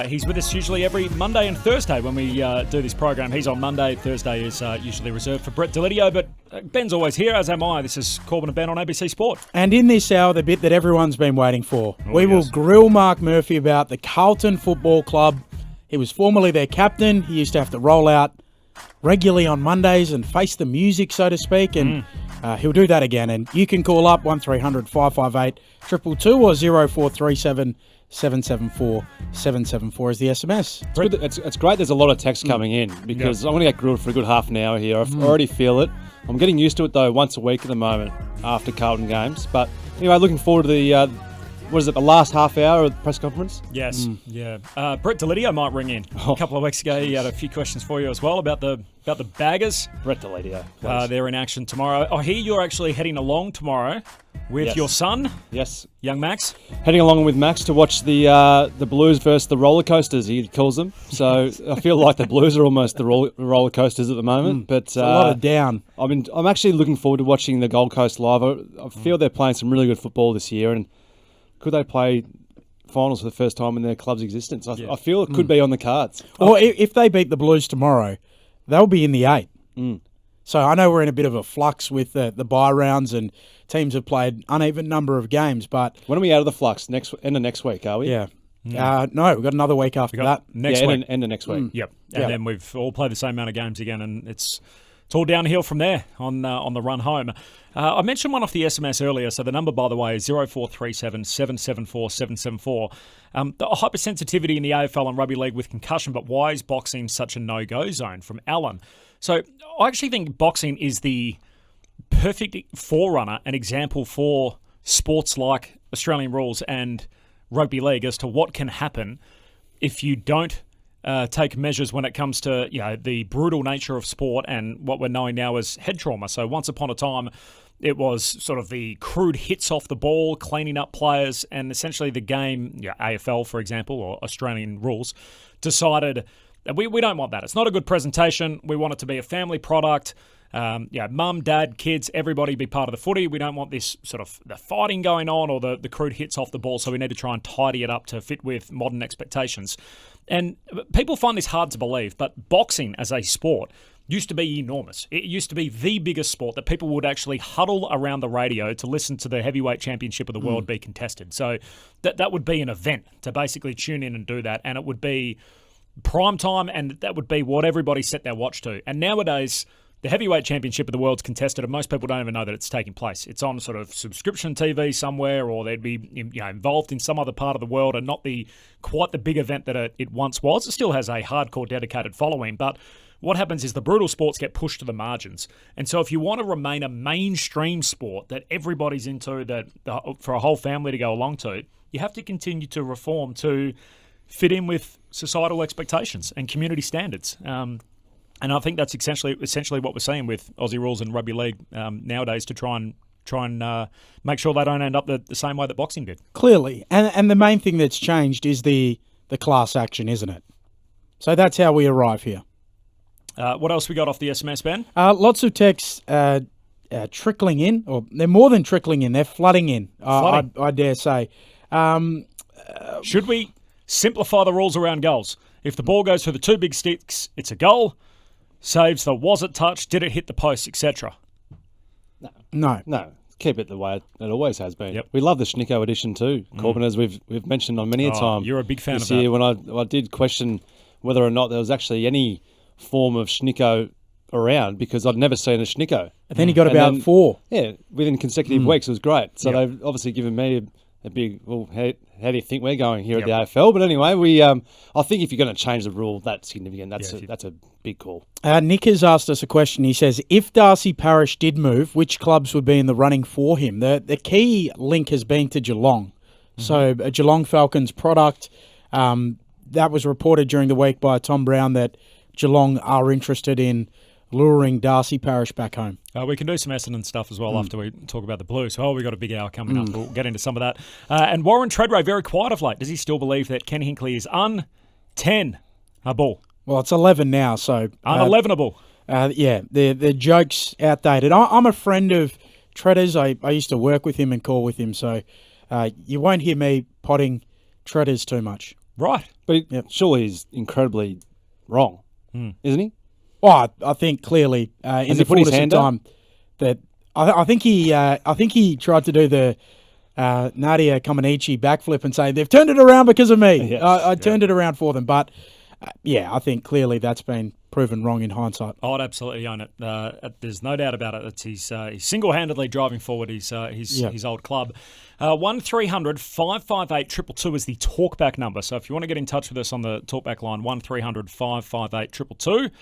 He's with us usually every Monday and Thursday when we do this program. He's on Monday. Thursday is usually reserved for Brett Delidio, but Ben's always here, as am I. This is Corbin and Ben on ABC Sport. And in this hour, the bit that everyone's been waiting for, we will grill Mark Murphy about the Carlton Football Club. He was formerly their captain. He used to have to roll out regularly on Mondays and face the music, so to speak, and he'll do that again. And you can call up 1300 558 222 or 0437 774 774 is the SMS. It's great there's a lot of text coming in because I'm going to get grilled for a good half an hour here. I already feel it. I'm getting used to it though once a week at the moment after Carlton games. But anyway, looking forward to what is it, the last half hour of the press conference? Yes, yeah. Brett Delidio might ring in. A couple of weeks ago, he had a few questions for you as well about the Baggers. Brett Delidio. They're in action tomorrow. I hear you're actually heading along tomorrow with your son. Yes. Young Max. Heading along with Max to watch the Blues versus the roller coasters, he calls them. So I feel like the Blues are almost the roller coasters at the moment. But It's a lot of down. I'm actually looking forward to watching the Gold Coast live. I feel they're playing some really good football this year, and could they play finals for the first time in their club's existence? I feel it could be on the cards. Or if they beat the Blues tomorrow, they'll be in the 8. So I know we're in a bit of a flux with the bye rounds and teams have played uneven number of games, but... When are we out of the flux? End of next week, are we? Yeah. No, we've got another week after that. Next week. End of next week. Yep. And then we've all played the same amount of games again, and it's all downhill from there on the run home. I mentioned one off the SMS earlier, so the number, by the way, is 0437 774 774. The hypersensitivity in the AFL and rugby league with concussion, but why is boxing such a no-go zone? From Alan. So I actually think boxing is the perfect forerunner and example for sports like Australian rules and rugby league as to what can happen if you don't take measures when it comes to the brutal nature of sport and what we're knowing now as head trauma. So once upon a time, it was sort of the crude hits off the ball, cleaning up players, and essentially the game, AFL, for example, or Australian rules, decided that we don't want that. It's not a good presentation. We want it to be a family product. Mum, dad, kids, everybody be part of the footy. We don't want this sort of the fighting going on or the crude hits off the ball, so we need to try and tidy it up to fit with modern expectations. And people find this hard to believe, but boxing as a sport used to be enormous. It used to be the biggest sport that people would actually huddle around the radio to listen to the heavyweight championship of the world be contested. So that would be an event to basically tune in and do that, and it would be prime time, and that would be what everybody set their watch to. And nowadays, the heavyweight championship of the world's contested, and most people don't even know that it's taking place. It's on sort of subscription TV somewhere, or they'd be involved in some other part of the world, and not quite the big event that it once was. It still has a hardcore, dedicated following, but what happens is the brutal sports get pushed to the margins. And so if you want to remain a mainstream sport that everybody's into, for a whole family to go along to, you have to continue to reform to fit in with societal expectations and community standards. And I think that's essentially what we're seeing with Aussie rules and rugby league nowadays, to try and make sure they don't end up the same way that boxing did. Clearly. And the main thing that's changed is the class action, isn't it? So that's how we arrive here. What else we got off the SMS, Ben? Lots of texts trickling in, or they're more than trickling in, they're flooding in, I dare say. Should we simplify the rules around goals? If the ball goes through the two big sticks, it's a goal. Saves the was it touched, did it hit the post, etc. No. Keep it the way it always has been. Yep. We love the Schnicko edition too, Corbin, as we've mentioned on many a time. You're a big fan this of that. year when I did question whether or not there was actually any form of Schnicko around, because I'd never seen a Schnicko. And then he got about 4. Yeah, within consecutive weeks. It was great. So they've obviously given me a big, well, how do you think we're going here at the AFL? But anyway, I think if you're going to change the rule that significant, that's a big call. Nick has asked us a question. He says, if Darcy Parish did move, which clubs would be in the running for him? The key link has been to Geelong. So a Geelong Falcons product, that was reported during the week by Tom Brown that Geelong are interested in luring Darcy Parish back home. We can do some Essendon stuff as well after we talk about the Blues. We've got a big hour coming up. We'll get into some of that. And Warren Treadway, very quiet of late. Does he still believe that Ken Hinkley is un-10-able? Well, it's 11 now, so... Un-11-able. The joke's outdated. I'm a friend of Treaders. I used to work with him and call with him, so you won't hear me potting Treaders too much. Right. But surely he's incredibly wrong, isn't he? Well, I think clearly in the fullness of time that I think he tried to do the Nadia Comaneci backflip and say they've turned it around because of me. Yes. I turned it around for them, but I think clearly that's been proven wrong in hindsight. I'd absolutely own it. There's no doubt about it. He's single-handedly driving forward his old club. 1300 558 222 is the talkback number. So if you want to get in touch with us on the talkback line, 1300 558 222.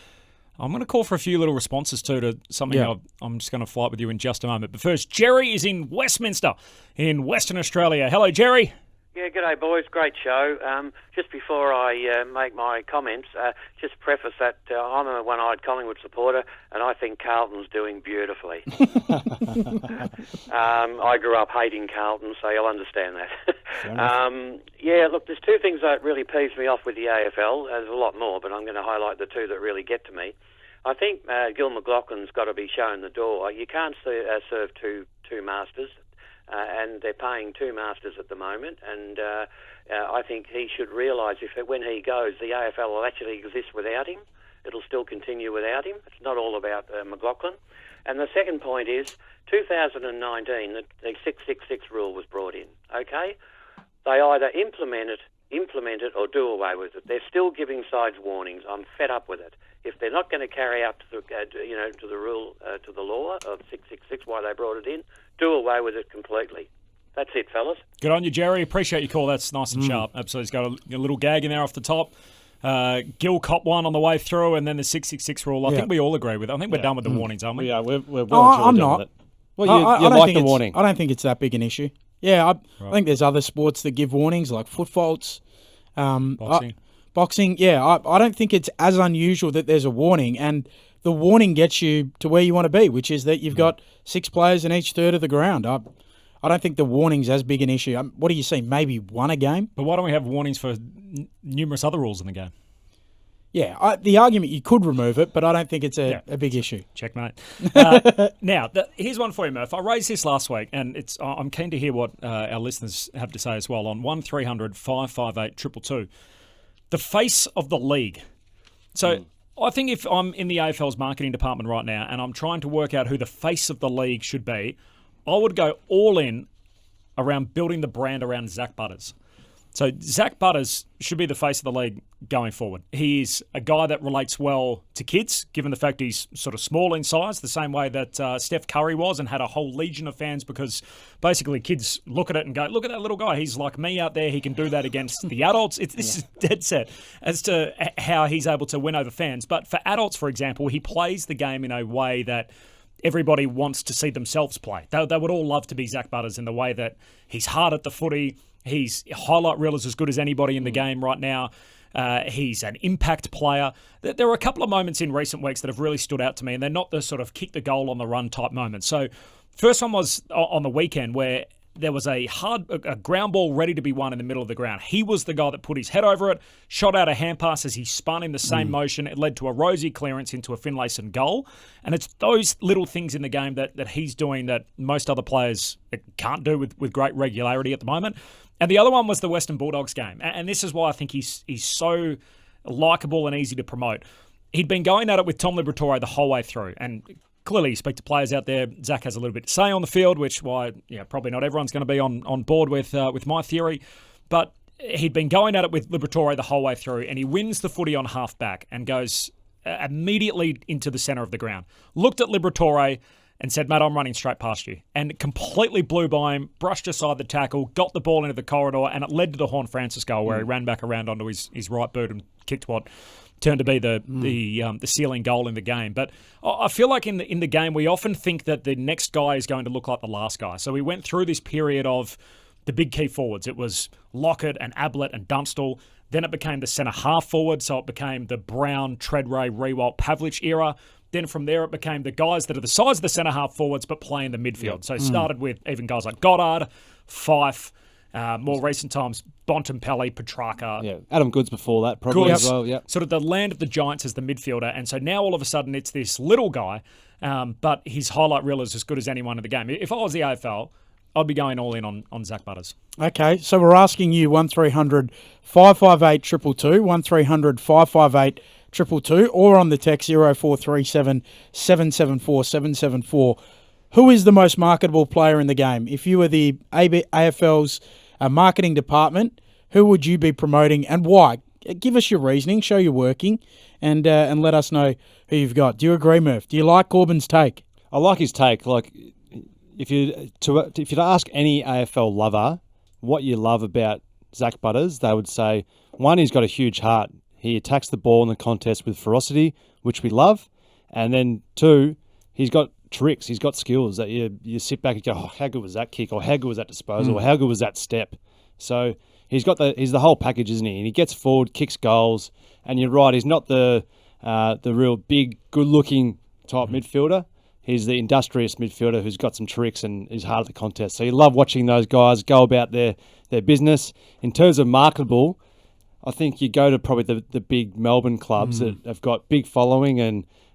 I'm going to call for a few little responses to something I'm just going to fly with you in just a moment. But first, Jerry is in Westminster in Western Australia. Hello, Jerry. Yeah, g'day boys, great show. Just before I make my comments, just preface that I'm a one-eyed Collingwood supporter and I think Carlton's doing beautifully. I grew up hating Carlton, so you'll understand that. Yeah, look, there's two things that really peeves me off with the AFL. There's a lot more, but I'm going to highlight the two that really get to me. I think Gil McLaughlin's got to be shown the door. You can't serve two masters. And they're paying two masters at the moment, and I think he should realise when he goes, the AFL will actually exist without him. It'll still continue without him. It's not all about McLaughlin. And the second point is, 2019, the 666 rule was brought in, okay? They either implement it or do away with it. They're still giving sides warnings. I'm fed up with it. If they're not going to carry out to the rule, to the law of 666, why they brought it in, do away with it completely. That's it, fellas. Good on you, Jerry. Appreciate your call. That's nice and sharp. Absolutely. He's got a little gag in there off the top. Gil cop one on the way through, and then the 666 rule. I think we all agree with it. I think we're done with the warnings, aren't we? Yeah, we're well I'm done not. with it. Well, you like the warning. I don't think it's that big an issue. Yeah, I think there's other sports that give warnings, like foot faults. Boxing, I don't think it's as unusual that there's a warning, and the warning gets you to where you want to be, which is that you've got 6 players in each third of the ground. I don't think the warning's as big an issue. What do you see? Maybe one a game? But why don't we have warnings for numerous other rules in the game? Yeah, the argument you could remove it, but I don't think it's a big issue. Checkmate. Now, here's one for you, Murph. I raised this last week, and I'm keen to hear what our listeners have to say as well on 1300 558 222. The face of the league. So I think if I'm in the AFL's marketing department right now and I'm trying to work out who the face of the league should be, I would go all in around building the brand around Zach Butters. So Zach Butters should be the face of the league going forward. He's a guy that relates well to kids, given the fact he's sort of small in size, the same way that Steph Curry was and had a whole legion of fans because basically kids look at it and go, look at that little guy. He's like me out there. He can do that against the adults. This is dead set as to how he's able to win over fans. But for adults, for example, he plays the game in a way that everybody wants to see themselves play. They would all love to be Zach Butters in the way that he's hard at the footy. He's highlight reel is as good as anybody in the game right now. He's an impact player. There were a couple of moments in recent weeks that have really stood out to me, and they're not the sort of kick the goal on the run type moments. So first one was on the weekend where there was a ground ball ready to be won in the middle of the ground. He was the guy that put his head over it, shot out a hand pass as he spun in the same motion. It led to a rosy clearance into a Finlayson goal. And it's those little things in the game that he's doing that most other players can't do with great regularity at the moment. And the other one was the Western Bulldogs game. And this is why I think he's so likeable and easy to promote. He'd been going at it with Tom Liberatore the whole way through. And clearly you speak to players out there, Zach has a little bit to say on the field, which why probably not everyone's going to be on board with my theory. But he'd been going at it with Liberatore the whole way through, and he wins the footy on half back and goes immediately into the centre of the ground. Looked at Liberatore and said, mate, I'm running straight past you. And completely blew by him, brushed aside the tackle, got the ball into the corridor, and it led to the Horn Francis goal where he ran back around onto his right boot and kicked what turned to be the sealing goal in the game. But I feel like in the game, we often think that the next guy is going to look like the last guy. So we went through this period of the big key forwards. It was Lockett and Ablett and Dunstall. Then it became the centre half forward, so it became the Brown, Treadray, Rewalt, Pavlich era. Then from there, it became the guys that are the size of the centre half forwards but play in the midfield. So it started with even guys like Goddard, Fife, more recent times, Bontempelli, Petrarca. Yeah, Adam Goods before that probably as well. Yeah, sort of the land of the Giants as the midfielder. And so now all of a sudden it's this little guy, but his highlight reel is as good as anyone in the game. If I was the AFL, I'd be going all in on Zach Butters. Okay, so we're asking you 1300 558 222, 1300 558 222, or on the text 0437 774 774. Who is the most marketable player in the game? If you were the AFL's marketing department, who would you be promoting and why? Give us your reasoning, show your working, and let us know who you've got. Do you agree, Murph? Do you like Corbin's take? I like his take. Like, if you to ask any AFL lover what you love about Zach Butters, they would say, one, he's got a huge heart. He attacks the ball in the contest with ferocity, which we love. And then 2, he's got tricks. He's got skills that you sit back and go, oh, how good was that kick? Or how good was that disposal? Or how good was that step? So he's the whole package, isn't he? And he gets forward, kicks goals. And you're right, he's not the real big, good-looking type midfielder. He's the industrious midfielder who's got some tricks and is hard at the contest. So you love watching those guys go about their business. In terms of marketable, I think you go to probably the big Melbourne clubs that have got big following,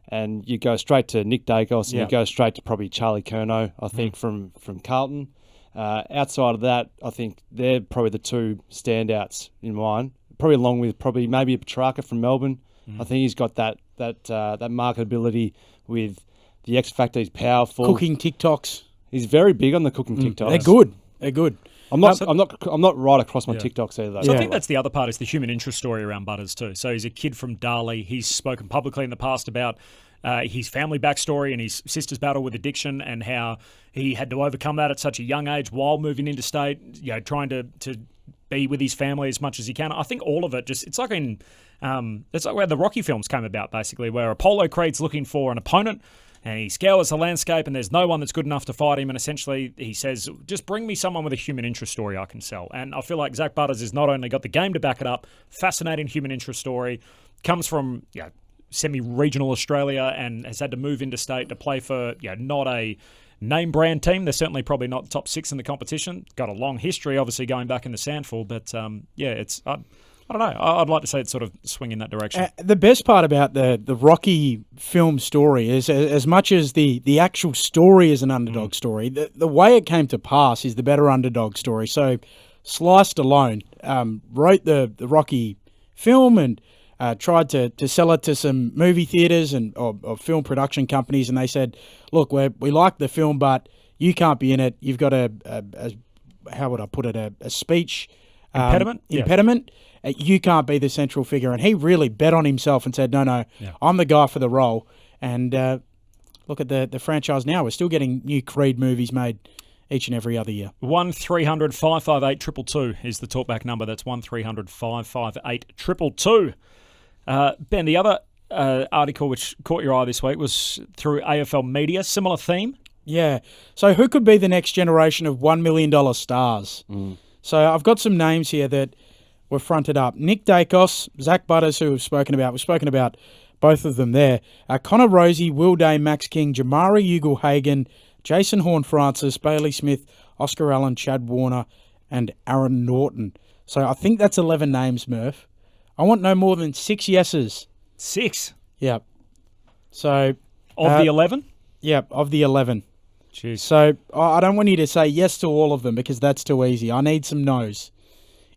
and you go straight to Nick Dacos and you go straight to probably Charlie Curnow, I think, from Carlton. Outside of that, I think they're probably the 2 standouts in mine, probably along with maybe a Petrarca from Melbourne. I think he's got that marketability with the X Factor. He's powerful. Cooking TikToks. He's very big on the cooking TikToks. They're good. I'm not right across my TikToks either. Though. So I think that's the other part is the human interest story around Butters too. So he's a kid from Darley. He's spoken publicly in the past about his family backstory and his sister's battle with addiction and how he had to overcome that at such a young age while moving interstate, trying to be with his family as much as he can. I think all of it it's like where the Rocky films came about, basically, where Apollo Creed's looking for an opponent and he scours the landscape and there's no one that's good enough to fight him, and essentially he says, just bring me someone with a human interest story I can sell. And I feel like Zach Butters has not only got the game to back it up, fascinating human interest story, comes from semi-regional Australia and has had to move interstate to play for not a name brand team. They're certainly probably not the top 6 in the competition. Got a long history, obviously, going back in the Sandford, but it's... I don't know. I'd like to say it's sort of swing in that direction. The best part about the Rocky film story is, as much as the actual story is an underdog story, the way it came to pass is the better underdog story. So Sliced alone wrote the Rocky film and tried to sell it to some movie theaters or film production companies, and they said, look, we like the film, but you can't be in it. You've got a how would I put it, a speech impediment. You can't be the central figure. And he really bet on himself and said, no, I'm the guy for the role. And look at the franchise now. We're still getting new Creed movies made each and every other year. 1300 558 222 is the talkback number. That's 1300 558 222. Ben, the other article which caught your eye this week was through AFL Media. Similar theme. Yeah. So who could be the next generation of $1 million stars? So I've got some names here that were fronted up. Nick Dacos, Zach Butters, who we've spoken about. We've spoken about both of them there. Connor Rozee, Will Day, Max King, Jamari Ugle-Hagan, Jason Horne-Francis, Bailey Smith, Oscar Allen, Chad Warner, and Aaron Norton. So I think that's 11 names, Murph. I want no more than 6 yeses. 6? Yep. So... Of the 11? Yep, of the 11. Jeez. So I don't want you to say yes to all of them because that's too easy. I need some no's.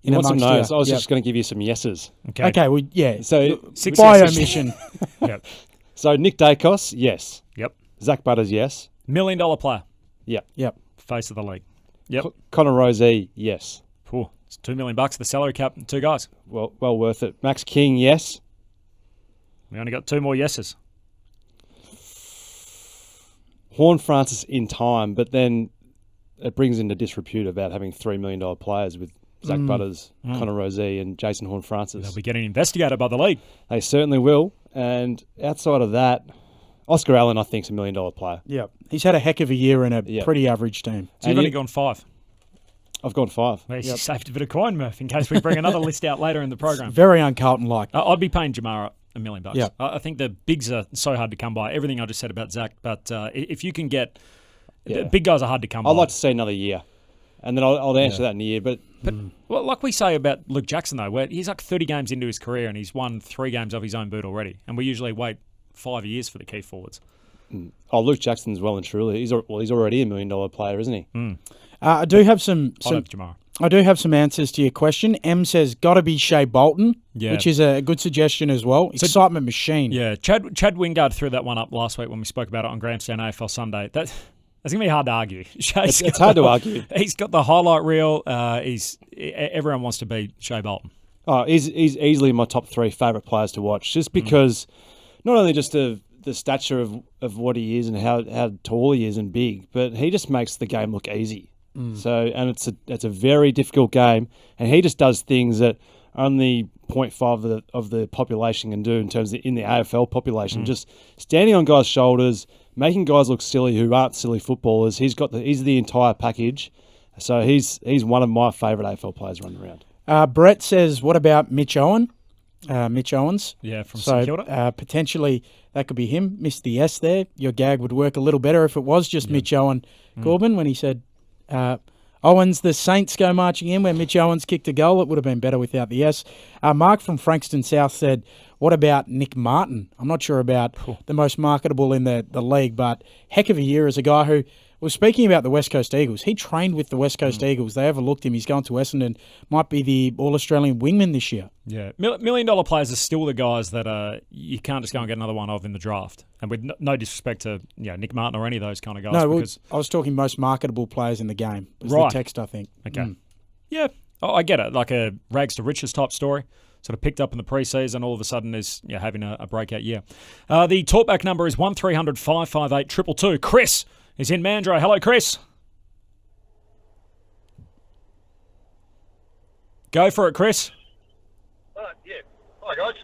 You want some no's? I was just going to give you some yeses. Okay, well, yeah. So 6 by omission. Yep. So Nick Dacos, yes. Yep. Zach Butters, yes. $1 million player. Yep. Face of the league. Yep. Connor Rozee, yes. Cool. It's $2 million, the salary cap, 2 guys. Well worth it. Max King, yes. We only got 2 more yeses. Horne-Francis in time, but then it brings into disrepute about having $3 million players with Zach Butters, Connor Rozee, and Jason Horne-Francis. They'll be getting investigated by the league. They certainly will. And outside of that, Oscar Allen, I think, is $1 million player. Yeah. He's had a heck of a year in a pretty average team. So you've only gone 5. I've gone 5. Well, you saved a bit of coin, Murph, in case we bring another list out later in the program. Very un-Carlton-like. I'd be paying Jamara $1 million. Yeah. I think the bigs are so hard to come by. Everything I just said about Zach, but if you can get... The big guys are hard to come by. I'd like to see another year. And then I'll answer that in a year. But well, like we say about Luke Jackson, though, where he's like 30 games into his career and he's won 3 games off his own boot already. And we usually wait 5 years for the key forwards. Luke Jackson's well and truly. He's already a $1 million player, isn't he? I do have some Jamara. I do have some answers to your question. M says, got to be Shea Bolton, which is a good suggestion as well. Excitement machine. Yeah, Chad Wingard threw that one up last week when we spoke about it on Grahamstown AFL Sunday. That's going to be hard to argue. It's hard to argue. He's got the highlight reel. Everyone wants to be Shea Bolton. Oh, he's easily my top 3 favourite players to watch, just because not only just the stature of what he is and how tall he is and big, but he just makes the game look easy. So, and it's a very difficult game, and he just does things that only 0.5 of the population can do in terms of in the AFL population. Just standing on guys' shoulders, making guys look silly who aren't silly footballers. He's the entire package. So he's one of my favourite AFL players running around. Brett says, what about Mitch Owens? From St Kilda. Potentially that could be him. Missed the S there. Your gag would work a little better if it was just Mitch Owen, Corbin, when he said Owens, the Saints go marching in, where Mitch Owens kicked a goal. It would have been better without the S. Mark from Frankston South said, what about Nick Martin? I'm not sure about the most marketable in the league, but heck of a year as a guy who was speaking about the West Coast Eagles. He trained with the West Coast Eagles. They overlooked him. He's going to Essendon. Might be the All-Australian wingman this year. Yeah. $1 million players are still the guys that you can't just go and get another one of in the draft. And with no disrespect to Nick Martin or any of those kind of guys. No, I was talking most marketable players in the game. Was the text, I think. Okay. Yeah. I get it. Like a rags to riches type story. Sort of picked up in the preseason, all of a sudden is having a breakout year. The talkback number is 1300 558 222. Chris is in Mandurah. Hello, Chris. Go for it, Chris. Yeah. Hi, guys.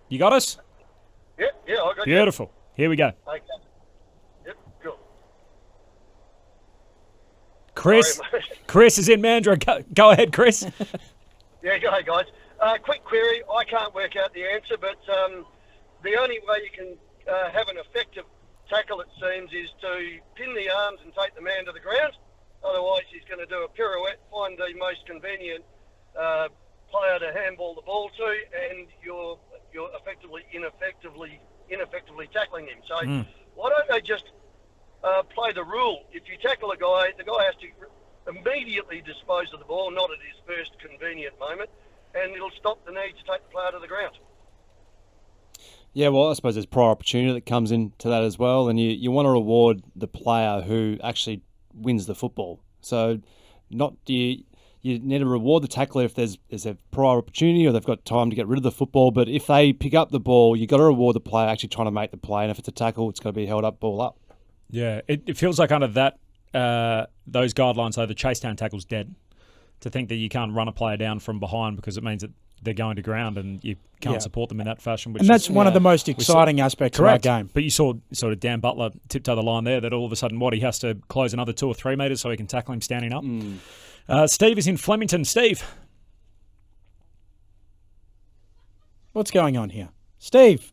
You got us? Yeah, I got Beautiful. Here we go. Okay. Yep, cool. Chris is in Mandurah. Go ahead, Chris. Yeah, go ahead, guys. Quick query. I can't work out the answer, but the only way you can have an effective tackle, it seems, is to pin the arms and take the man to the ground. Otherwise, he's going to do a pirouette, find the most convenient player to handball the ball to, and you're ineffectively tackling him. So why don't they just play the rule? If you tackle a guy, the guy has to immediately dispose of the ball, not at his first convenient moment, and it'll stop the need to take the player to the ground. Yeah, well, I suppose there's prior opportunity that comes into that as well, and you want to reward the player who actually wins the football. So you need to reward the tackler if there's a prior opportunity or they've got time to get rid of the football, but if they pick up the ball, you've got to reward the player actually trying to make the play, and if it's a tackle, it's got to be held up, ball up. Yeah, it feels like under that those guidelines, though, the chase down tackle's dead. To think that you can't run a player down from behind because it means that they're going to ground and you can't support them in that fashion. And that's one of the most exciting aspects of our game. But you saw sort of Dan Butler tiptoe the line there that all of a sudden he has to close another 2 or 3 metres so he can tackle him standing up. Steve is in Flemington. Steve. What's going on here? Steve.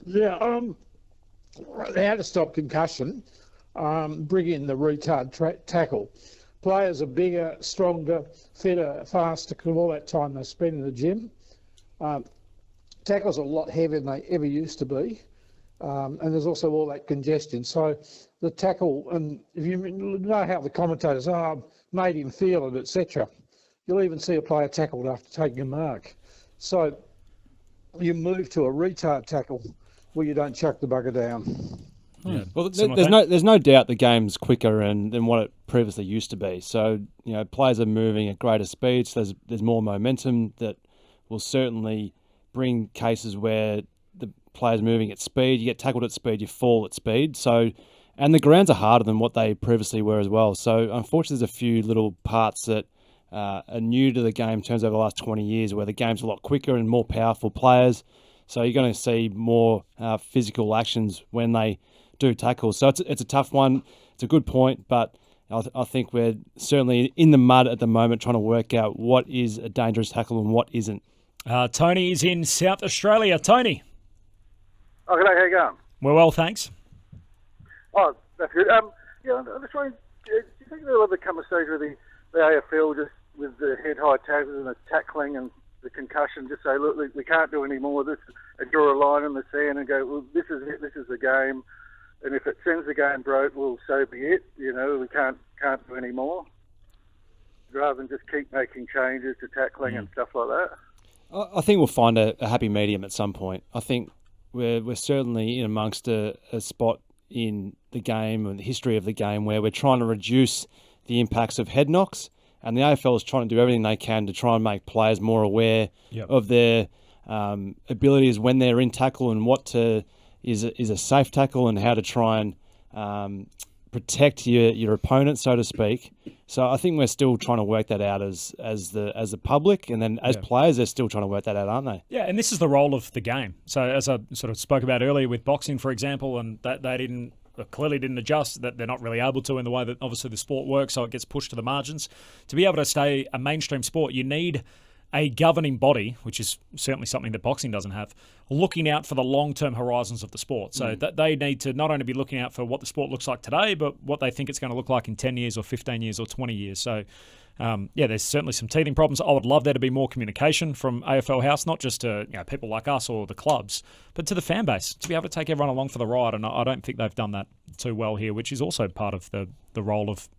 Yeah, how to stop concussion, bring in the retard tackle. Players are bigger, stronger, fitter, faster because of all that time they spend in the gym. Tackles are a lot heavier than they ever used to be. And there's also all that congestion. So the tackle, and if you know how the commentators made him feel it, etc., you'll even see a player tackled after taking a mark. So you move to a retard tackle where you don't chuck the bugger down. Yeah. Well, there's no doubt the game's quicker than what it previously used to be. So players are moving at greater speeds. So there's more momentum that will certainly bring cases where the player's moving at speed. You get tackled at speed, you fall at speed. So, and the grounds are harder than what they previously were as well. So unfortunately, there's a few little parts that are new to the game in terms of the last 20 years, where the game's a lot quicker and more powerful players. So you're going to see more physical actions when they do tackles. So it's a tough one. It's a good point, but I think we're certainly in the mud at the moment trying to work out what is a dangerous tackle and what isn't. Tony is in South Australia. Tony. Oh, g'day, how you going? We're well, thanks. Oh, that's good. I'm just wondering, do you think there'll ever come a stage where the AFL, just with the head-high tackles and the tackling and the concussion, just say, look, we can't do any more of this, and draw a line in the sand and go, well, this is it, this is the game, and if it sends the game broke, well, so be it. We can't do any more, rather than just keep making changes to tackling and stuff like that. I think we'll find a happy medium at some point. I think we're certainly in amongst a spot in the game and the history of the game where we're trying to reduce the impacts of head knocks, and the AFL is trying to do everything they can to try and make players more aware of their abilities when they're in tackle and what is a safe tackle and how to try and protect your opponent, so to speak. So I think we're still trying to work that out as the public, and then as players, they're still trying to work that out, aren't they? Yeah, and this is the role of the game. So as I sort of spoke about earlier with boxing, for example, and that they clearly didn't adjust, that they're not really able to in the way that obviously the sport works, so it gets pushed to the margins. To be able to stay a mainstream sport, you need a governing body, which is certainly something that boxing doesn't have, looking out for the long-term horizons of the sport. So that they need to not only be looking out for what the sport looks like today, but what they think it's going to look like in 10 years or 15 years or 20 years. So, there's certainly some teething problems. I would love there to be more communication from AFL House, not just to people like us or the clubs, but to the fan base, to be able to take everyone along for the ride. And I don't think they've done that too well here, which is also part of the role of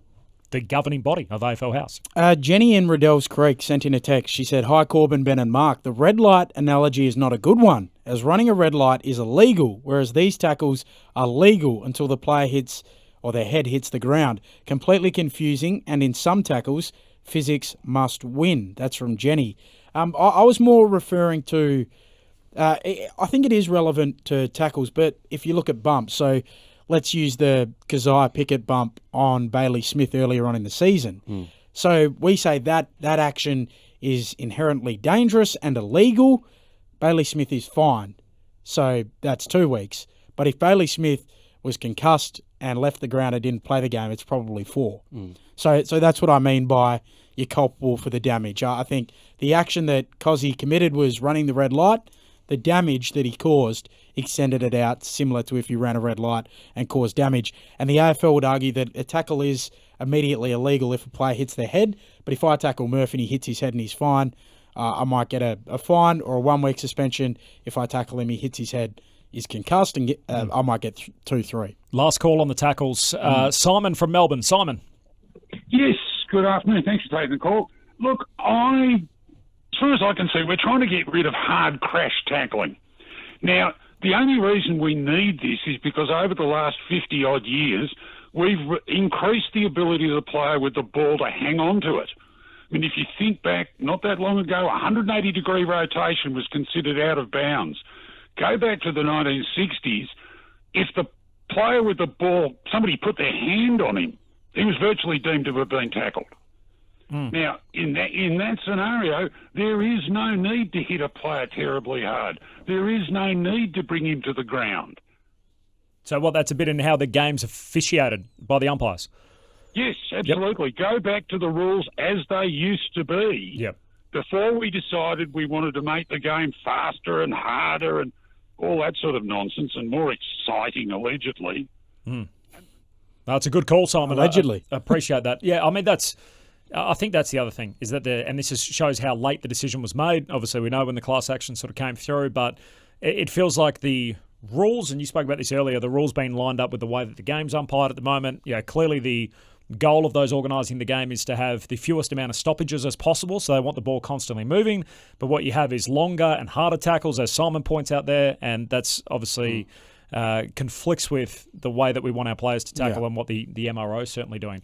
the governing body of AFL House. Jenny in Riddell's Creek sent in a text. She said, "Hi Corbin, Ben and Mark. The red light analogy is not a good one, as running a red light is illegal, whereas these tackles are legal until the player hits or their head hits the ground. Completely confusing, and in some tackles, physics must win." That's from Jenny. I was more referring to, I think it is relevant to tackles, but if you look at bumps, so let's use the Kazai Pickett bump on Bailey Smith earlier on in the season. So we say that action is inherently dangerous and illegal. Bailey Smith is fine. So that's 2 weeks. But if Bailey Smith was concussed and left the ground and didn't play the game, it's probably 4. So that's what I mean by you're culpable for the damage. I think the action that Cozzy committed was running the red light. The damage that he caused extended it out, similar to if you ran a red light and caused damage. And the AFL would argue that a tackle is immediately illegal if a player hits their head. But if I tackle Murph and he hits his head and he's fine, I might get a fine or a 1-week suspension. If I tackle him, he hits his head, is concussed, and I might get 2-3. Last call on the tackles. Simon from Melbourne. Simon. Yes, good afternoon. Thanks for taking the call. Look, as far as I can see, we're trying to get rid of hard crash tackling. Now, the only reason we need this is because over the last 50-odd years, we've increased the ability of the player with the ball to hang on to it. I mean, if you think back not that long ago, 180-degree rotation was considered out of bounds. Go back to the 1960s, if the player with the ball, somebody put their hand on him, he was virtually deemed to have been tackled. Now, in that scenario, there is no need to hit a player terribly hard. There is no need to bring him to the ground. So that's a bit in how the game's officiated by the umpires? Yes, absolutely. Yep. Go back to the rules as they used to be before we decided we wanted to make the game faster and harder and all that sort of nonsense and more exciting, allegedly. That's a good call, Simon. Allegedly. I appreciate that. Yeah, I mean, I think that's the other thing, is that and this shows how late the decision was made. Obviously, we know when the class action sort of came through, but it feels like the rules, and you spoke about this earlier, the rules being lined up with the way that the game's umpired at the moment. Yeah, clearly the goal of those organising the game is to have the fewest amount of stoppages as possible, so they want the ball constantly moving. But what you have is longer and harder tackles, as Simon points out there, and that's obviously conflicts with the way that we want our players to tackle and what the MRO is certainly doing.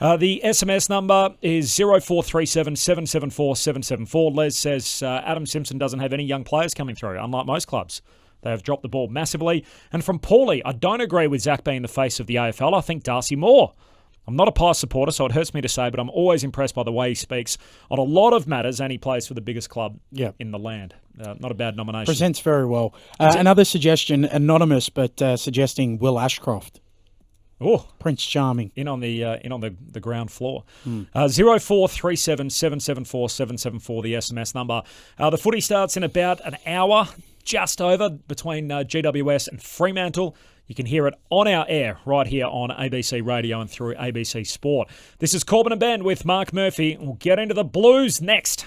The SMS number is 0437 774 774. Les says Adam Simpson doesn't have any young players coming through, unlike most clubs. They have dropped the ball massively. And from Paulie, I don't agree with Zach being the face of the AFL. I think Darcy Moore. I'm not a Pies supporter, so it hurts me to say, but I'm always impressed by the way he speaks on a lot of matters, and he plays for the biggest club in the land. Not a bad nomination. Presents very well. Another suggestion, anonymous, but suggesting Will Ashcroft. Oh, Prince Charming in on the ground floor. 0437 774 774, the SMS number. The footy starts in about an hour, just over, between GWS and Fremantle. You can hear it on our air right here on ABC Radio and through ABC Sport. This is Corbin and Ben with Mark Murphy. We'll get into the Blues next.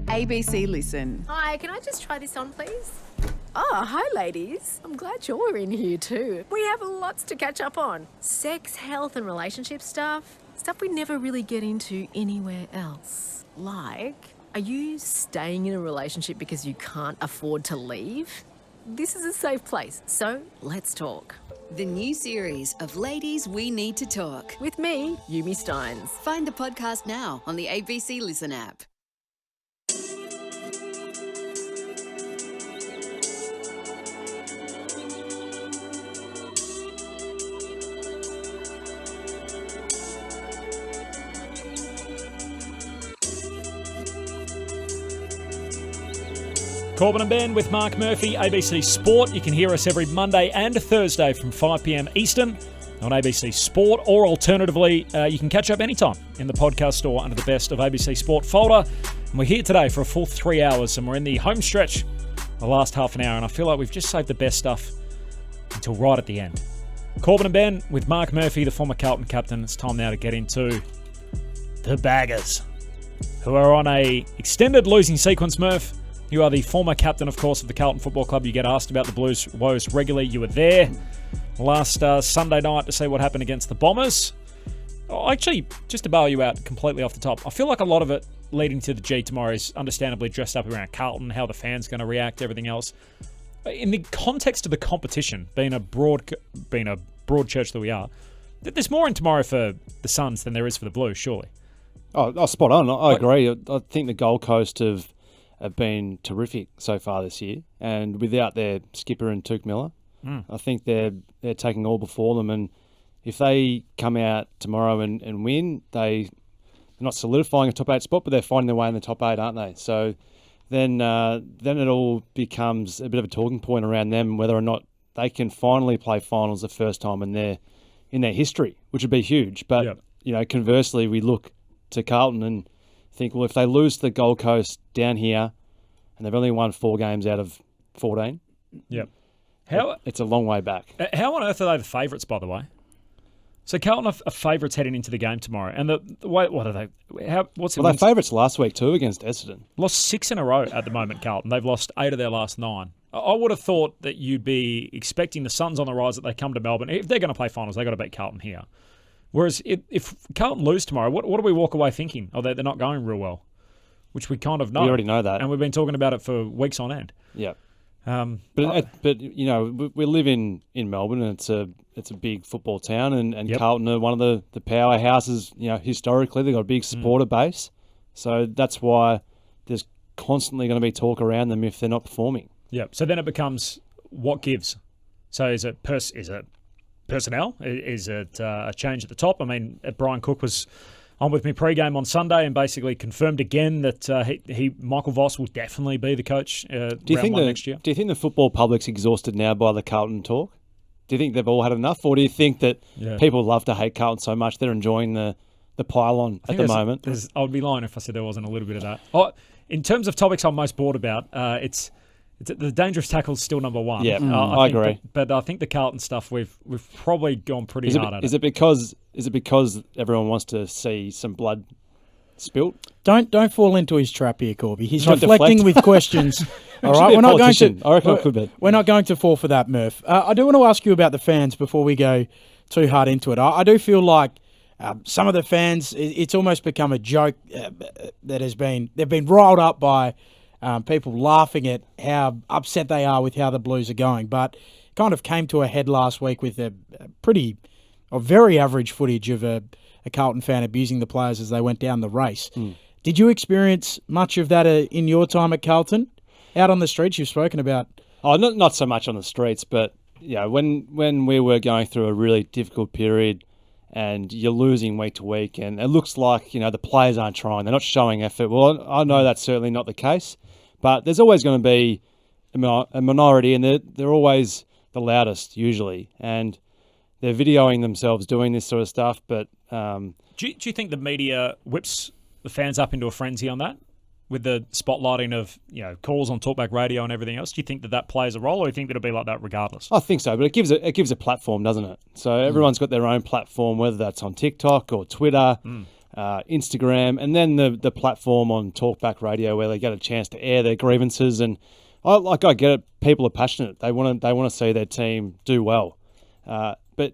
ABC Listen. Hi, can I just try this on, please? Oh, hi, ladies. I'm glad you're in here too. We have lots to catch up on. Sex, health, and relationship stuff. Stuff we never really get into anywhere else. Like, are you staying in a relationship because you can't afford to leave? This is a safe place, so let's talk. The new series of Ladies We Need to Talk. With me, Yumi Steins. Find the podcast now on the ABC Listen app. Corbin and Ben with Mark Murphy, ABC Sport. You can hear us every Monday and Thursday from 5 p.m. Eastern on ABC Sport, or alternatively, you can catch up anytime in the podcast store under the Best of ABC Sport folder. And we're here today for a full 3 hours, and we're in the home stretch, the last half an hour, and I feel like we've just saved the best stuff until right at the end. Corbin and Ben with Mark Murphy, the former Carlton captain. It's time now to get into the Baggers, who are on a extended losing sequence, Murph. You are the former captain, of course, of the Carlton Football Club. You get asked about the Blues' woes regularly. You were there last Sunday night to see what happened against the Bombers. Actually, just to bail you out completely off the top, I feel like a lot of it leading to the G tomorrow is understandably dressed up around Carlton, how the fans are going to react, everything else. In the context of the competition, being a broad church that we are, there's more in tomorrow for the Suns than there is for the Blues, surely. Oh, spot on. I agree. I think the Gold Coast have been terrific so far this year, and without their skipper and Tuke Miller, I think they're taking all before them. And if they come out tomorrow and win, they're not solidifying a top 8 spot, but they're finding their way in the top 8, aren't they? So then it all becomes a bit of a talking point around them, whether or not they can finally play finals the first time in their history, which would be huge. But conversely, we look to Carlton and think, well, if they lose to the Gold Coast down here, and they've only won 4 games out of 14, it's a long way back. How on earth are they the favourites, by the way? So Carlton are favourites heading into the game tomorrow, and the way, what are they? They're favourites last week too against Essendon. Lost 6 in a row at the moment, Carlton. They've lost 8 of their last 9. I would have thought that you'd be expecting the Suns on the rise, that they come to Melbourne. If they're going to play finals, they've got to beat Carlton here. Whereas if Carlton lose tomorrow, what do we walk away thinking? Oh, they're not going real well, which we kind of know. We already know that, and we've been talking about it for weeks on end. Yeah. But we live in Melbourne, and it's a big football town, and Carlton are one of the powerhouses. Historically, they've got a big supporter base, so that's why there's constantly going to be talk around them if they're not performing. Yeah. So then it becomes what gives. So is it personnel? Is it a change at the top? I mean, Brian Cook was on with me pre-game on Sunday and basically confirmed again that Michael Voss will definitely be the coach next year. Do you think the football public's exhausted now by the Carlton talk? Do you think they've all had enough, or do you think that people love to hate Carlton so much they're enjoying the pile-on at the moment? I would be lying if I said there wasn't a little bit of that. In terms of topics I'm most bored about, it's the dangerous tackle is still number one. Yeah, I agree. But I think the Carlton stuff we've probably gone pretty hard at. Is it because everyone wants to see some blood spilt? Don't fall into his trap here, Corby. He's deflecting with questions. All right, we're not going to. I reckon I could be. We're not going to fall for that, Murph. I do want to ask you about the fans before we go too hard into it. I do feel like some of the fans, it's almost become a joke they've been riled up by people laughing at how upset they are with how the Blues are going, but kind of came to a head last week with a very average footage of a Carlton fan abusing the players as they went down the race. Did you experience much of that in your time at Carlton? Out on the streets, you've spoken about. Oh, not so much on the streets, but when we were going through a really difficult period and you're losing week to week, and it looks like the players aren't trying, they're not showing effort. Well, I know that's certainly not the case, but there's always going to be a minority, and they're always the loudest usually, and they're videoing themselves doing this sort of stuff. But do you think the media whips the fans up into a frenzy on that, with the spotlighting of calls on Talkback Radio and everything else? Do you think that plays a role, or do you think that it'll be like that regardless? I think so, but it gives a platform, doesn't it? So everyone's got their own platform, whether that's on TikTok or Twitter, Instagram, and then the platform on Talkback Radio where they get a chance to air their grievances. And I get it. People are passionate. They want to see their team do well. But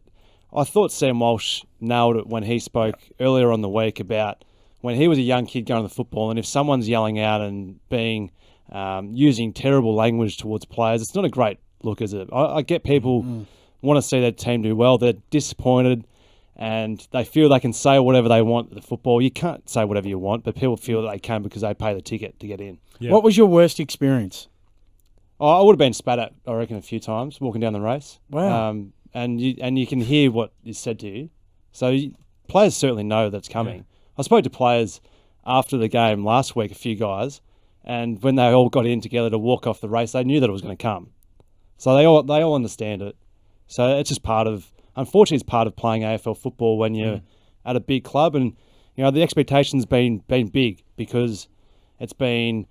I thought Sam Walsh nailed it when he spoke earlier on the week about when he was a young kid going to the football, and if someone's yelling out and being using terrible language towards players, it's not a great look, is it? I get people want to see their team do well. They're disappointed, and they feel they can say whatever they want at the football. You can't say whatever you want, but people feel that they can because they pay the ticket to get in. Yeah. What was your worst experience? I would have been spat at, I reckon, a few times walking down the race. Wow. And you can hear what is said to you. So players certainly know that's coming. Yeah. I spoke to players after the game last week, a few guys, And when they all got in together to walk off the race, they knew that it was going to come. So they all understand it. So it's just unfortunately, it's part of playing AFL football when you're at a big club. And, the expectation's been big because it's been,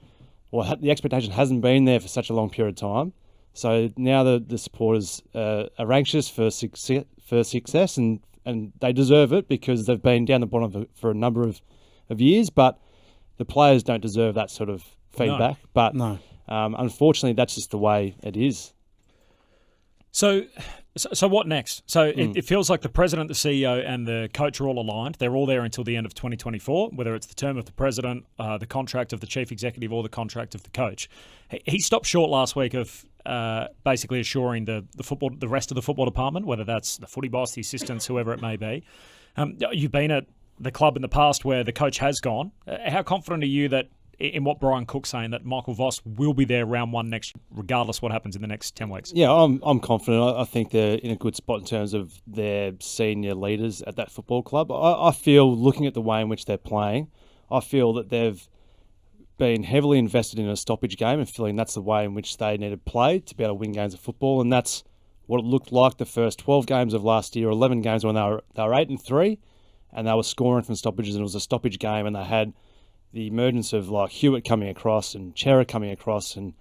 the expectation hasn't been there for such a long period of time. So now the supporters are anxious for success and they deserve it because they've been down the bottom for a number of years. But the players don't deserve that sort of feedback. No. But No. Unfortunately, that's just the way it is. So what next? So it feels like the president, the CEO, and the coach are all aligned. They're all there until the end of 2024, whether it's the term of the president, the contract of the chief executive, or the contract of the coach. He stopped short last week of basically assuring the rest of the football department, whether that's the footy boss, the assistants, whoever it may be. You've been at the club in the past where the coach has gone. How confident are you that in what Brian Cook's saying, that Michael Voss will be there round one next, regardless what happens in the next 10 weeks? Yeah, I'm confident. I think they're in a good spot in terms of their senior leaders at that football club. I feel, looking at the way in which they're playing, I feel that they've been heavily invested in a stoppage game and feeling that's the way in which they need to play to be able to win games of football. And that's what it looked like the first 12 games of last year, 11 games when they were 8-3, and they were scoring from stoppages, and it was a stoppage game, and they had the emergence of like Hewitt coming across and Chera coming across and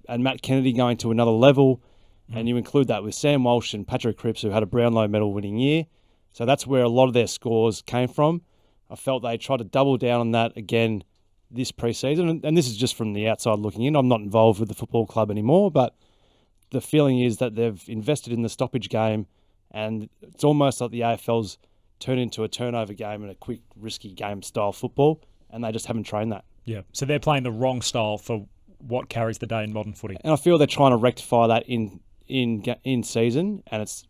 Matt Kennedy going to another level. And you include that with Sam Walsh and Patrick Cripps, who had a Brownlow medal winning year. So that's where a lot of their scores came from. I felt they tried to double down on that again this pre-season. And this is just from the outside looking in. I'm not involved with the football club anymore, but the feeling is that they've invested in the stoppage game, and it's almost like the AFL's turned into a turnover game and a quick, risky game style football. And they just haven't trained that. Yeah, so they're playing the wrong style for what carries the day in modern footy. And I feel they're trying to rectify that in season, and it's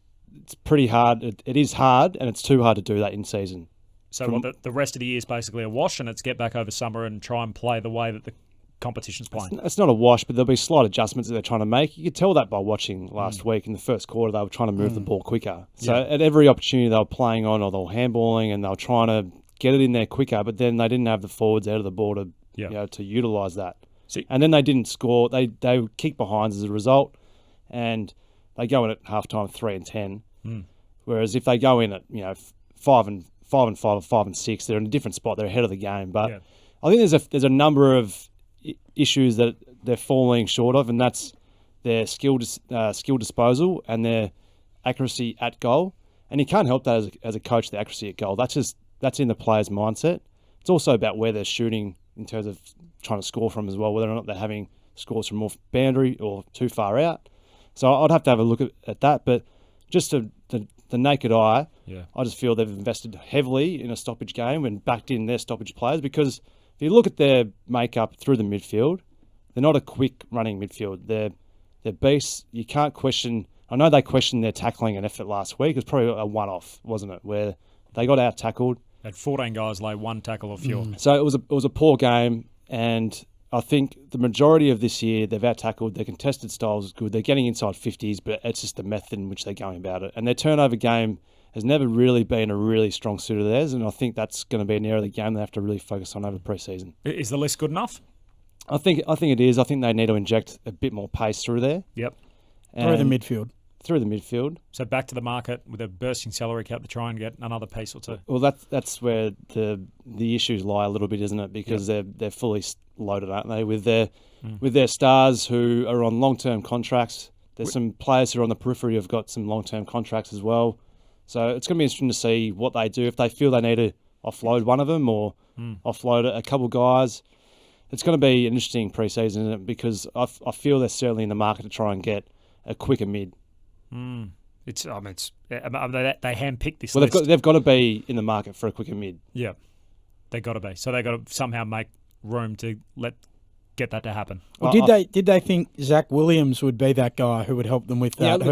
pretty hard. It is hard, and it's too hard to do that in season. So the rest of the year is basically a wash, and it's get back over summer and try and play the way that the competition's playing. It's not a wash, but there'll be slight adjustments that they're trying to make. You could tell that by watching last week in the first quarter. They were trying to move the ball quicker. So at every opportunity they were playing on, or they were handballing, and they were trying to get it in there quicker, but then they didn't have the forwards out of the ball to utilise that. And then they didn't score. They kicked behinds as a result, and they go in at halftime 3-10. Whereas if they go in at 5-5 or 5-6, they're in a different spot. They're ahead of the game. But I think there's a number of issues that they're falling short of, and that's their skill disposal and their accuracy at goal. And you can't help that as a coach, the accuracy at goal. That's in the player's mindset. It's also about where they're shooting in terms of trying to score from as well, whether or not they're having scores from off boundary or too far out. So I'd have to have a look at that. But just to the naked eye, I just feel they've invested heavily in a stoppage game and backed in their stoppage players, because if you look at their makeup through the midfield, they're not a quick running midfield. They're beasts. You can't question. I know they questioned their tackling and effort last week. It was probably a one-off, wasn't it, where they got out-tackled. Had 14 guys lay one tackle or fewer. So it was a poor game, and I think the majority of this year they've out-tackled. Their contested styles is good. They're getting inside 50s, but it's just the method in which they're going about it. And their turnover game has never really been a really strong suit of theirs, and I think that's going to be an area of the game they have to really focus on over the pre-season. Is the list good enough? I think it is. I think they need to inject a bit more pace through there. Yep. Through the midfield. Through the midfield. So back to the market with a bursting salary cap to try and get another piece or two. Well, that's where the issues lie a little bit, isn't it? Because they're fully loaded, aren't they? With their stars who are on long-term contracts. There's some players who are on the periphery who've got some long-term contracts as well. So it's going to be interesting to see what they do. If they feel they need to offload one of them or offload a couple guys, it's going to be an interesting pre-season, isn't it? Because I feel they're certainly in the market to try and get a quicker mid. They handpicked this list. Well, they've got to be in the market for a quicker mid. Yeah, they've got to be. So they've got to somehow make room to get that to happen. Well, did they think Zach Williams would be that guy who would help them with that?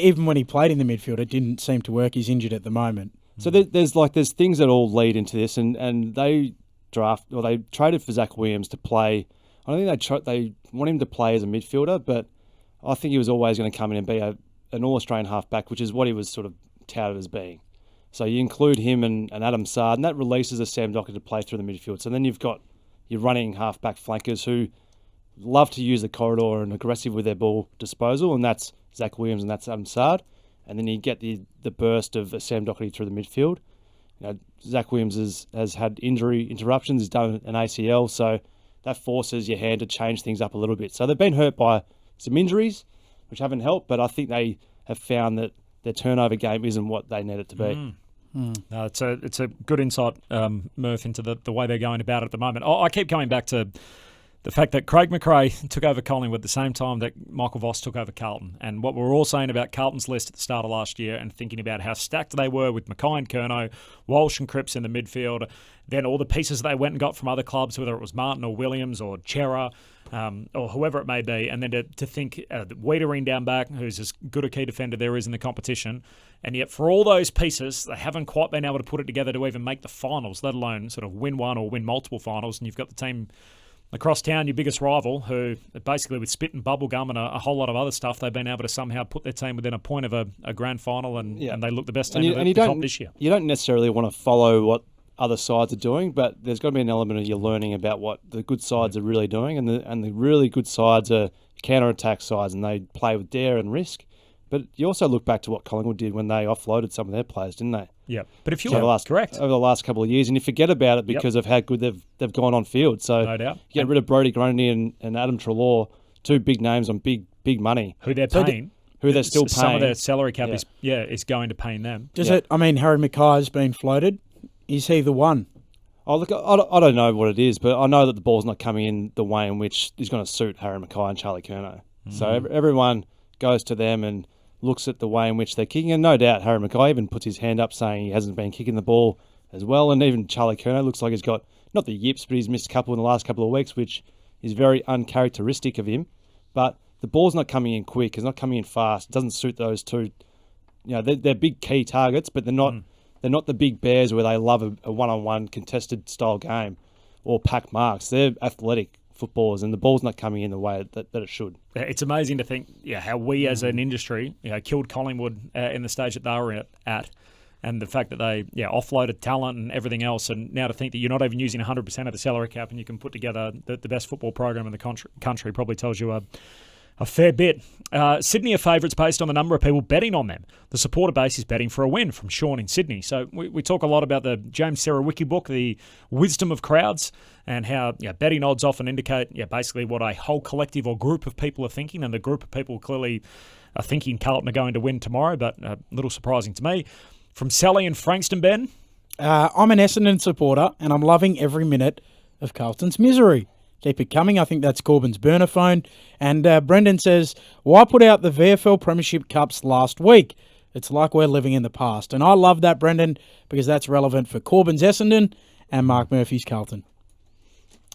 Even when he played in the midfield, it didn't seem to work. He's injured at the moment. So there's things that all lead into this, and they traded for Zach Williams to play. I don't think they want him to play as a midfielder, but I think he was always going to come in and be an All-Australian halfback, which is what he was sort of touted as being. So you include him and Adam Sard, and that releases a Sam Docker to play through the midfield. So then you've got your running half-back flankers who love to use the corridor and aggressive with their ball disposal, and that's Zach Williams and that's Adam Sard. And then you get the burst of Sam Doherty through the midfield. Zach Williams has had injury interruptions, he's done an ACL, so that forces your hand to change things up a little bit. So they've been hurt by some injuries, which haven't helped, but I think they have found that their turnover game isn't what they need it to be. No, it's a good insight, Murph, into the way they're going about it at the moment. I keep coming back to the fact that Craig McRae took over Collingwood at the same time that Michael Voss took over Carlton. And what we're all saying about Carlton's list at the start of last year and thinking about how stacked they were with Mackay and Curnow, Walsh and Cripps in the midfield, then all the pieces they went and got from other clubs, whether it was Martin or Williams or Chera or whoever it may be, and then to think Wiedering down back, who's as good a key defender there is in the competition. And yet for all those pieces, they haven't quite been able to put it together to even make the finals, let alone sort of win one or win multiple finals. And you've got the team across town, your biggest rival, who basically with spit and bubblegum and a whole lot of other stuff, they've been able to somehow put their team within a point of a grand final, and they look the best team in the comp this year. You don't necessarily want to follow what other sides are doing, but there's got to be an element of you learning about what the good sides are really doing, and the really good sides are counter-attack sides, and they play with dare and risk. But you also look back to what Collingwood did when they offloaded some of their players, didn't they? Yeah, but if you correct over the last couple of years, and you forget about it because of how good they've gone on field. So no doubt, you get rid of Brodie Grundy and Adam Treloar, two big names on big money, who they're paying, who they're still paying. Some of their salary cap is going to paying them. Does it? I mean, Harry Mackay's been floated. Is he the one? Oh, look, I don't know what it is, but I know that the ball's not coming in the way in which is going to suit Harry Mackay and Charlie Curnow. So everyone goes to them and looks at the way in which they're kicking, and no doubt Harry Mackay even puts his hand up saying he hasn't been kicking the ball as well, and even Charlie Curnow looks like he's got, not the yips, but he's missed a couple in the last couple of weeks, which is very uncharacteristic of him. But the ball's not coming in quick, it's not coming in fast, it doesn't suit those two. They're big key targets, but they're not the big bears where they love a one-on-one contested style game or pack marks. They're athletic footballers, and the ball's not coming in the way that it should. It's amazing to think how we as an industry killed Collingwood in the stage that they were at, and the fact that they offloaded talent and everything else, and now to think that you're not even using 100% of the salary cap and you can put together the best football program in the country probably tells you a fair bit. Sydney are favourites based on the number of people betting on them. The supporter base is betting for a win, from Sean in Sydney. So we talk a lot about the James Serrawicki book, The Wisdom of Crowds, and how betting odds often indicate basically what a whole collective or group of people are thinking, and the group of people clearly are thinking Carlton are going to win tomorrow, but a little surprising to me. From Sally in Frankston, Ben? I'm an Essendon supporter, and I'm loving every minute of Carlton's misery. Keep it coming. I think that's Corbin's burner phone. And Brendan says, why put out the VFL Premiership Cups last week? It's like we're living in the past. And I love that, Brendan, because that's relevant for Corbin's Essendon and Mark Murphy's Carlton.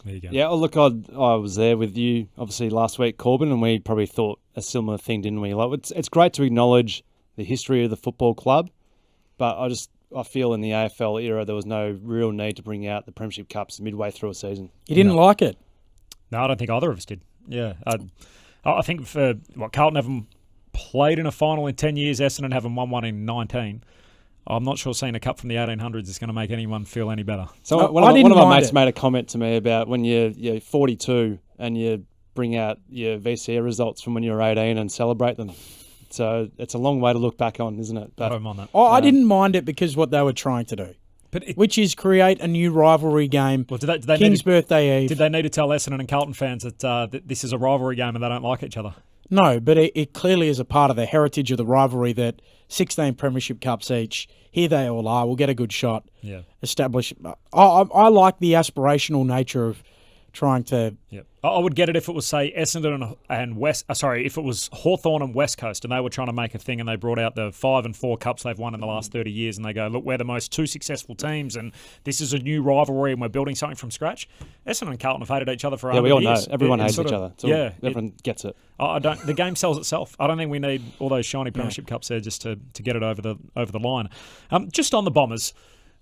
There you go. Yeah, look, I was there with you, obviously, last week, Corbin, and we probably thought a similar thing, didn't we? Like, it's great to acknowledge the history of the football club, but I feel in the AFL era there was no real need to bring out the Premiership Cups midway through a season. You didn't like it? No, I don't think either of us did. Yeah. I think for Carlton haven't played in a final in 10 years, Essendon haven't won one in 19. I'm not sure seeing a cup from the 1800s is going to make anyone feel any better. So one of my mates made a comment to me about when you're 42 and you bring out your VCA results from when you were 18 and celebrate them. So it's a long way to look back on, isn't it? But, I'm on that. I didn't mind it because what they were trying to do. Which is create a new rivalry game. Well, did they King's birthday eve. Did they need to tell Essendon and Carlton fans that this is a rivalry game and they don't like each other? No, but it clearly is a part of the heritage of the rivalry that 16 Premiership Cups each. Here they all are. We'll get a good shot. Yeah. Establish. I like the aspirational nature of trying to. Yeah. I would get it if it was, say, Essendon and West. If it was Hawthorn and West Coast, and they were trying to make a thing, and they brought out the 5 and 4 cups they've won in the last 30 years, and they go, look, we're the most two successful teams, and this is a new rivalry, and we're building something from scratch. Essendon and Carlton have hated each other for 100 years. Yeah, we all know. Everyone hates each other. Everyone gets it. The game sells itself. I don't think we need all those shiny Premiership Cups there just to get it over the line. Just on the Bombers.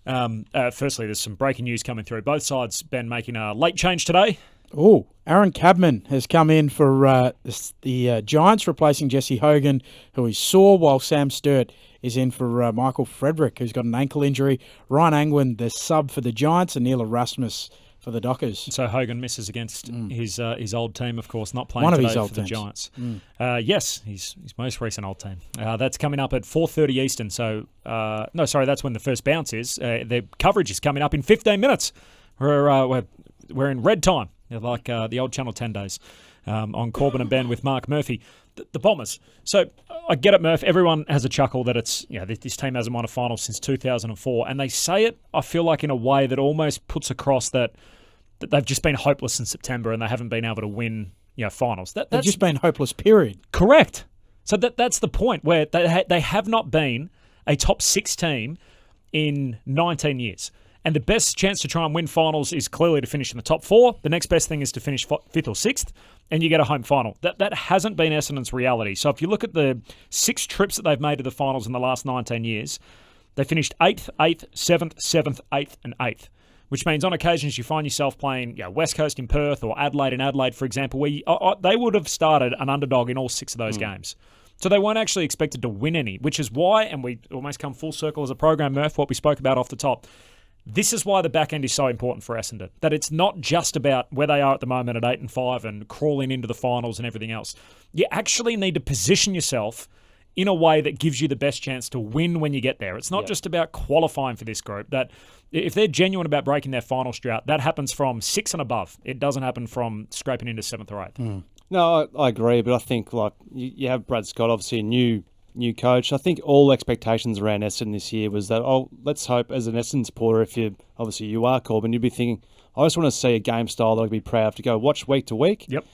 Firstly, there's some breaking news coming through. Both sides, Ben, making a late change today. Oh, Aaron Cabman has come in for the Giants, replacing Jesse Hogan, who is sore, while Sam Sturt is in for Michael Frederick, who's got an ankle injury. Ryan Angwin, the sub for the Giants, and Neil Erasmus for the Dockers. So Hogan misses against his old team, of course, not playing One of today his old for the teams. Giants. Yes, his most recent old team. That's coming up at 4:30 Eastern. So, that's when the first bounce is. The coverage is coming up in 15 minutes. We're in red time, like the old Channel 10 days, on Corbin and Ben with Mark Murphy. The Bombers. So I get it, Murph. Everyone has a chuckle that it's this team hasn't won a final since 2004, and they say it, I feel like, in a way that almost puts across that they've just been hopeless in September and they haven't been able to win finals. They've just been hopeless, period. Correct. So that's the point, where they have not been a top 6 team in 19 years. And the best chance to try and win finals is clearly to finish in the top 4. The next best thing is to finish 5th or 6th, and you get a home final. That hasn't been Essendon's reality. So if you look at the 6 trips that they've made to the finals in the last 19 years, they finished 8th, 7th, 7th, 8th, and 8th, which means on occasions you find yourself playing West Coast in Perth or Adelaide in Adelaide, for example, where they would have started an underdog in all 6 of those games. So they weren't actually expected to win any, which is why, and we almost come full circle as a program, Murph, what we spoke about off the top, this is why the back end is so important for Essendon. That it's not just about where they are at the moment at 8 and 5 and crawling into the finals and everything else. You actually need to position yourself in a way that gives you the best chance to win when you get there. It's not just about qualifying for this group. That if they're genuine about breaking their finals drought, that happens from 6 and above. It doesn't happen from scraping into 7th or 8th. No, I agree, but I think you have Brad Scott, obviously a new coach. I think all expectations around Essendon this year was that, let's hope as an Essendon supporter, if you are Corbin, you'd be thinking, I just want to see a game style that I can be proud of to go watch week to week. Yep.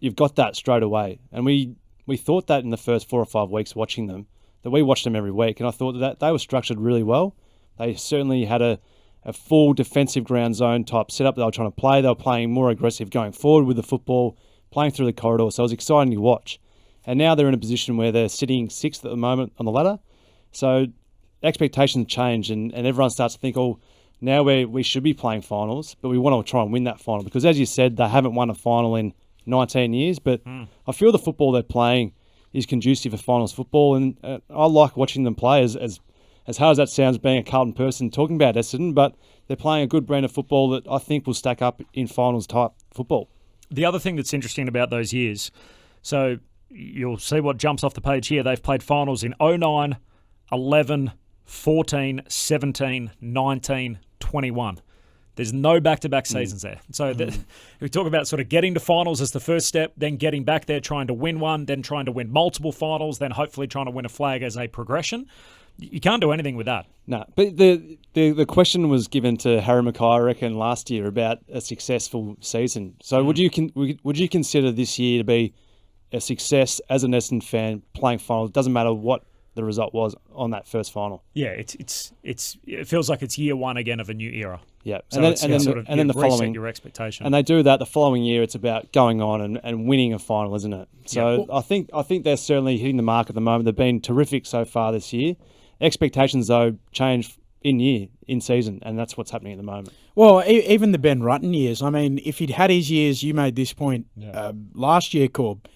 You've got that straight away. And we thought that in the first 4 or 5 weeks watching them, that we watched them every week. And I thought that they were structured really well. They certainly had a full defensive ground zone type setup they were trying to play. They were playing more aggressive going forward with the football, playing through the corridor. So it was exciting to watch. And now they're in a position where they're sitting 6th at the moment on the ladder. So expectations change and everyone starts to think, now we should be playing finals, but we want to try and win that final. Because as you said, they haven't won a final in 19 years, but I feel the football they're playing is conducive for finals football. And I like watching them play, as hard as that sounds being a Carlton person talking about Essendon, but they're playing a good brand of football that I think will stack up in finals type football. The other thing that's interesting about those years, so you'll see what jumps off the page here. They've played finals in 09, 11, 14, 17, 19, 21. There's no back-to-back seasons there. So we talk about sort of getting to finals as the first step, then getting back there, trying to win one, then trying to win multiple finals, then hopefully trying to win a flag as a progression. You can't do anything with that. No, but the question was given to Harry Mackay, I reckon, last year about a successful season. So would you consider this year to be a success as an Essendon fan playing final? It doesn't matter what the result was on that first final. Yeah, it feels like it's year one again of a new era. Yeah, so and then the following your expectation, and they do that the following year. It's about going on and winning a final, isn't it? So I think they're certainly hitting the mark at the moment. They've been terrific so far this year. Expectations though change in season, and that's what's happening at the moment. Well, even the Ben Rutten years. I mean, if he'd had his years, you made this point last year, Corb,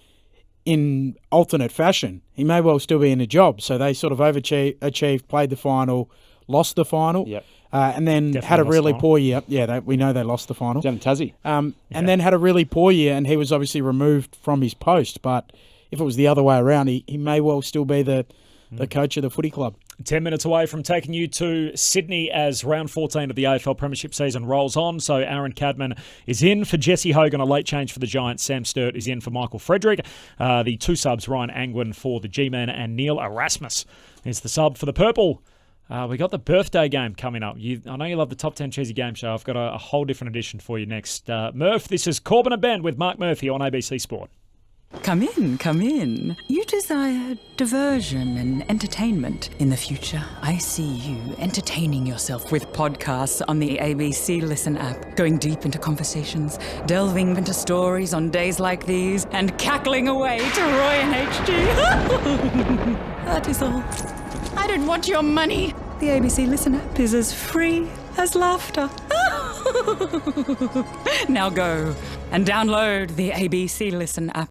in alternate fashion, he may well still be in a job. So they sort of overachieved, played the final, lost the final, and then Definitely had a really the poor year. Yeah, we know they lost the final. Down in Tassie. And then had a really poor year, and he was obviously removed from his post. But if it was the other way around, he may well still be the coach of the footy club. 10 minutes away from taking you to Sydney as round 14 of the AFL Premiership season rolls on. So Aaron Cadman is in for Jesse Hogan, a late change for the Giants. Sam Sturt is in for Michael Frederick. The 2 subs, Ryan Angwin for the G-Man, and Neil Erasmus is the sub for the Purple. We got the birthday game coming up. I know you love the Top 10 Cheesy Game Show. I've got a whole different edition for you next. Murph, this is Corbin and Ben with Mark Murphy on ABC Sport. Come in, come in. You desire diversion and entertainment. In the future, I see you entertaining yourself with podcasts on the ABC Listen app, going deep into conversations, delving into stories on days like these, and cackling away to Roy and HG. That is all. I don't want your money. The ABC Listen app is as free as laughter. Now go and download the ABC Listen app.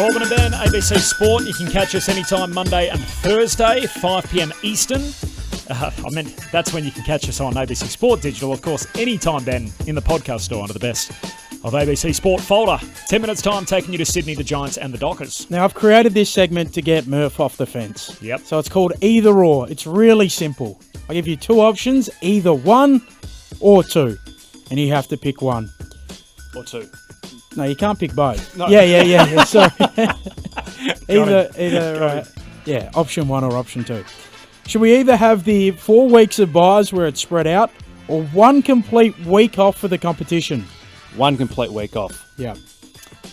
Corbin and Ben, ABC Sport. You can catch us anytime Monday and Thursday, 5 p.m. Eastern. That's when you can catch us on ABC Sport Digital. Of course, anytime, Ben, in the podcast store under the best of ABC Sport folder. 10 minutes time taking you to Sydney, the Giants and the Dockers. Now, I've created this segment to get Murph off the fence. Yep. So it's called Either Or. It's really simple. I give you two options, either 1 or 2. And you have to pick one. Or 2. No, you can't pick both. No. Yeah. Sorry. either option 1 or option 2. Should we either have the 4 weeks of buys where it's spread out or 1 complete week off for the competition? 1 complete week off. Yeah.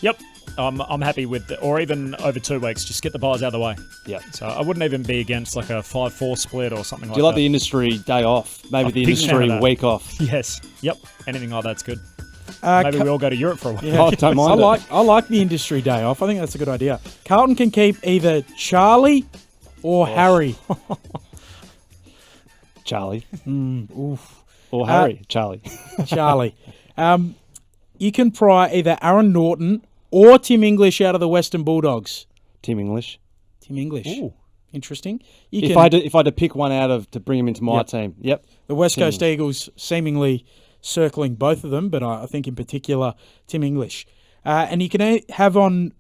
Yep. I'm happy with or even over 2 weeks. Just get the buys out of the way. Yeah. So I wouldn't even be against like a 5-4 split or something like that. Do you like the industry day off? Maybe the industry week off. Yes. Yep. Anything like that's good. Maybe we all go to Europe for a while. Yeah. I don't mind I like the industry day off. I think that's a good idea. Carlton can keep either Charlie or Harry. Charlie. Oof. Or Harry. Charlie. Charlie. You can pry either Aaron Norton or Tim English out of the Western Bulldogs. Tim English. Ooh. Interesting. If I had to pick one out to bring him into my team, yep. The West Coast Eagles seemingly circling both of them, but I think in particular Tim English. And you can have on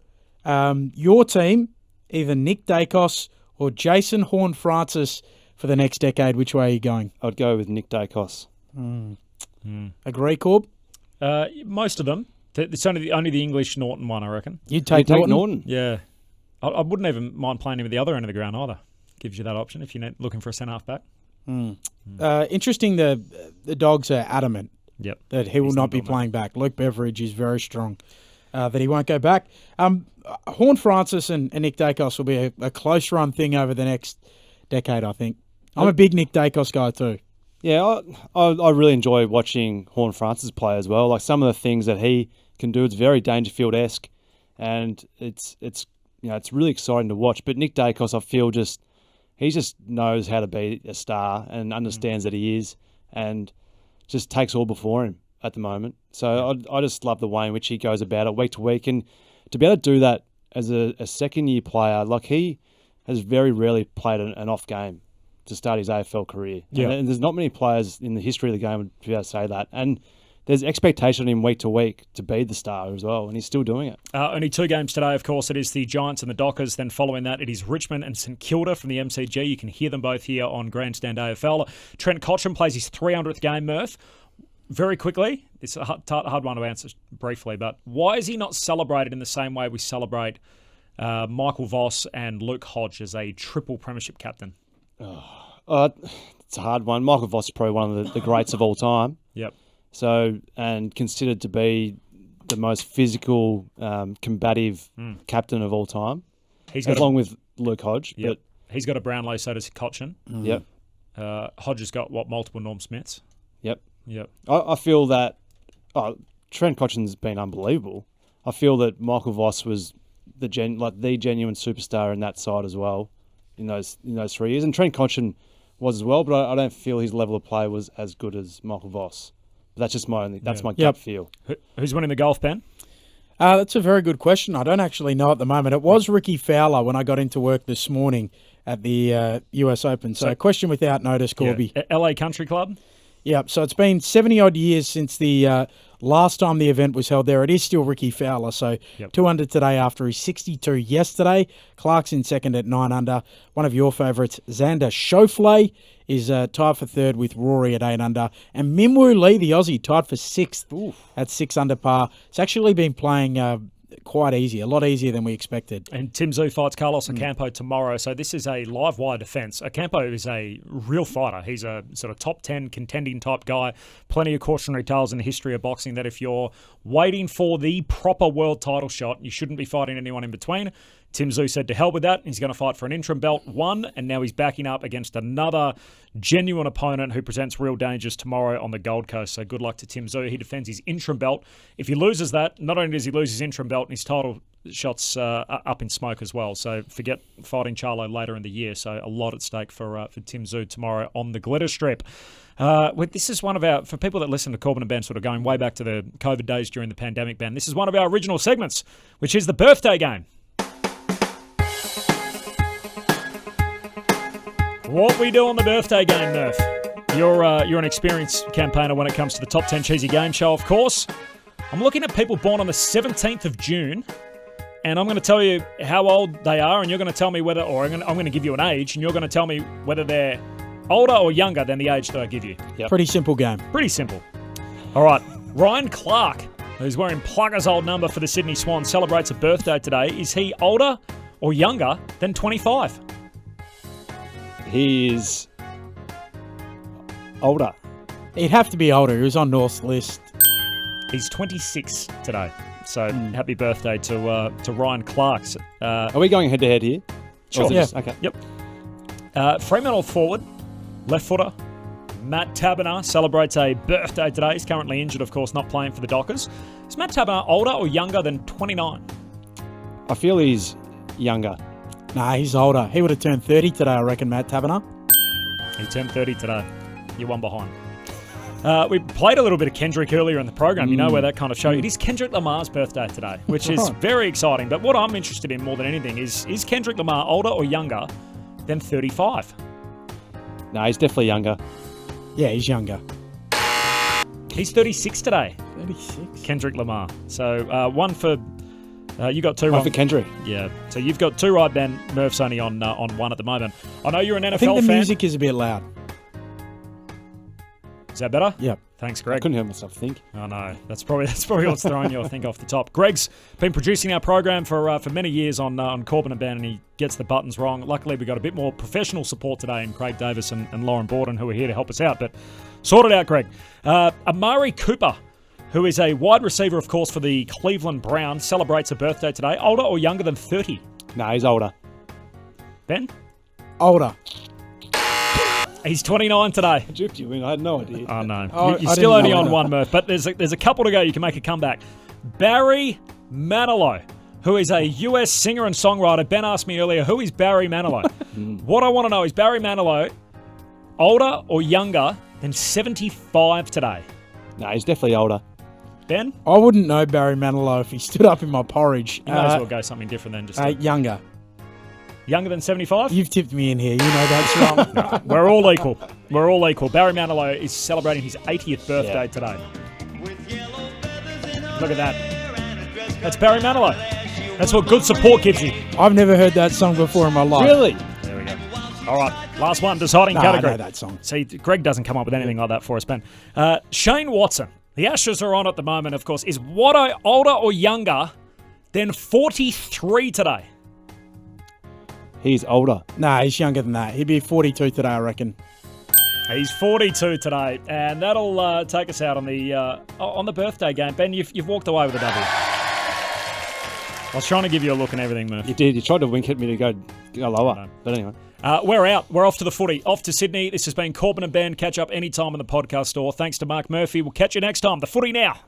your team either Nick Dacos or Jason Horne-Francis for the next decade. Which way are you going? I'd go with Nick Dacos. Agree, Corb? Most of them. It's only the English Norton one, I reckon. You'd take Norton? Yeah. I wouldn't even mind playing him at the other end of the ground either. Gives you that option if you're looking for a centre-half back. Interesting, the Dogs are adamant that he will not be playing back. Luke Beveridge is very strong that he won't go back. Horne-Francis and Nick Dacos will be a close-run thing over the next decade, I think. I'm a big Nick Dacos guy too. Yeah, I really enjoy watching Horne-Francis play as well. Like some of the things that he can do, it's very Dangerfield-esque, and it's really exciting to watch. But Nick Dacos, I feel he just knows how to be a star and understands that he is, and just takes all before him at the moment. So I just love the way in which he goes about it week to week, and to be able to do that as a second-year player, like he has very rarely played an off game to start his AFL career. Yeah. And there's not many players in the history of the game would be able to say that. And there's expectation on him week to week to be the star as well, and he's still doing it. Only 2 games today, of course. It is the Giants and the Dockers. Then following that, it is Richmond and St Kilda from the MCG. You can hear them both here on Grandstand AFL. Trent Cotchin plays his 300th game, Murph. Very quickly, it's a hard one to answer briefly, but why is he not celebrated in the same way we celebrate Michael Voss and Luke Hodge as a triple premiership captain? It's a hard one. Michael Voss is probably one of the greats of all time. Yep. So, and considered to be the most physical, combative captain of all time, along with Luke Hodge. Yep. But he's got a Brownlow, so does Cotchin. Yep. Hodge has got multiple Norm Smiths. Yep. Yep. I feel that Trent Cotchin's been unbelievable. I feel that Michael Voss was the genuine superstar in that side as well in those 3 years, and Trent Cotchin was as well. But I don't feel his level of play was as good as Michael Voss. But that's just my gut feel. Who's winning the golf, Ben? That's a very good question. I don't actually know at the moment. It was Ricky Fowler when I got into work this morning at the US Open. So a question without notice, Corby. Yeah. LA Country Club? Yeah, so it's been 70-odd years since the last time the event was held there. It is still Ricky Fowler, so 200 today after his 62 yesterday. Clark's in second at 9 under. One of your favourites, Xander Schauffele, is tied for third with Rory at 8 under. And Minwoo Lee, the Aussie, tied for sixth at 6 under par. It's actually been playing quite easy, a lot easier than we expected. And Tim Zhu fights Carlos Ocampo tomorrow, so this is a live wire defence. Ocampo is a real fighter. He's a sort of top 10 contending type guy. Plenty of cautionary tales in the history of boxing that if you're waiting for the proper world title shot, you shouldn't be fighting anyone in between. Tim Zhu said to hell with that. He's going to fight for an interim belt, and now he's backing up against another genuine opponent who presents real dangers tomorrow on the Gold Coast. So good luck to Tim Zhu. He defends his interim belt. If he loses that, not only does he lose his interim belt, and his title shots up in smoke as well. So forget fighting Charlo later in the year. So a lot at stake for Tim Zhu tomorrow on the Glitter Strip. This is one of our, for people that listen to Corbin and Ben, sort of going way back to the COVID days during the pandemic, Ben, this is one of our original segments, which is the birthday game. What we do on the birthday game, Murph. You're an experienced campaigner when it comes to the Top 10 Cheesy Game Show, of course. I'm looking at people born on the 17th of June, and I'm going to tell you how old they are, and you're going to tell me whether, or I'm going to give you an age, and you're going to tell me whether they're older or younger than the age that I give you. Yep. Pretty simple game. Pretty simple. All right. Ryan Clark, who's wearing Plugger's old number for the Sydney Swans, celebrates a birthday today. Is he older or younger than 25? He is older. He'd have to be older. He was on North's list. He's 26 today. So happy birthday to Ryan Clark. Are we going head-to-head here? Sure. Yeah. Okay. Yep. Fremantle forward, left footer, Matt Taberner celebrates a birthday today. He's currently injured, of course, not playing for the Dockers. Is Matt Taberner older or younger than 29? I feel he's younger. Nah, he's older. He would have turned 30 today, I reckon, Matt Taberner. He turned 30 today. You're one behind. We played a little bit of Kendrick earlier in the program, you know, where that kind of show. It is Kendrick Lamar's birthday today, which is very exciting. But what I'm interested in more than anything is Kendrick Lamar older or younger than 35? No, he's definitely younger. Yeah, he's younger. He's 36 today. 36? Kendrick Lamar. So one for... you got two one wrong. for Kendrick. Yeah. So you've got two right, Ben. Murph's only on one at the moment. I know you're an NFL fan. I think the music is a bit loud. Is that better? Yep. Thanks, Greg. I couldn't hear myself think. Oh no, that's probably what's throwing you, I think, off the top. Greg's been producing our program for many years on Corbin and Ben, and he gets the buttons wrong. Luckily, we got a bit more professional support today in Craig Davis and Lauren Borden, who are here to help us out. But sort it out, Greg. Amari Cooper, who is a wide receiver, of course, for the Cleveland Browns, celebrates a birthday today. Older or younger than 30? No, he's older. Ben? Older. He's 29 today. I duped you in. I had no idea. Oh, no. Oh, You're still only on one, Murph. But there's a couple to go. You can make a comeback. Barry Manilow, who is a US singer and songwriter. Ben asked me earlier, who is Barry Manilow? What I want to know is Barry Manilow older or younger than 75 today? No, he's definitely older. Ben? I wouldn't know Barry Manilow if he stood up in my porridge. You may as well go something different than just... Younger. Younger than 75? You've tipped me in here. You know that's wrong. No, we're all equal. We're all equal. Barry Manilow is celebrating his 80th birthday today. Look at that. That's Barry Manilow. That's what good support gives you. I've never heard that song before in my life. Really? There we go. All right, last one, deciding category. I know that song. See, Greg doesn't come up with anything like that for us, Ben. Shane Watson. The Ashes are on at the moment, of course. Is Watto older or younger than 43 today? He's older. Nah, he's younger than that. He'd be 42 today, I reckon. He's 42 today, and that'll take us out on the birthday game. Ben, you've walked away with a W. I was trying to give you a look and everything, Murph. You did. You tried to wink at me to go lower. No. But anyway. We're out. We're off to the footy. Off to Sydney. This has been Corbin and Ben. Catch up anytime in the podcast store. Thanks to Mark Murphy. We'll catch you next time. The footy now.